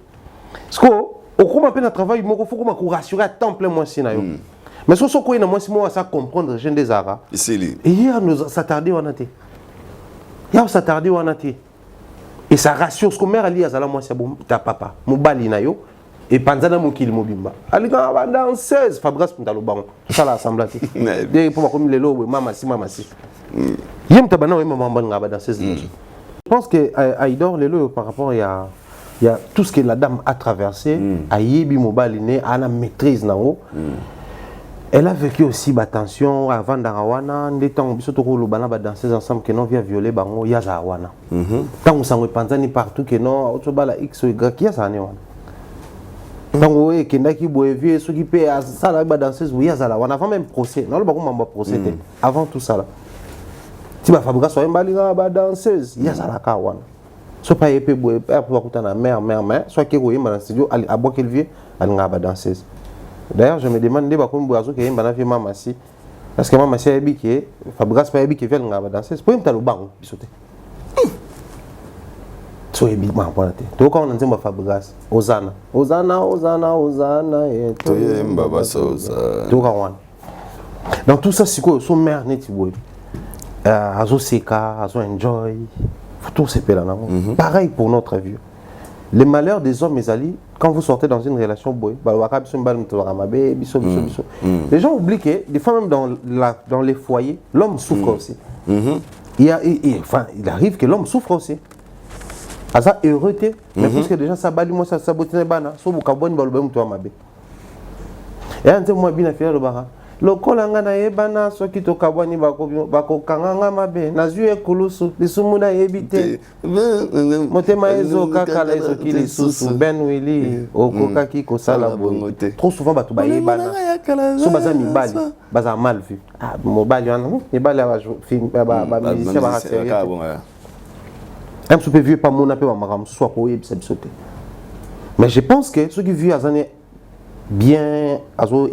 Parce que au cours de mon travail, il faut que je rassure à temps plein moi si na yo. Mais ce que je moi si moi ça comprendre jeune des ara. Et hier nous s'attarder on a été. Hier s'attarder on a été. Et ça rassure ce que mère ali azala moi c'est bon ta papa mobali na yo et panzana mokili mobimba ali ka banda 16 Fabras Puntalo bango ça la assemblée et pour comme les lots mama si yem tabana we mama nga ba dans 16 je pense que Aïdor les lots par rapport il y a tout ce que la dame a traversé ayebi mobali ne ana maîtrise na haut. Elle a vécu aussi attention avant d'Arawana, des temps où surtout le bana danser ensemble que non vient violer bango yaza Arawana. Tant on s'en panzani partout que non autre bala X ou Y yaza ane wana. Tant on est kenda ki boye vieux ceux qui paient à ça là danseuse ou yaza la wana avant même procès. Non le bako mamba procès avant tout ça là. Si ba Fabras soit mbali ba danseuse yaza la ka wana. So pas épée boye pour kutana mère soit que roye dans studio à boire quel vieux al ngaba danseuse. D'ailleurs, je me demande comment Boazo qui est une fille maman si parce que maman si elle que Fabras pas elle qui vient ngaba danser. C'est pour une talo bango bisoté. So elle big man pour toi quand on entend Fabras Ozana et toi mbaba soza. Toi quand dans tout ça c'est quoi son mère neti boy. Azo seka, azo enjoy. Tout c'est là pareil pour notre vieux. Les malheurs des hommes, mes alliés, quand vous sortez dans une relation, les gens oublient que des fois même dans les foyers, l'homme souffre aussi. Il arrive que l'homme souffre aussi. À ça, heureux, mais parce que déjà, ça bali moi, ça sabote les bana, so vous cabonne, balbem, toi, ma bé. Et un moi bien affaire le bara. Le kolanga na yebana so ki to kabwani bako kanganga mabe nazu ekulusu lisumuna yebite motema ezo kaka la ezo ki lisusu ben wili okoka ki kosala bongote. Trop souvent batu ba yebana so baza mibali baza mal vu ah mobali wana mibali ba film ba musicien ba série un peu vieux pas mon appel ma soit ko yebisa bisote. Mais je pense que ceux qui vivent à années bien,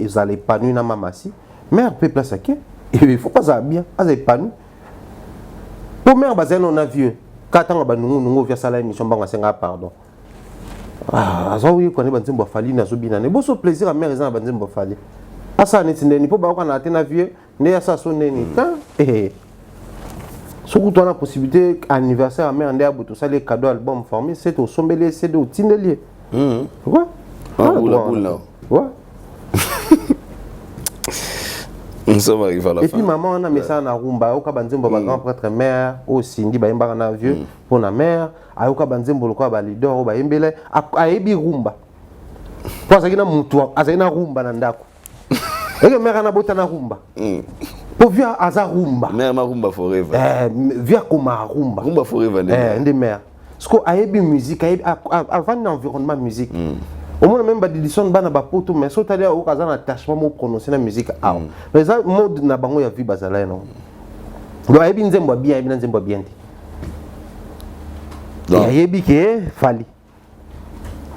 ils allaient épanouir dans ma massie. Mère peut placer qui? Il faut pas ça bien, ils épanouir. Pour mère, on a vu. Quand on a nous via ça la émission, on a pardon. Ah, ça oui, qu'on est banzim bofali na zobina. Ne bosso plaisir à mère ils ont banzim bofali. Ah ça n'est ni pour pas qu'on a atteint vieux, ne ça sonner ni temps. Ce que tu as la possibilité anniversaire à mère en dehors tout ça les cadeaux album formé, c'est au sombelier, c'est au tinelier. Ouais. Ah, boula. Ouais. Et puis maman on a mis ça en rumba, au kabanzimbo ba grand prêtre mère, au sindi ba imba na vieux pour na mère, au kabanzimbo lokwa ba leader ba imbele, a ebi rumba. Pour ça kina mutu, azina rumba na ndako. Et mère na bota na rumba. Pour via aza rumba. Mère ma rumba forever. Via comme rumba. Rumba forever. Ndé mère. Parce que a ebi musique, avant l'environnement musique. Au moins même d'édition bana ba poto mais so tali au kaza na attachement mo prononcer la musique ah mais ça mode na bango ya vie bazala non do ayebi nzembo bien ayebi nzembo bien ti ayebi ke fali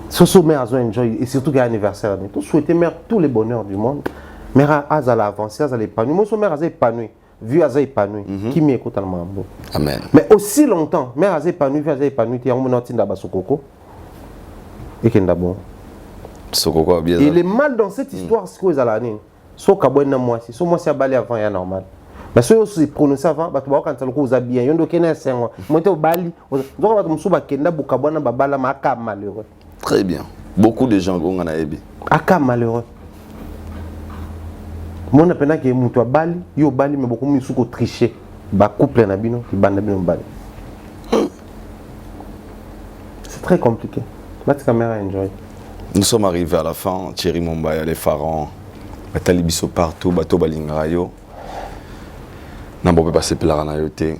so mère a enjoy et surtout que anniversaire tout souhaiter mère tous les bonheurs du monde mère azala avancer azala épanoui moi so mère azala épanoui vu azala épanoui qui m'écoute à mambo amen mais aussi longtemps mère azala épanoui vu azala épanoui ti on tinda basokoko et kenda bon. Et le mal dans cette histoire, c'est quoi Zalani? so kabwen na moi si moi si abali avant ya normal mais so se prononcer avant bato ba quand ko uza bien yondo kena sengo monte obali ndoka bato musuba kenda bukabwana babala maka malheureux. Très bien. Beaucoup de gens ont na ebi. Aka malheureux. Mon appena que mutu abali yo bali mais beaucoup misuko tricher ba couple na bino ki banda bino bali. C'est très compliqué. Let's caméra enjoy. Nous sommes arrivés à la fin. Thierry Mombaya, les pharaons, Batali Bisso partout, Bato Balingarayo. N'a pas passé par la ranayoté.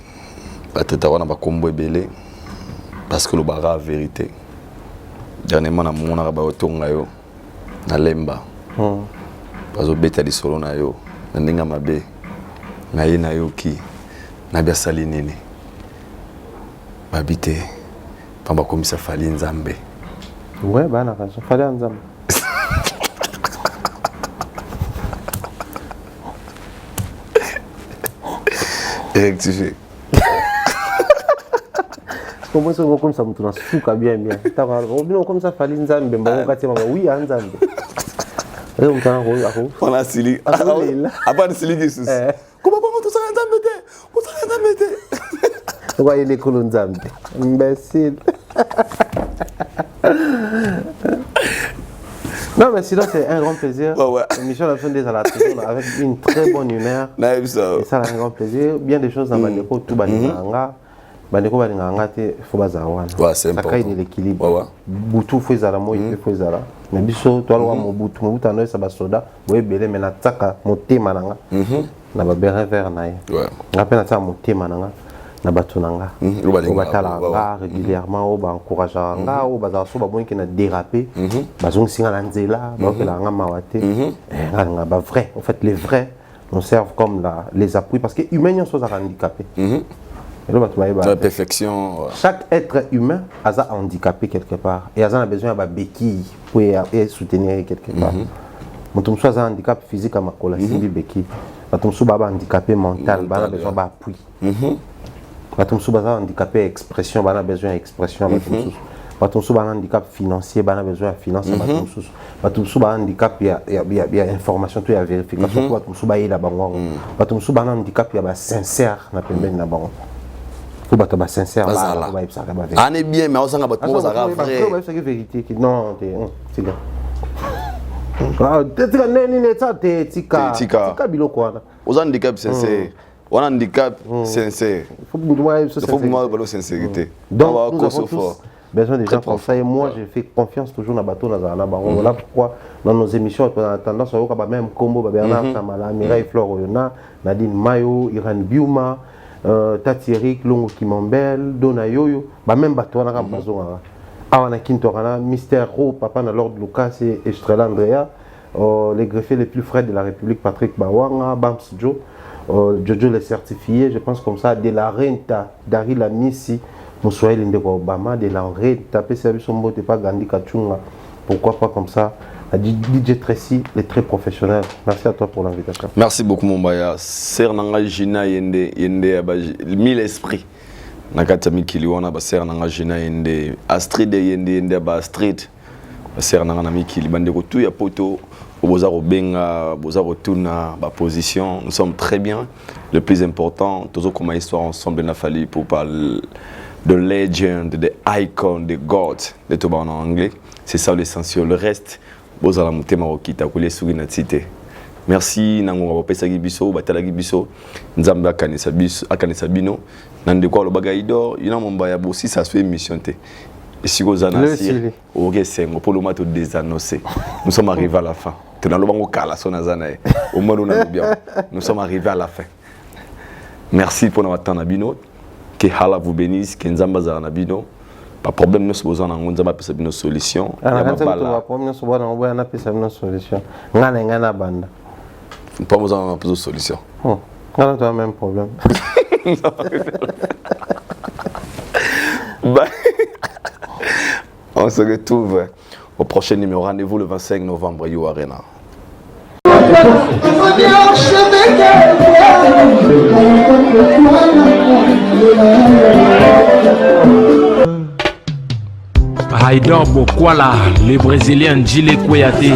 Batetawa n'a pas combo belé. Parce que le bara a vérité. Dernièrement, na mona raba otongayo. Na lemba. Parce que beta di solo na yo. Na ndinga mabe. Na ye na yo ki. Na bia sali nene. Babite. Pamba komisa fali nzambe. Ouais, bah na raison. Fallait ensemble. Rectifié. Comment ça comme ça mutu na suka bien bien. Ta va bino comme ça fallait nzambe mbango kati mama oui nzambe. Leo mtana ko ako. On sili. Apa sili Jesus. Comment pas tout ça nzambe te? Tout ça nzambe te. Quoi il est cool nzambe. Imbécile. Non, mais sinon, c'est un grand plaisir. Ouais. L'émission la fin des à la télé avec une très bonne humeur. Et ça, un grand plaisir. Bien des choses dans Bandeko, tout Bandanga. Bandeko Bandanga, il faut bazawan. Ouais, c'est important. Ça crée de l'équilibre. Boutou, faut zala, moi, il faut zala. Mais biso, toi, mon boutou, anoï, ça va soda. Oui, belé, mais la taka, mon thé mananga. Na ba bérin vert naï. Ouais. Rappelle, ça, mon thé mananga. Na batunanga obatalanga régulièrement oba encourageanga oba za so ba bonki na déraper bazong singa na nzela ba kelanga mawate nga ba vrai en fait les vrais nous servent comme les appuis parce que humains sont handicapés la perfection chaque être humain a handicapé quelque part et a besoin de béquille pour soutenir quelque part mutum soit un handicap physique à makola simbi béquille mutum soit ba handicapé mental ba besoin d'appui Batum Souba handicapé expression, bana besoin d'expression. Batum Souba handicap financier, bana besoin de finance. Batum Souba handicap, il y a information, il y a vérification. Batum Souba il y a bango. Batum Souba handicap, il y a sincère, na pembe na bango. Faut batum sincère. On est bien, mais on s'en va pas trop ça vrai. C'est la vérité. Non, c'est bien. Ah, tika biloko wana. Aux handicaps sincère. On a un handicap sincère. Il faut que nous sincérité. Donc, nous avons tous besoin des gens comme ça. Et moi, j'ai fait confiance toujours dans le bateau. Voilà pourquoi, dans nos émissions, on a tendance à avoir même combo, Bernard Samala, Mireille Flore Oyona, Nadine Mayo, Irène Biuma, Tati Eric, Longo Kimambel, Dona Yoyo, même bateau, on a besoin. On a Kintorana, Mister Ro, Papa na Lord Lucas et Estrella Andrea, les greffiers les plus frais de la République, Patrick Bawanga, Bams Joe. Jojo les certifié, je pense comme ça, de la renta, Dari la Missi, Moussoua Lindeko Obama, de la renta, PCB Sombo, t'es pas Gandhi Kachunga, pourquoi pas comme ça, DJ Tracy, les très professionnels. Merci à toi pour l'invitation. Merci beaucoup, Mombaya. Ser Nanga Jina Yende, mille esprits. Nakata Mikiliwana, Ser Nanga Jina Yende, Astrid Yende, Astrid, Ser Nanga Mikili, Bandeko, tout ya poto. Benga, Tuna, position, nous sommes très bien. Le plus important, toujours comme histoire ensemble, il a fallu pour parler de legend, de icon, de God, de tout en anglais. C'est ça l'essentiel. Le reste, vous allez monter Marokita, vous les souvenez de cité. Merci, Nango Pesa Gibiso, Batala Gibiso, Nzamba Akanesa Bino, Nandekwa le Bagaïdor, il y a un Mombaya aussi, ça se fait émission. Et si vous en avez au Gessengo, pour le matin des annoncés, nous sommes arrivés à la fin. Nous sommes arrivés à la fin. Merci pour notre temps Nabino. Que Allah vous bénisse, que Nzamba za Nabino. Pas problème, nous sommes besoin d'un Nzamba pour une solution. Pas besoin d'une solution. On a le même problème. On se retrouve au prochain numéro. Rendez-vous le 25 novembre à You Arena. Haïdor Bokwala, le Brésilien Djile Kouyaté.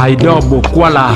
Haïdor Bokwala,